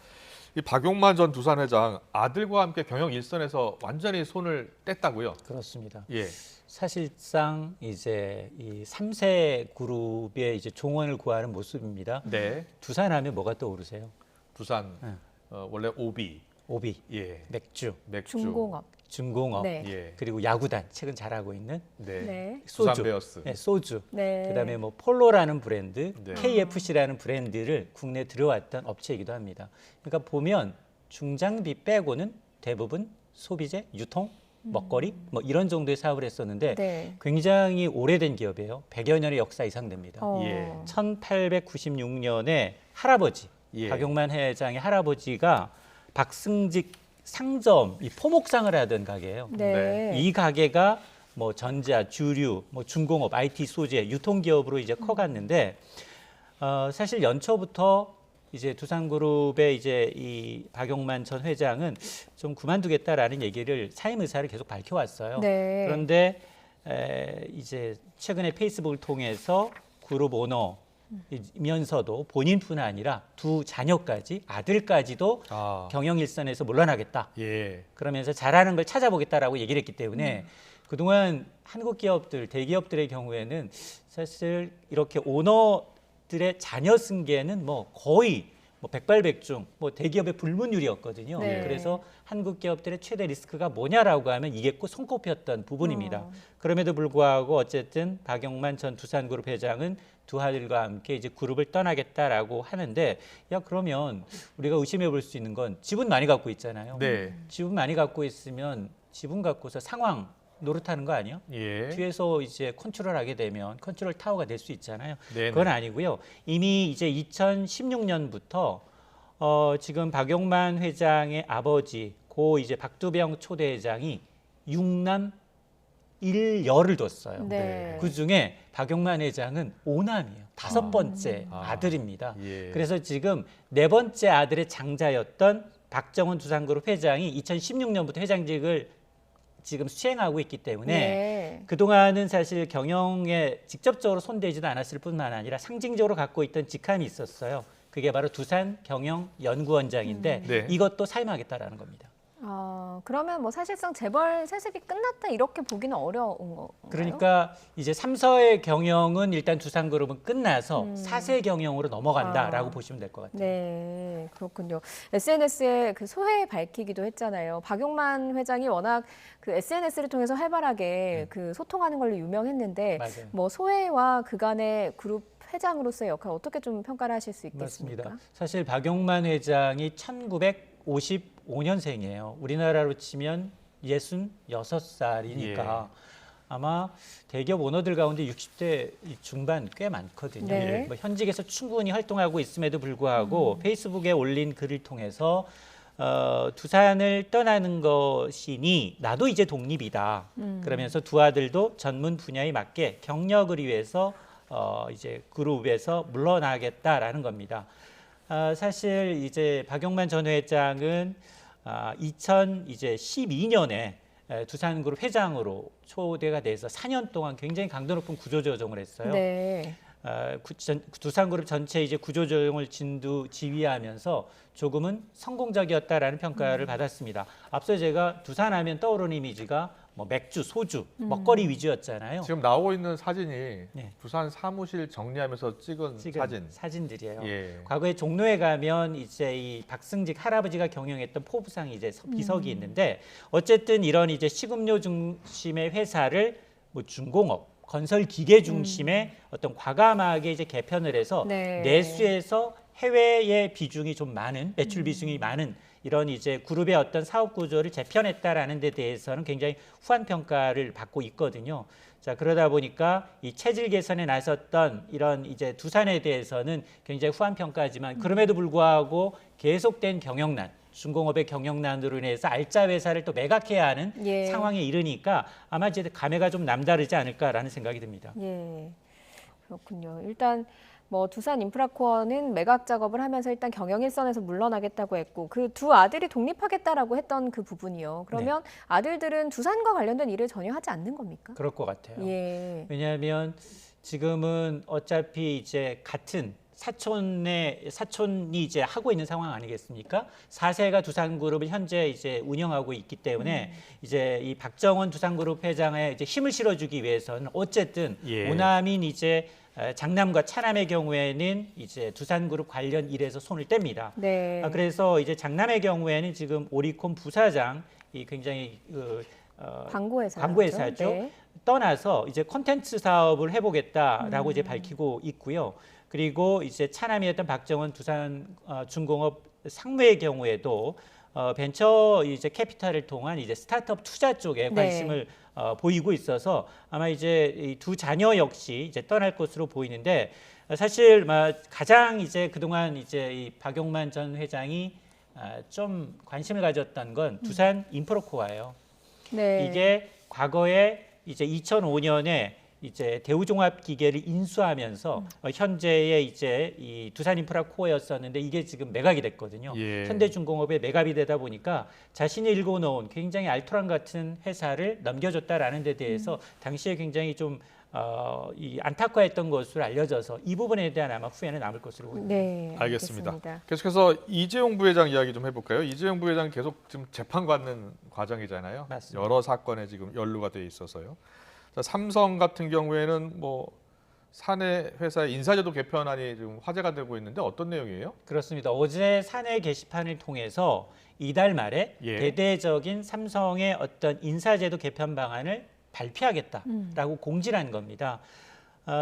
Speaker 1: 이 박용만 전 두산 회장 아들과 함께 경영 일선에서 완전히 손을 뗐다고요?
Speaker 24: 그렇습니다.
Speaker 1: 예.
Speaker 24: 사실상 이제 이 3세 그룹의 이제 종언을 구하는 모습입니다.
Speaker 1: 네.
Speaker 24: 두산하면 뭐가 떠오르세요?
Speaker 1: 부산 원래 오비, 예,
Speaker 24: 맥주,
Speaker 2: 중공업,
Speaker 24: 네.
Speaker 1: 예.
Speaker 24: 그리고 야구단 최근 잘하고 있는
Speaker 1: 부산
Speaker 24: 소주,
Speaker 1: 베어스,
Speaker 24: 소주.
Speaker 2: 네.
Speaker 24: 그다음에 뭐 폴로라는 브랜드,
Speaker 1: 네.
Speaker 24: KFC라는 브랜드를 국내에 들어왔던 업체이기도 합니다. 그러니까 보면 중장비 빼고는 대부분 소비재, 유통, 먹거리 뭐 이런 정도의 사업을 했었는데
Speaker 2: 네.
Speaker 24: 굉장히 오래된 기업이에요. 100여 년의 역사 이상 됩니다.
Speaker 1: 예.
Speaker 24: 1896년에 할아버지
Speaker 1: 예.
Speaker 24: 박용만 회장의 할아버지가 박승직 상점 이 포목상을 하던 가게예요.
Speaker 2: 네.
Speaker 24: 이 가게가 뭐 전자, 주류, 뭐 중공업, IT 소재, 유통기업으로 이제 커갔는데 사실 연초부터 이제 두산그룹의 이제 이 박용만 전 회장은 좀 그만두겠다라는 얘기를 사임 의사를 계속 밝혀왔어요.
Speaker 2: 네.
Speaker 24: 그런데 이제 최근에 페이스북을 통해서 그룹 오너이면서도 본인뿐 아니라 두 자녀까지 아들까지도 경영 일선에서 물러나겠다.
Speaker 1: 예.
Speaker 24: 그러면서 잘하는 걸 찾아보겠다라고 얘기를 했기 때문에 그동안 한국 기업들, 대기업들의 경우에는 사실 이렇게 오너들의 자녀 승계는 뭐 거의 뭐 백발백중, 뭐 대기업의 불문율이었거든요.
Speaker 2: 네.
Speaker 24: 그래서 한국 기업들의 최대 리스크가 뭐냐라고 하면 이게 꼭 손꼽혔던 부분입니다. 그럼에도 불구하고 어쨌든 박용만 전 두산그룹 회장은 두 아들과 함께 이제 그룹을 떠나겠다라고 하는데, 야 그러면 우리가 의심해 볼 수 있는 건 지분 많이 갖고 있잖아요.
Speaker 1: 네.
Speaker 24: 지분 많이 갖고 있으면 지분 갖고서 상황 노릇하는 거 아니에요?
Speaker 1: 예.
Speaker 24: 뒤에서 이제 컨트롤하게 되면 컨트롤 타워가 될 수 있잖아요.
Speaker 1: 네네.
Speaker 24: 그건 아니고요. 이미 이제 2016년부터 지금 박용만 회장의 아버지 고 이제 박두병 초대회장이 6남 1여를 뒀어요.
Speaker 2: 네.
Speaker 24: 그 중에 박용만 회장은 5남이에요. 5번째 아들입니다.
Speaker 1: 예.
Speaker 24: 그래서 지금 4번째 아들의 장자였던 박정훈 두산그룹 회장이 2016년부터 회장직을 지금 수행하고 있기 때문에
Speaker 2: 네.
Speaker 24: 그동안은 사실 경영에 직접적으로 손대지도 않았을 뿐만 아니라 상징적으로 갖고 있던 직함이 있었어요. 그게 바로 두산 경영연구원장인데
Speaker 1: 네.
Speaker 24: 이것도 사임하겠다라는 겁니다.
Speaker 2: 그러면 뭐 사실상 재벌 세습이 끝났다 이렇게 보기는 어려운 건가요?
Speaker 24: 그러니까 이제 3서의 경영은 일단 두산그룹은 끝나서 4세 경영으로 넘어간다라고 보시면 될 것 같아요.
Speaker 2: 네, 그렇군요. SNS에 그 소회 밝히기도 했잖아요. 박용만 회장이 워낙 그 SNS를 통해서 활발하게 그 소통하는 걸로 유명했는데,
Speaker 24: 맞아요.
Speaker 2: 뭐 소회와 그간의 그룹 회장으로서의 역할 어떻게 좀 평가를 하실 수 있겠습니까?
Speaker 24: 맞습니다. 사실 박용만 회장이 1955년생이에요. 우리나라로 치면 66살이니까 아마 대기업 오너들 가운데 60대 중반 꽤 많거든요.
Speaker 2: 네.
Speaker 24: 뭐 현직에서 충분히 활동하고 있음에도 불구하고 페이스북에 올린 글을 통해서 두산을 떠나는 것이니 나도 이제 독립이다. 그러면서 두 아들도 전문 분야에 맞게 경력을 위해서 이제 그룹에서 물러나겠다라는 겁니다. 사실 이제 박용만 전 회장은 2012년에 두산그룹 회장으로 초대가 돼서 4년 동안 굉장히 강도 높은 구조조정을 했어요.
Speaker 2: 네.
Speaker 24: 두산그룹 전체 이제 구조조정을 지휘하면서 조금은 성공적이었다라는 평가를 받았습니다. 앞서 제가 두산하면 떠오르는 이미지가 뭐 맥주, 소주, 먹거리 위주였잖아요.
Speaker 1: 지금 나오고 있는 사진이 부산 사무실 정리하면서 찍은
Speaker 24: 사진들이에요.
Speaker 1: 예.
Speaker 24: 과거에 종로에 가면 이제 이 박승직 할아버지가 경영했던 포부상 이제 비석이 있는데, 어쨌든 이런 이제 식음료 중심의 회사를 뭐 중공업, 건설 기계 중심의 어떤 과감하게 이제 개편을 해서 내수에서 해외의 비중이 좀 많은, 매출 비중이 많은 이런 이제 그룹의 어떤 사업 구조를 재편했다라는 데 대해서는 굉장히 후한 평가를 받고 있거든요. 자, 그러다 보니까 이 체질 개선에 나섰던 이런 이제 두산에 대해서는 굉장히 후한 평가지만, 그럼에도 불구하고 계속된 경영난, 중공업의 경영난으로 인해서 알짜 회사를 또 매각해야 하는 상황에 이르니까 아마 이제 감회가 좀 남다르지 않을까라는 생각이 듭니다.
Speaker 2: 예, 그렇군요. 일단 뭐 두산 인프라코어는 매각 작업을 하면서 일단 경영 일선에서 물러나겠다고 했고, 그 두 아들이 독립하겠다라고 했던 그 부분이요. 그러면 아들들은 두산과 관련된 일을 전혀 하지 않는 겁니까?
Speaker 24: 그럴 것 같아요.
Speaker 2: 예.
Speaker 24: 왜냐하면 지금은 어차피 이제 같은 사촌이 이제 하고 있는 상황 아니겠습니까? 4세가 두산그룹을 현재 이제 운영하고 있기 때문에 이제 이 박정원 두산그룹 회장의 이제 힘을 실어주기 위해서는 어쨌든 오남인 이제 장남과 차남의 경우에는 이제 두산그룹 관련 일에서 손을 뗍니다.
Speaker 2: 네.
Speaker 24: 그래서 이제 장남의 경우에는 지금 오리콘 부사장 이 굉장히 광고회사죠.
Speaker 2: 네.
Speaker 24: 떠나서 이제 콘텐츠 사업을 해보겠다라고 이제 밝히고 있고요. 그리고 이제 차남이 했던 박정원 두산중공업 상무의 경우에도 벤처 이제 캐피탈을 통한 이제 스타트업 투자 쪽에 관심을 보이고 있어서 아마 이제 이 두 자녀 역시 이제 떠날 것으로 보이는데 사실 가장 이제 그동안 이제 이 박용만 전 회장이 좀 관심을 가졌던 건 두산 인프로코어예요.
Speaker 2: 네.
Speaker 24: 이게 과거에 이제 2005년에 이제 대우종합기계를 인수하면서 현재의 이제 이 두산인프라코어였었는데 이게 지금 매각이 됐거든요. 현대중공업에 매각이 되다 보니까 자신이 일궈놓은 굉장히 알토란 같은 회사를 넘겨줬다라는 데 대해서 당시에 굉장히 좀 이 안타까워했던 것으로 알려져서 이 부분에 대한 아마 후회는 남을 것으로 보입니다.
Speaker 2: 네,
Speaker 1: 알겠습니다. 계속해서 이재용 부회장 이야기 좀 해볼까요? 이재용 부회장 계속 지금 재판받는 과정이잖아요.
Speaker 24: 맞습니다.
Speaker 1: 여러 사건에 지금 연루가 돼 있어서요. 자, 삼성 같은 경우에는 뭐 사내 회사의 인사제도 개편안이 지금 화제가 되고 있는데 어떤 내용이에요?
Speaker 24: 그렇습니다. 어제 사내 게시판을 통해서 이달 말에 대대적인 삼성의 어떤 인사제도 개편 방안을 발표하겠다라고 공지를 한 겁니다.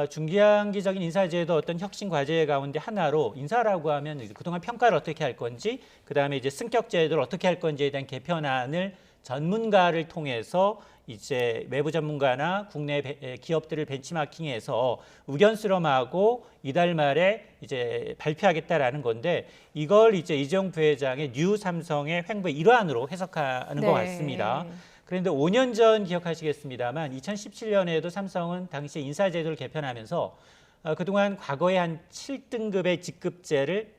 Speaker 24: 중장기적인 인사제도 어떤 혁신 과제 가운데 하나로 인사라고 하면 그동안 평가를 어떻게 할 건지, 그다음에 이제 승격제도를 어떻게 할 건지에 대한 개편안을 전문가를 통해서 이제 외부 전문가나 국내 기업들을 벤치마킹해서 의견 수렴하고 이달 말에 이제 발표하겠다라는 건데 이걸 이제 이재용 부회장의 뉴 삼성의 횡보의 일환으로 해석하는 것 같습니다. 그런데 5년 전 기억하시겠습니다만 2017년에도 삼성은 당시 인사제도를 개편하면서 그동안 과거에 한 7등급의 직급제를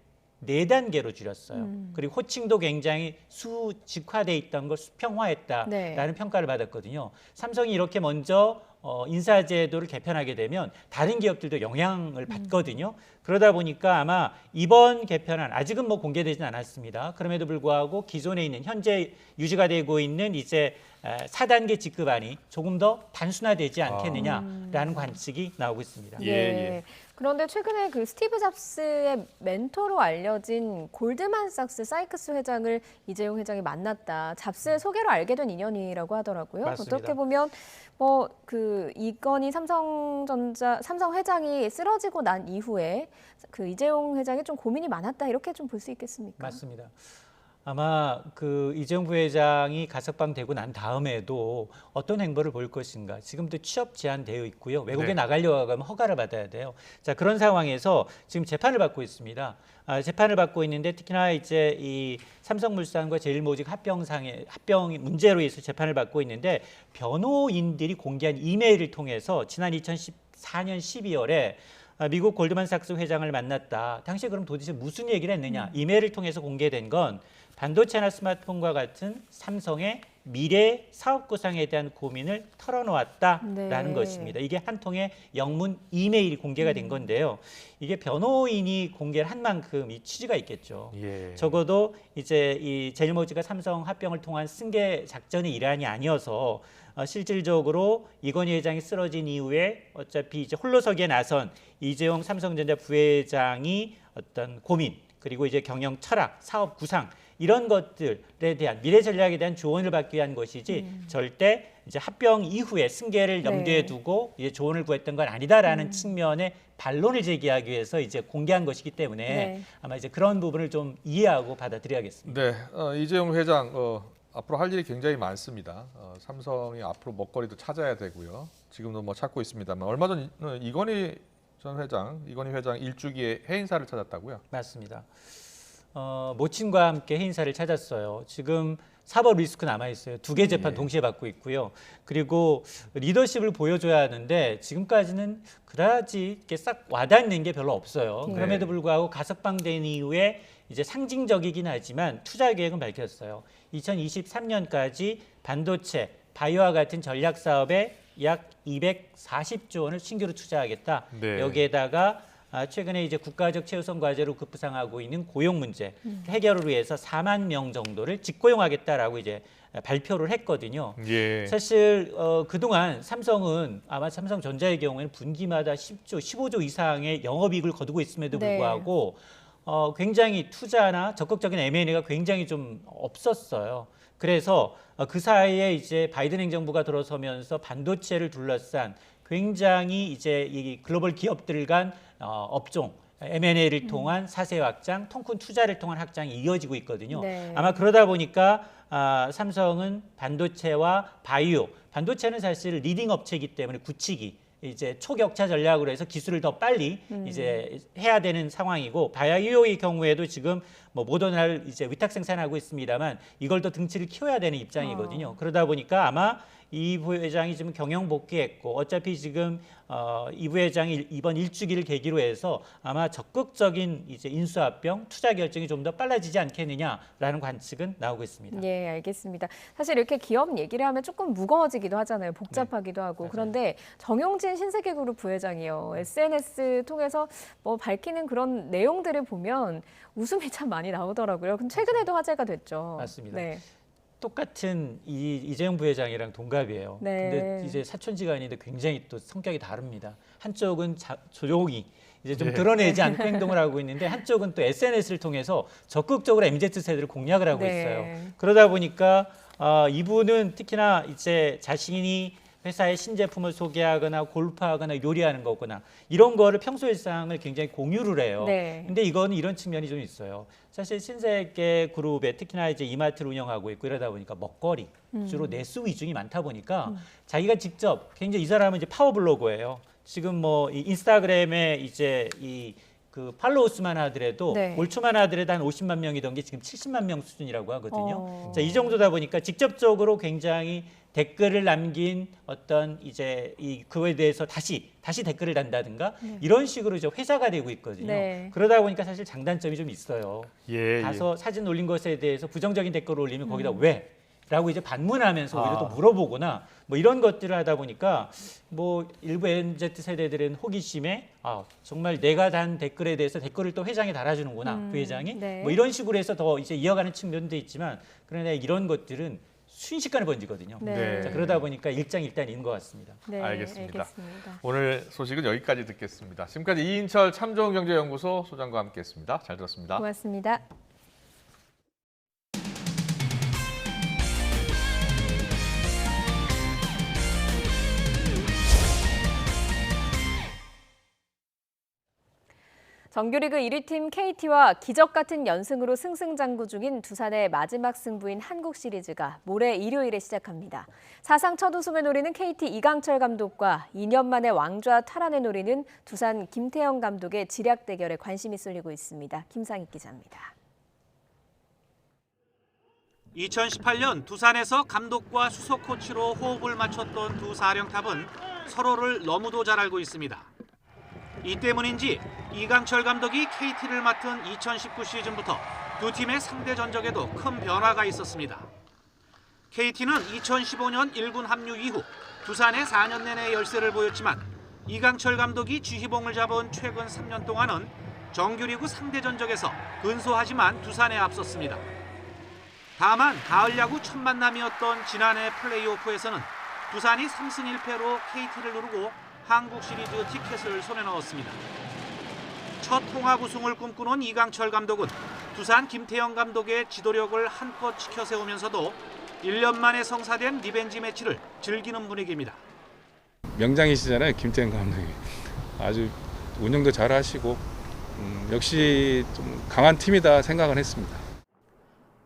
Speaker 24: 4단계로 줄였어요. 그리고 호칭도 굉장히 수직화돼 있던 걸 수평화했다라는 평가를 받았거든요. 삼성이 이렇게 먼저 인사제도를 개편하게 되면 다른 기업들도 영향을 받거든요. 그러다 보니까 아마 이번 개편안 아직은 뭐 공개되지는 않았습니다. 그럼에도 불구하고 기존에 있는 현재 유지가 되고 있는 이제 4단계 직급안이 조금 더 단순화되지 않겠느냐라는 관측이 나오고 있습니다.
Speaker 2: 그런데 최근에 그 스티브 잡스의 멘토로 알려진 골드만삭스 사이크스 회장을 이재용 회장이 만났다. 잡스의 소개로 알게 된 인연이라고 하더라고요.
Speaker 24: 맞습니다.
Speaker 2: 어떻게 보면 뭐 그 이건희 삼성 회장이 쓰러지고 난 이후에 그 이재용 회장이 좀 고민이 많았다 이렇게 좀 볼 수 있겠습니까?
Speaker 24: 맞습니다. 아마 그 이재용 부회장이 가석방 되고 난 다음에도 어떤 행보를 볼 것인가. 지금도 취업 제한되어 있고요. 외국에 나가려고 하면 허가를 받아야 돼요. 자, 그런 상황에서 지금 재판을 받고 있습니다. 재판을 받고 있는데 특히나 이제 이 삼성물산과 제일모직 합병 문제로 인해서 재판을 받고 있는데 변호인들이 공개한 이메일을 통해서 지난 2014년 12월에 미국 골드만삭스 회장을 만났다. 당시에 그럼 도대체 무슨 얘기를 했느냐. 이메일을 통해서 공개된 건 반도체나 스마트폰과 같은 삼성의 미래 사업 구상에 대한 고민을 털어놓았다라는 것입니다. 이게 한 통의 영문 이메일이 공개가 된 건데요. 이게 변호인이 공개를 한 만큼 이 취지가 있겠죠. 적어도 이제 이 제일모직과 삼성 합병을 통한 승계 작전의 일환이 아니어서 실질적으로 이건희 회장이 쓰러진 이후에 어차피 이제 홀로서기에 나선 이재용 삼성전자 부회장이 어떤 고민 그리고 이제 경영 철학, 사업 구상 이런 것들에 대한 미래 전략에 대한 조언을 받기 위한 것이지 절대 이제 합병 이후에 승계를 염두에 두고 이제 조언을 구했던 건 아니다라는 측면의 반론을 제기하기 위해서 이제 공개한 것이기 때문에 아마 이제 그런 부분을 좀 이해하고 받아들여야겠습니다.
Speaker 1: 네, 이재용 회장 앞으로 할 일이 굉장히 많습니다. 삼성이 앞으로 먹거리도 찾아야 되고요. 지금도 뭐 찾고 있습니다만 얼마 전 이건희 회장 일주기에 해인사를 찾았다고요?
Speaker 24: 맞습니다. 모친과 함께 해인사를 찾았어요. 지금 사법 리스크 남아 있어요. 2개 재판 동시에 받고 있고요. 그리고 리더십을 보여줘야 하는데 지금까지는 그다지 이렇게 싹 와닿는 게 별로 없어요. 그럼에도 불구하고 가석방된 이후에 이제 상징적이긴 하지만 투자 계획은 밝혔어요. 2023년까지 반도체, 바이오와 같은 전략 사업에 약 240조 원을 신규로 투자하겠다. 여기에다가 최근에 이제 국가적 최우선 과제로 급부상하고 있는 고용 문제 해결을 위해서 4만 명 정도를 직고용하겠다라고 이제 발표를 했거든요.
Speaker 1: 예.
Speaker 24: 사실 그동안 삼성은 아마 삼성전자의 경우에는 분기마다 10조, 15조 이상의 영업이익을 거두고 있음에도 불구하고 굉장히 투자나 적극적인 M&A가 굉장히 좀 없었어요. 그래서 그 사이에 이제 바이든 행정부가 들어서면서 반도체를 둘러싼 굉장히 이제 이 글로벌 기업들 간 업종 M&A를 통한 사세 확장, 통큰 투자를 통한 확장이 이어지고 있거든요.
Speaker 2: 네.
Speaker 24: 아마 그러다 보니까 삼성은 반도체와 바이오, 반도체는 사실 리딩 업체이기 때문에 굳히기 이제 초격차 전략으로 해서 기술을 더 빨리 이제 해야 되는 상황이고, 바이오의 경우에도 지금 뭐 모더나를 이제 위탁 생산하고 있습니다만 이걸 더 등치를 키워야 되는 입장이거든요. 그러다 보니까 아마 이 부회장이 지금 경영 복귀했고, 어차피 지금 이 부회장이 이번 일주기를 계기로 해서 아마 적극적인 이제 인수합병 투자 결정이 좀 더 빨라지지 않겠느냐라는 관측은 나오고 있습니다.
Speaker 2: 예, 알겠습니다. 사실 이렇게 기업 얘기를 하면 조금 무거워지기도 하잖아요. 복잡하기도 하고. 그런데 정용진 신세계그룹 부회장이요. SNS 통해서 뭐 밝히는 그런 내용들을 보면 웃음이 참 많이 나오더라고요. 근데 최근에도 화제가 됐죠.
Speaker 24: 맞습니다.
Speaker 2: 네.
Speaker 24: 똑같은 이재용 부회장이랑 동갑이에요.
Speaker 2: 네.
Speaker 24: 근데 이제 사촌지간인데 굉장히 또 성격이 다릅니다. 한쪽은 조용히 이제 좀
Speaker 1: 예.
Speaker 24: 드러내지 않고 행동을 하고 있는데, 한쪽은 또 SNS를 통해서 적극적으로 MZ세대를 공략을 하고
Speaker 2: 네.
Speaker 24: 있어요. 그러다 보니까 이분은 특히나 이제 자신이 회사의 신제품을 소개하거나 골프하거나 요리하는 거거나 이런 거를 평소 일상을 굉장히 공유를 해요.
Speaker 2: 네.
Speaker 24: 근데 이건 이런 측면이 좀 있어요. 사실 신세계 그룹에 특히나 이제 이마트를 운영하고 있고 이러다 보니까 먹거리 주로 내수 위중이 많다 보니까 자기가 직접 굉장히, 이 사람은 이제 파워블로거예요. 지금 뭐 이 인스타그램에 이제 그 팔로워 수만 하더라도
Speaker 2: 네.
Speaker 24: 올 초만 하더라도 한 50만 명이던 게 지금 70만 명 수준이라고 하거든요. 자, 이 정도다 보니까 직접적으로 굉장히 댓글을 남긴 어떤 이제 그거에 대해서 다시 댓글을 단다든가 이런 식으로 이제 회사가 되고 있거든요.
Speaker 2: 네.
Speaker 24: 그러다 보니까 사실 장단점이 좀 있어요.
Speaker 1: 예,
Speaker 24: 가서 사진 올린 것에 대해서 부정적인 댓글을 올리면 거기다 왜? 라고 이제 반문하면서 오히려 또 물어보거나 뭐 이런 것들을 하다 보니까 뭐 일부 MZ 세대들은 호기심에 정말 내가 단 댓글에 대해서 댓글을 또 회장이 달아주는구나, 부회장이
Speaker 2: 네.
Speaker 24: 뭐 이런 식으로 해서 더 이제 이어가는 측면도 있지만, 그러나 이런 것들은 순식간에 번지거든요.
Speaker 2: 네.
Speaker 24: 자, 그러다 보니까 일장일단인 것 같습니다.
Speaker 2: 네,
Speaker 1: 알겠습니다.
Speaker 2: 알겠습니다.
Speaker 1: 오늘 소식은 여기까지 듣겠습니다. 지금까지 이인철 참좋은경제연구소 소장과 함께했습니다. 잘 들었습니다.
Speaker 2: 고맙습니다. 정규리그 1위 팀 KT와 기적 같은 연승으로 승승장구 중인 두산의 마지막 승부인 한국 시리즈가 모레 일요일에 시작합니다. 사상 첫 우승을 노리는 KT 이강철 감독과 2년 만에 왕좌 탈환을 노리는 두산 김태형 감독의 지략 대결에 관심이 쏠리고 있습니다. 김상익 기자입니다.
Speaker 17: 2018년 두산에서 감독과 수석 코치로 호흡을 맞췄던 두 사령탑은 서로를 너무도 잘 알고 있습니다. 이 때문인지 이강철 감독이 KT를 맡은 2019 시즌부터 두 팀의 상대 전적에도 큰 변화가 있었습니다. KT는 2015년 1군 합류 이후 두산의 4년 내내 열세를 보였지만, 이강철 감독이 지휘봉을 잡은 최근 3년 동안은 정규리그 상대 전적에서 근소하지만 두산에 앞섰습니다. 다만 가을 야구 첫 만남이었던 지난해 플레이오프에서는 두산이 3승 1패로 KT를 누르고 한국 시리즈 티켓을 손에 넣었습니다. 첫 통합 우승을 꿈꾸는 이강철 감독은 두산 김태형 감독의 지도력을 한껏 지켜세우면서도 1년 만에 성사된 리벤지 매치를 즐기는 분위기입니다.
Speaker 11: 명장이시잖아요, 김태형 감독이. 아주 운영도 잘하시고 역시 좀 강한 팀이다 생각은 했습니다.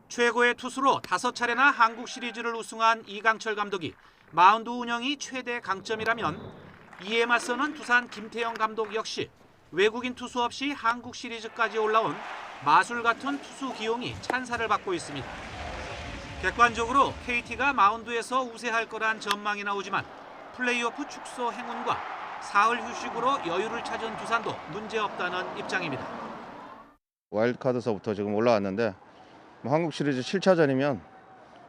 Speaker 17: 최고의 투수로 5차례나 한국 시리즈를 우승한 이강철 감독이 마운드 운영이 최대 강점이라면, 이에 맞서는 두산 김태형 감독 역시 외국인 투수 없이 한국 시리즈까지 올라온 마술 같은 투수 기용이 찬사를 받고 있습니다. 객관적으로 KT가 마운드에서 우세할 거란 전망이 나오지만, 플레이오프 축소 행운과 사흘 휴식으로 여유를 찾은 두산도 문제없다는 입장입니다.
Speaker 19: 와일드카드서부터 지금 올라왔는데 한국 시리즈 7차전이면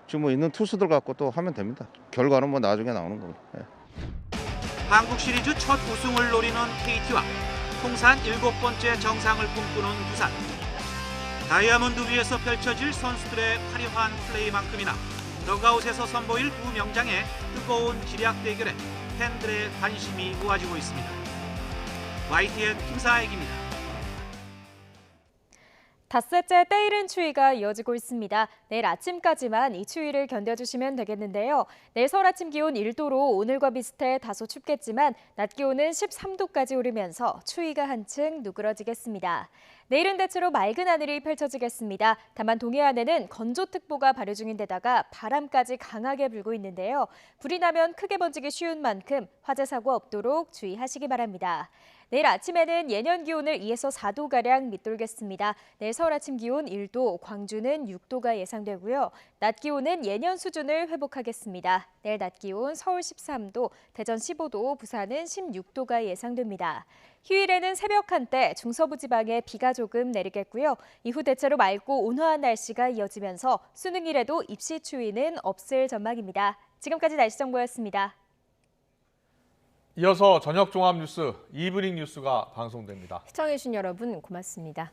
Speaker 19: 지금 뭐 있는 투수들 갖고 또 하면 됩니다. 결과는 뭐 나중에 나오는 겁니다.
Speaker 17: 한국 시리즈 첫 우승을 노리는 KT와 통산 7번째 정상을 꿈꾸는 두산. 다이아몬드 위에서 펼쳐질 선수들의 화려한 플레이만큼이나 덕아웃에서 선보일 두 명장의 뜨거운 지략 대결에 팬들의 관심이 모아지고 있습니다. YTN 김사익입니다.
Speaker 2: 닷새째 때이른 추위가 이어지고 있습니다. 내일 아침까지만 이 추위를 견뎌주시면 되겠는데요. 내일 서울 아침 기온 1도로 오늘과 비슷해 다소 춥겠지만 낮 기온은 13도까지 오르면서 추위가 한층 누그러지겠습니다. 내일은 대체로 맑은 하늘이 펼쳐지겠습니다. 다만 동해안에는 건조특보가 발효 중인 데다가 바람까지 강하게 불고 있는데요. 불이 나면 크게 번지기 쉬운 만큼 화재 사고 없도록 주의하시기 바랍니다. 내일 아침에는 예년 기온을 2에서 4도가량 밑돌겠습니다. 내일 서울 아침 기온 1도, 광주는 6도가 예상되고요. 낮 기온은 예년 수준을 회복하겠습니다. 내일 낮 기온 서울 13도, 대전 15도, 부산은 16도가 예상됩니다. 휴일에는 새벽 한때 중서부 지방에 비가 조금 내리겠고요. 이후 대체로 맑고 온화한 날씨가 이어지면서 수능일에도 입시 추위는 없을 전망입니다. 지금까지 날씨 정보였습니다.
Speaker 1: 이어서 저녁 종합 뉴스 이브닝 뉴스가 방송됩니다.
Speaker 2: 시청해주신 여러분 고맙습니다.